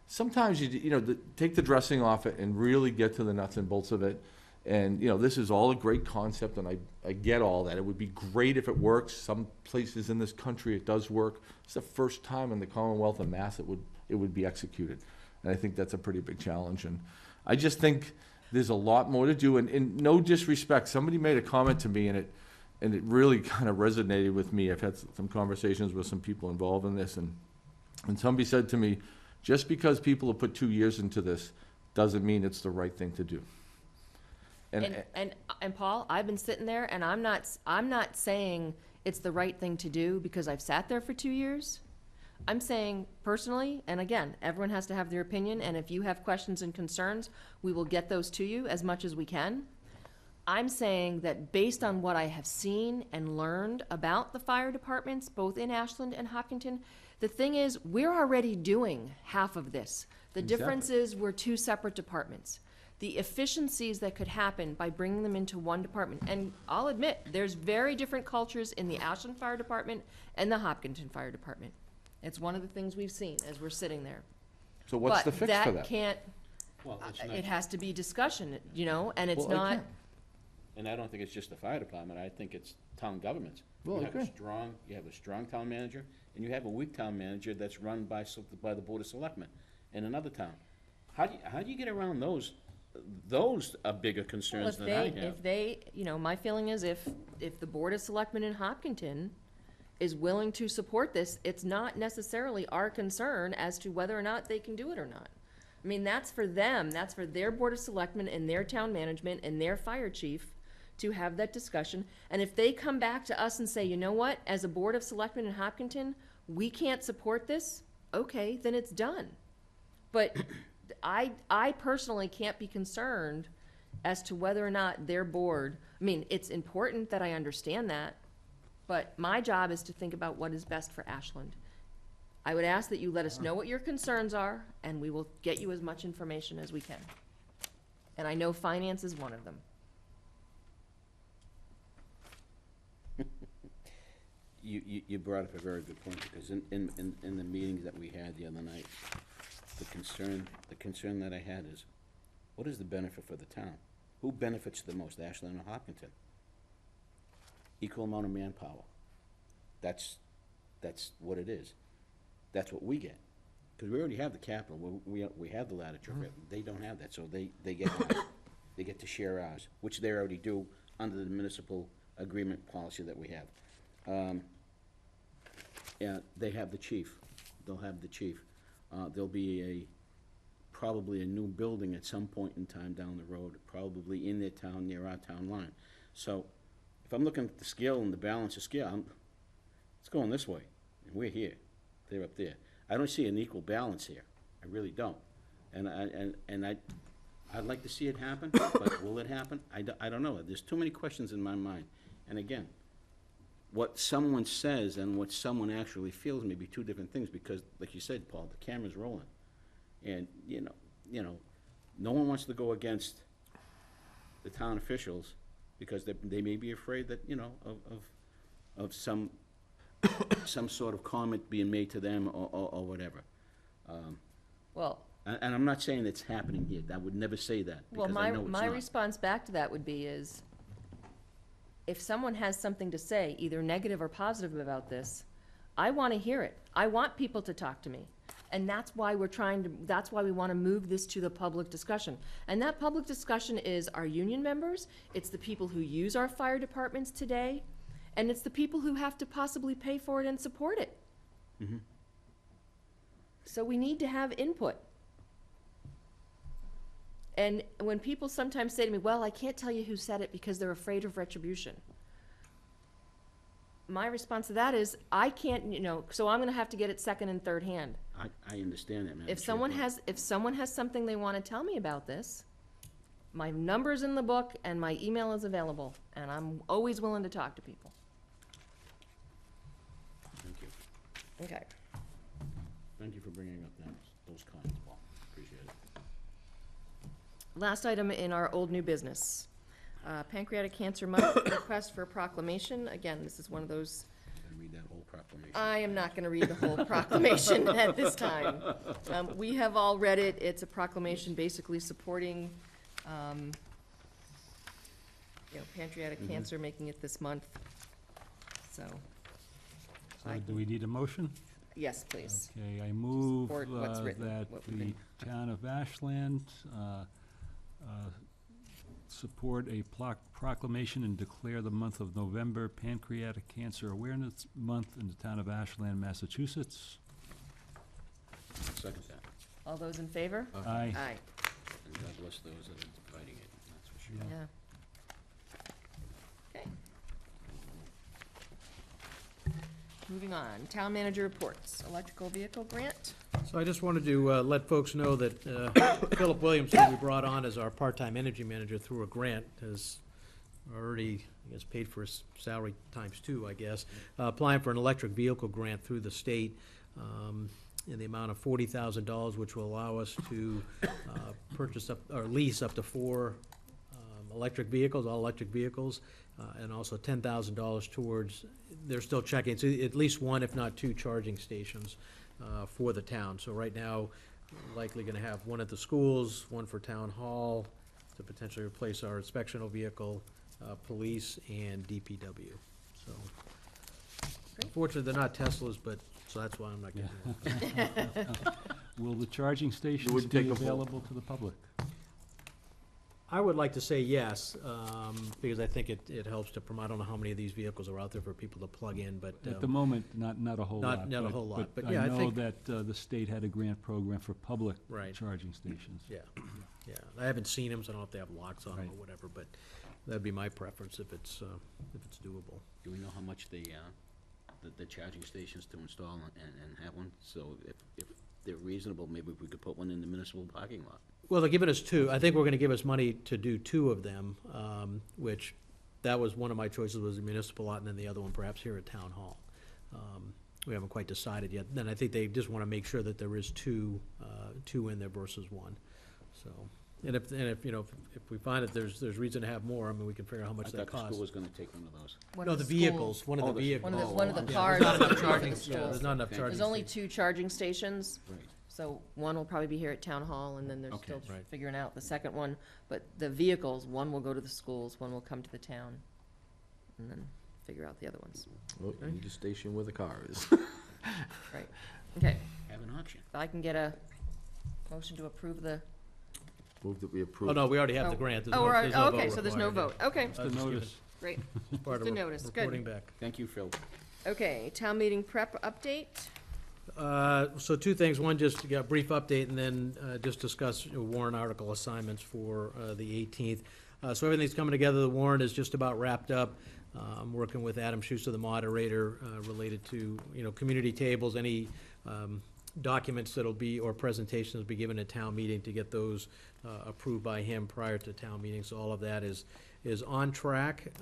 sometimes you know, take the dressing off it and really get to the nuts and bolts of it. And, you know, this is all a great concept, and I get all that. It would be great if it works. Some places in this country it does work. It's the first time in the Commonwealth of Mass it would be executed. And I think that's a pretty big challenge. And I just think there's a lot more to do. And in no disrespect, somebody made a comment to me, and it really kind of resonated with me. I've had some conversations with some people involved in this, and somebody said to me, just because people have put 2 years into this doesn't mean it's the right thing to do. And Paul, I've been sitting there, and I'm not saying it's the right thing to do because I've sat there for 2 years. I'm saying personally, and again, everyone has to have their opinion, and if you have questions and concerns, we will get those to you as much as we can. I'm saying that based on what I have seen and learned about the fire departments, both in Ashland and Hopkinton, the thing is, we're already doing half of this. The difference is we're two separate departments. The efficiencies that could happen by bringing them into one department, and I'll admit, there's very different cultures in the Ashland Fire Department and the Hopkinton Fire Department. It's one of the things we've seen as we're sitting there. So what's the fix for that? But that can't, well, it's not, it has to be discussion, you know, and it's Well, I not, can't. and I don't think it's just the fire department, I think it's town governments. Well, I You have a agree. you have a strong town manager, and you have a weak town manager that's run by the Board of Selectmen in another town. How do you get around those? Those are bigger well, concerns if than I they, have. if they, you know, my feeling is if the Board of Selectmen in Hopkinton is willing to support this, it's not necessarily our concern as to whether or not they can do it or not. I mean, that's for them, that's for their Board of Selectmen and their town management and their fire chief to have that discussion. And if they come back to us and say, you know what, as a Board of Selectmen in Hopkinton, we can't support this, okay, then it's done. But I personally can't be concerned as to whether or not their board, I mean, it's important that I understand that, but my job is to think about what is best for Ashland. I would ask that you let us know what your concerns are, and we will get you as much information as we can. And I know finance is one of them. You brought up a very good point, because in the meetings that we had the other night, the concern that I had is, what is the benefit for the town? Who benefits the most, Ashland or Hopkinton? Equal amount of manpower. That's what it is. That's what we get. Because we already have the capital, we have the latitude, they don't have that, so they get to share ours, which they already do under the municipal agreement policy that we have. Yeah, they have the chief, they'll have the chief. There'll be probably a new building at some point in time down the road, probably in their town, near our town line. So, if I'm looking at the scale and the balance of scale, it's going this way, and we're here, they're up there. I don't see an equal balance here, I really don't. And I'd like to see it happen, but will it happen? I don't know, there's too many questions in my mind. And again, what someone says and what someone actually feels may be two different things, because, like you said, Paul, the camera's rolling. And, you know, no one wants to go against the town officials, because they may be afraid that, you know, of some sort of comment being made to them or whatever. Well, And I'm not saying it's happening here, I would never say that, well, because I know it's not. my response back to that would be is, if someone has something to say, either negative or positive about this, I want to hear it. I want people to talk to me. And that's why that's why we want to move this to the public discussion. And that public discussion is our union members, it's the people who use our fire departments today, and it's the people who have to possibly pay for it and support it. Mhm. So we need to have input. And when people sometimes say to me, well, I can't tell you who said it because they're afraid of retribution. my response to that is, I can't, so I'm gonna have to get it second and third hand. I understand that, Madam If Chair, someone but- if someone has something they wanna tell me about this, my number's in the book and my email is available, and I'm always willing to talk to people. Thank you. Okay. Thank you for bringing up those comments, Paul. Appreciate it. Last item in our old new business. Pancreatic Cancer Month request for a proclamation. Again, this is one of those, Gotta read that whole proclamation. I am not gonna read the whole proclamation at this time. We have all read it. It's a proclamation basically supporting, pancreatic cancer, making it this month. So, So do we need a motion? yes, please. Okay, I move Support what's written, that what we've the been- town of Ashland support a proclamation and declare the month of November Pancreatic Cancer Awareness Month in the town of Ashland, Massachusetts. Second that. All those in favor? Aye. Aye, And God bless those that are fighting it, that's for sure. yeah. Okay. Moving on, town manager reports, electrical vehicle grant. So I just wanted to let folks know that Philip Williams, who we brought on as our part-time energy manager through a grant, has already, I guess, paid for his salary times two, I guess, applying for an electric vehicle grant through the state in the amount of $40,000, which will allow us to purchase up, or lease up to 4 electric vehicles, all electric vehicles, and also $10,000 towards, they're still checking, so at least 1, if not 2, charging stations for the town. So right now, likely gonna have 1 at the schools, 1 for town hall, to potentially replace our inspectional vehicle, police, and DPW. So, unfortunately, they're not Teslas, but, so that's why I'm not getting one. Will the charging stations wouldn't be take a vote. available to the public? I would like to say yes, because I think it helps to promote. I don't know how many of these vehicles are out there for people to plug in, but. At the moment, not a whole Not- lot. not a whole lot, but yeah, I I know think- that the state had a grant program for public Right. charging stations. Yeah, yeah. I haven't seen them, so I don't know if they have locks on them or Right. whatever, but that'd be my preference if it's doable. Do we know how much the charging stations to install and have one? So if they're reasonable, maybe we could put one in the municipal parking lot. Well, they're giving us 2. I think we're gonna give us money to do 2 of them, which, that was one of my choices, was the municipal lot, and then the other one perhaps here at Town Hall. We haven't quite decided yet. Then I think they just wanna make sure that there is 2 in there versus 1. So, and if, if we find that there's reason to have more, I mean, we can figure out how I much that thought the costs. school was gonna take one of those. One No, of the schools- vehicles, one of Oh, the the- vehicles. One of the Yeah, cars. There's not enough for the charging, yeah, schools. there's not enough Okay. charging. There's only stations. 2 charging stations, Right. so one will probably be here at Town Hall, and then they're Okay. still Right. figuring out the second one. But the vehicles, one will go to the schools, one will come to the town, and then figure out the other ones. Well, you need a station where the car is. Right, okay. Have an auction. If I can get a motion to approve the. Move that we approve. Oh, no, we already have the Oh. grant. There's Oh, no- we're- there's no okay, vote so there's no required, vote, okay, Just a Just give notice. great. yeah. Part of the re- notice, good. reporting back. Thank you, Phil. Okay, town meeting prep update. So 2 things. One, just to get a brief update, and then just discuss warrant article assignments for the 18th. So everything's coming together. The warrant is just about wrapped up. I'm working with Adam Schuster, the moderator, related to, community tables, any documents that'll be, or presentations will be given at town meeting to get those approved by him prior to town meeting. So all of that is on track.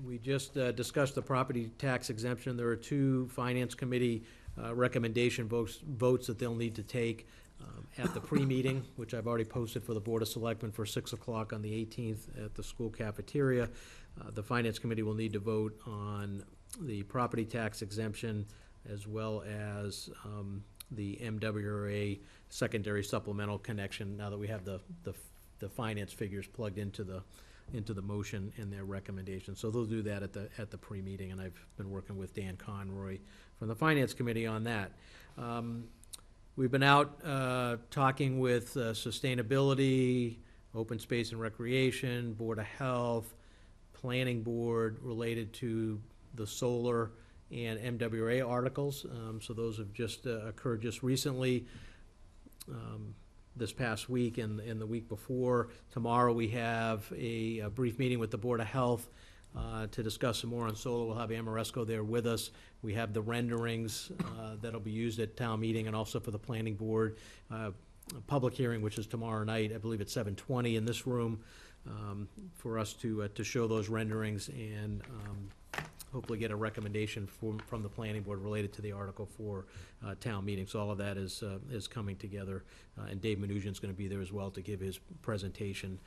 We just discussed the property tax exemption. There are 2 finance committee recommendation votes that they'll need to take at the pre-meeting, which I've already posted for the Board of Selectmen for 6 o'clock on the 18th at the school cafeteria. The finance committee will need to vote on the property tax exemption as well as the MWRA secondary supplemental connection, now that we have the finance figures plugged into the motion in their recommendation. So they'll do that at the pre-meeting, and I've been working with Dan Conroy from the Finance Committee on that. We've been out talking with sustainability, open space and recreation, Board of Health, Planning Board related to the solar and MWA articles. So those have just occurred just recently. This past week and the week before. Tomorrow we have a brief meeting with the Board of Health to discuss some more on solar. We'll have Amoresco there with us. We have the renderings that'll be used at town meeting and also for the planning board. A public hearing, which is tomorrow night, I believe at 7:20 in this room, for us to show those renderings and hopefully get a recommendation from the planning board related to the article for town meeting. So all of that is coming together. And Dave Menugin's going to be there as well to give his presentation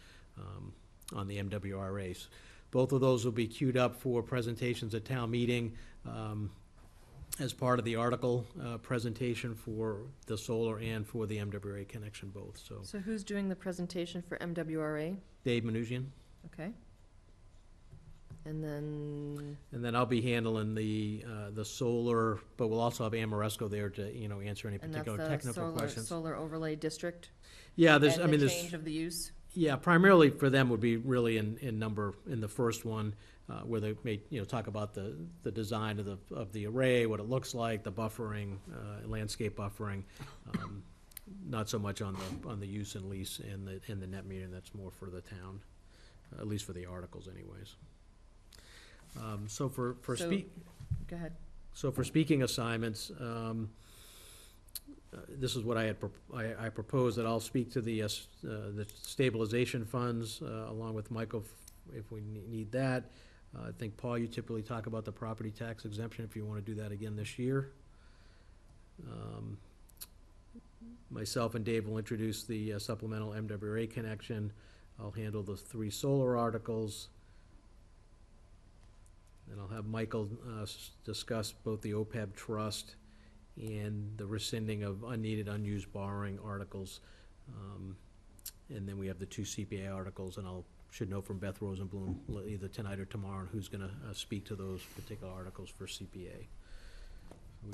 on the MWRAs. Both of those will be queued up for presentations at town meeting as part of the article presentation for the solar and for the MWRA connection both. So who's doing the presentation for MWRA? Dave Menugian. Okay. And then I'll be handling the solar, but we'll also have Amoresco there to, answer any and particular that's technical the questions. solar overlay district? Yeah, And the change of the use? Yeah, primarily for them would be really in the first one, where they may, talk about the design of the array, what it looks like, the buffering, landscape buffering. Not so much on the use and lease and the net metering. That's more for the town, at least for the articles anyways. Go ahead. So for speaking assignments, this is what I proposed, that I'll speak to the stabilization funds, along with Michael if we need that. I think, Paul, you typically talk about the property tax exemption, if you want to do that again this year. Myself and Dave will introduce the supplemental MWRA connection. I'll handle the 3 solar articles. And I'll have Michael discuss both the OPEB trust and the rescinding of unneeded, unused borrowing articles. And then we have the 2 CPA articles, and should know from Beth Rosenblum either tonight or tomorrow who's going to speak to those particular articles for CPA. We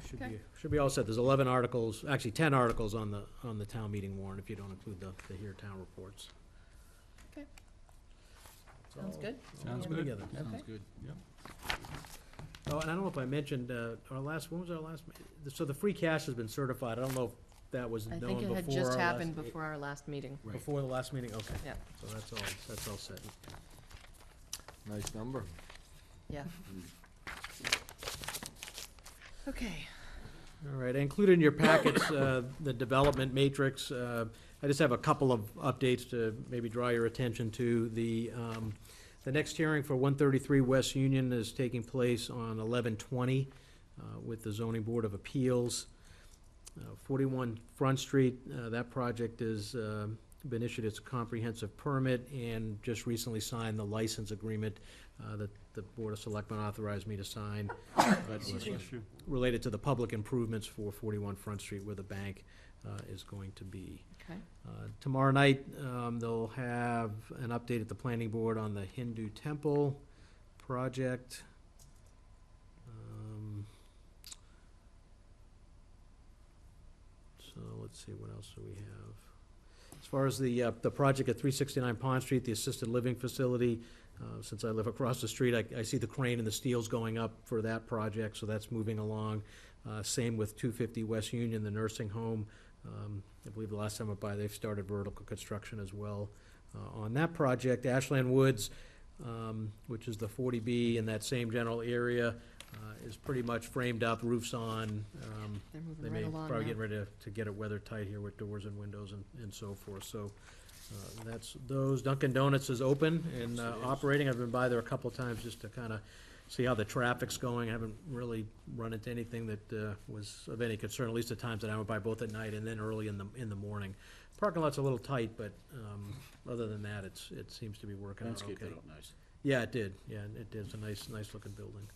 should be all set. There's 11 articles, actually 10 articles on the town meeting warrant if you don't include the here town reports. Okay. Sounds good. Sounds All good. together. Sounds good, yep. Oh, and I don't know if I mentioned, when was our last, so the free cash has been certified. I don't know if that was known I before think it had just our happened last- before our last meeting. Before the last meeting, okay. Yeah. So that's all set. Nice number. Yeah. Okay. All right, included in your packets, the development matrix. I just have a couple of updates to maybe draw your attention to. The next hearing for 133 West Union is taking place on 11/20 with the Zoning Board of Appeals. 41 Front Street, that project has been issued its comprehensive permit and just recently signed the license agreement that the Board of Selectmen authorized me to sign. Related to the public improvements for 41 Front Street where the bank is going to be. Okay. Tomorrow night, they'll have an update at the planning board on the Hindu temple project. So let's see, what else do we have? As far as the project at 369 Pond Street, the assisted living facility, since I live across the street, I see the crane and the steels going up for that project, so that's moving along. Same with 250 West Union, the nursing home. I believe the last time I went by, they've started vertical construction as well on that project. Ashland Woods, which is the 40B in that same general area, is pretty much framed up, roofs on. They're moving They right may along probably now. get ready to get it weather tight here with doors and windows and so forth. So that's those. Dunkin' Donuts is open and operating. I've been by there a couple times just to kind of see how the traffic's going. I haven't really run into anything that was of any concern, at least the times that I went by, both at night and then early in the morning. Parking lot's a little tight, but other than that, it seems to be working out okay. Landscape it out nice. Yeah, it did. Yeah, it did. It's a nice looking building.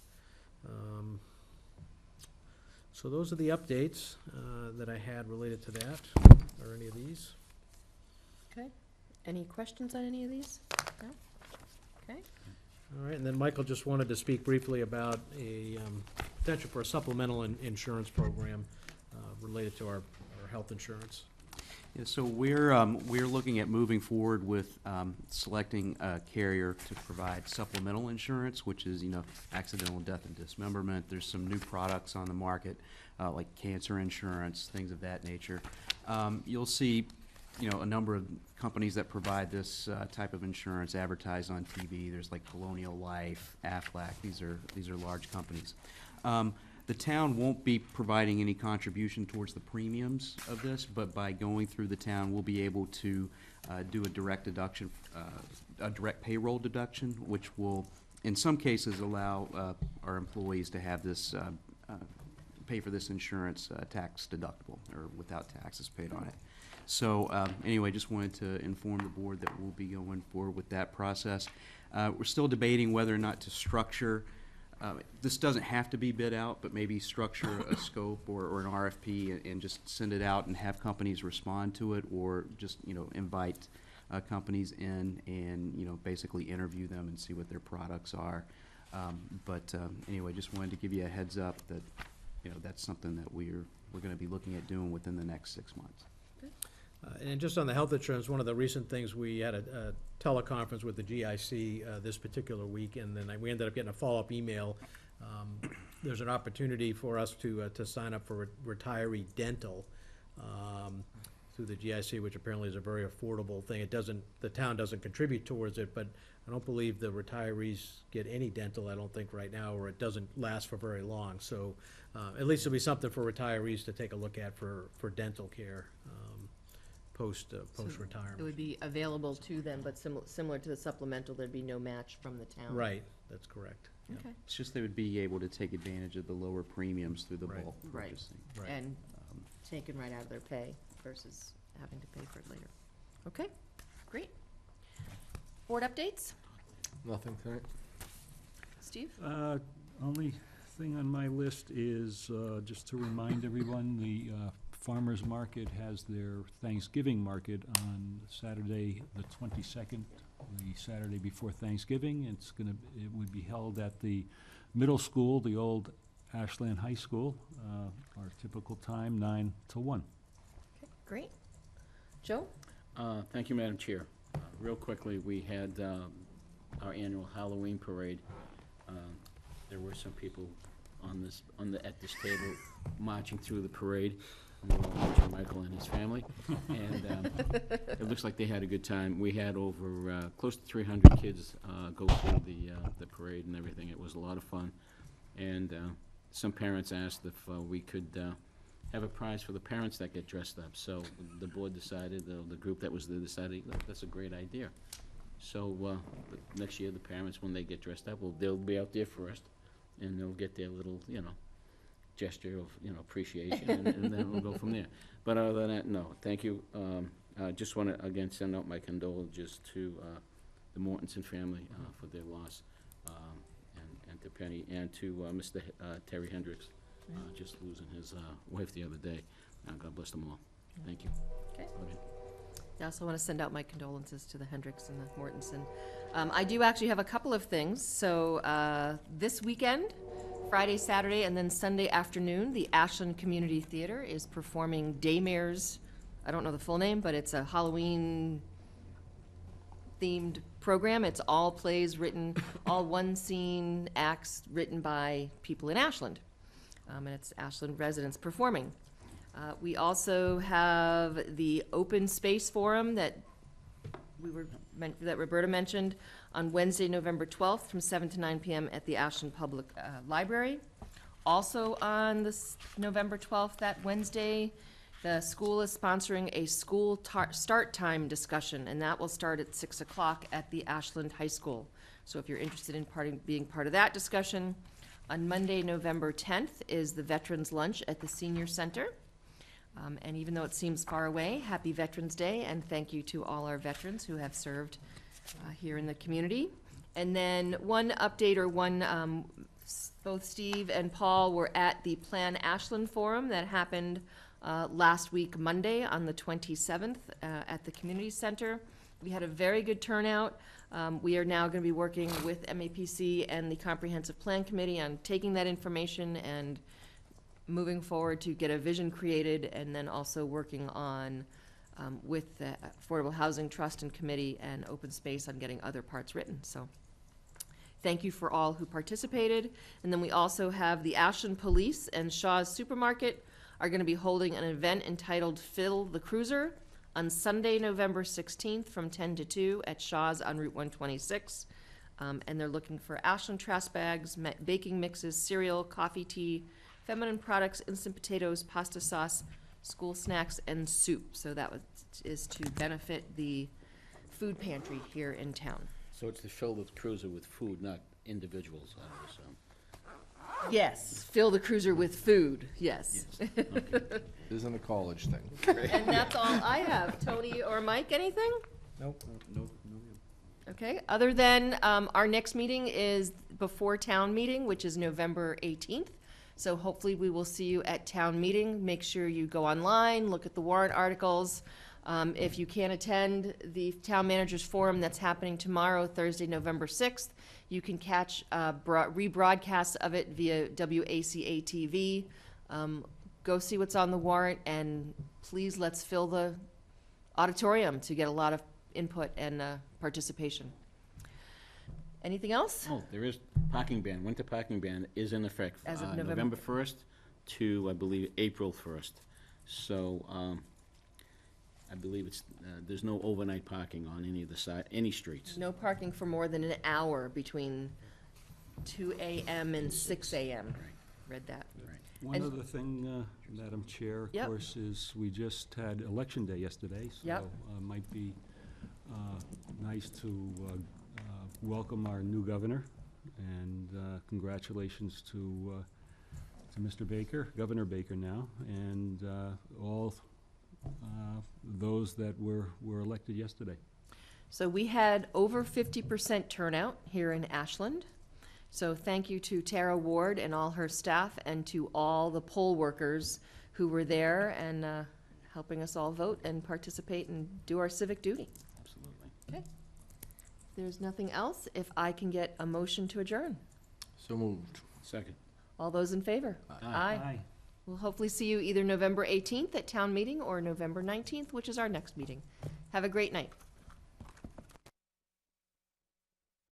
So those are the updates that I had related to that, or any of these. Okay. Any questions on any of these? No? Okay. All right, and then Michael just wanted to speak briefly about a potential for a supplemental insurance program related to our health insurance. Yeah, so we're looking at moving forward with selecting a carrier to provide supplemental insurance, which is, accidental death and dismemberment. There's some new products on the market, like cancer insurance, things of that nature. You'll see a number of companies that provide this type of insurance advertise on TV. There's like Colonial Life, Aflac. These are large companies. The town won't be providing any contribution towards the premiums of this, but by going through the town, we'll be able to do a direct deduction, a direct payroll deduction, which will, in some cases, allow our employees to have this, pay for this insurance tax deductible, or without taxes paid on it. So anyway, just wanted to inform the board that we'll be going forward with that process. We're still debating whether or not to structure, this doesn't have to be bid out, but maybe structure a scope or an RFP and just send it out and have companies respond to it, or just, invite companies in and, basically interview them and see what their products are. But anyway, just wanted to give you a heads up that, that's something that we're going to be looking at doing within the next 6 months. And just on the health insurance, one of the recent things, we had a teleconference with the GIC this particular week, and then we ended up getting a follow-up email. There's an opportunity for us to sign up for retiree dental through the GIC, which apparently is a very affordable thing. The town doesn't contribute towards it, but I don't believe the retirees get any dental, I don't think, right now, or it doesn't last for very long. So at least it'll be something for retirees to take a look at for dental care. Post-retirement. It would be available to them, but similar to the supplemental, there'd be no match from the town. Right, that's correct. Yeah. Okay. It's just they would be able to take advantage of the lower premiums through the Right. bulk Right. purchasing. Right. And taken right out of their pay versus having to pay for it later. Okay, great. Board updates? Nothing tonight. Steve? Only thing on my list is just to remind everyone, the Farmers Market has their Thanksgiving market on Saturday, the 22nd, the Saturday before Thanksgiving. It would be held at the middle school, the old Ashland High School, our typical time, 9 to 1. Okay, great. Joe? Thank you, Madam Chair. Real quickly, we had our annual Halloween parade. There were some people at this table marching through the parade. We won't mention Michael and his family. And it looks like they had a good time. We had over close to 300 kids go through the parade and everything. It was a lot of fun. And some parents asked if we could have a prize for the parents that get dressed up. So the board decided, the group that was there decided, that's a great idea. So next year, the parents, when they get dressed up, they'll be out there first, and they'll get their little, gesture of, appreciation, and then we'll go from there. But other than that, no, thank you. I just want to, again, send out my condolences to the Mortensen family for their loss, and to Penny, and to Mr. Terry Hendricks, just losing his wife the other day. God bless them all. Thank you. Okay. I also want to send out my condolences to the Hendricks and the Mortensen. I do actually have a couple of things. So this weekend, Friday, Saturday, and then Sunday afternoon, the Ashland Community Theater is performing Daymare's, I don't know the full name, but it's a Halloween themed program. It's all plays written, all one scene acts written by people in Ashland. And it's Ashland residents performing. We also have the Open Space Forum that that Roberta mentioned on Wednesday, November 12th from 7 to 9 p.m. at the Ashland Public Library. Also on this November 12th, that Wednesday, the school is sponsoring a school start time discussion, and that will start at 6 o'clock at the Ashland High School. So if you're interested in being part of that discussion, on Monday, November 10th, is the Veterans Lunch at the Senior Center. And even though it seems far away, happy Veterans Day, and thank you to all our veterans who have served here in the community. And then one update, or both Steve and Paul were at the Plan Ashland Forum that happened last week, Monday, on the 27th at the Community Center. We had a very good turnout. We are now going to be working with MAPC and the Comprehensive Plan Committee on taking that information and moving forward to get a vision created, and then also working on with the Affordable Housing Trust and Committee and Open Space on getting other parts written. So thank you for all who participated. And then we also have the Ashland Police and Shaw's Supermarket are going to be holding an event entitled Fill the Cruiser on Sunday, November 16th, from 10 to 2 at Shaw's on Route 126. And they're looking for Ashland trash bags, baking mixes, cereal, coffee, tea, feminine products, instant potatoes, pasta sauce, school snacks, and soup. So that is to benefit the food pantry here in town. So it's to fill the cruiser with food, not individuals, I would assume. Yes, fill the cruiser with food, yes. Isn't a college thing. And that's all I have. Tony or Mike, anything? Nope. Okay, other than, our next meeting is before town meeting, which is November 18th. So hopefully we will see you at town meeting. Make sure you go online, look at the warrant articles. If you can't attend the town managers forum that's happening tomorrow, Thursday, November 6th, you can catch rebroadcasts of it via WACA-TV. Go see what's on the warrant, and please let's fill the auditorium to get a lot of input and participation. Anything else? Oh, there is parking ban, winter parking ban is in effect. As of November 1st to, I believe, April 1st. So, I believe it's, there's no overnight parking on any of the any streets. No parking for more than an hour between 2 a.m. and 6 a.m. Read that. One And- other thing, Madam Chair, of Yep. course, is we just had Election Day yesterday, so Yep. might be nice to welcome our new governor, and congratulations to Mr. Baker, Governor Baker now, and all those that were elected yesterday. So we had over 50% turnout here in Ashland. So thank you to Tara Ward and all her staff, and to all the poll workers who were there and helping us all vote and participate and do our civic duty. Absolutely. Okay. If there's nothing else, if I can get a motion to adjourn. So moved. Second. All those in favor? Aye. We'll hopefully see you either November 18th at town meeting or November 19th, which is our next meeting. Have a great night.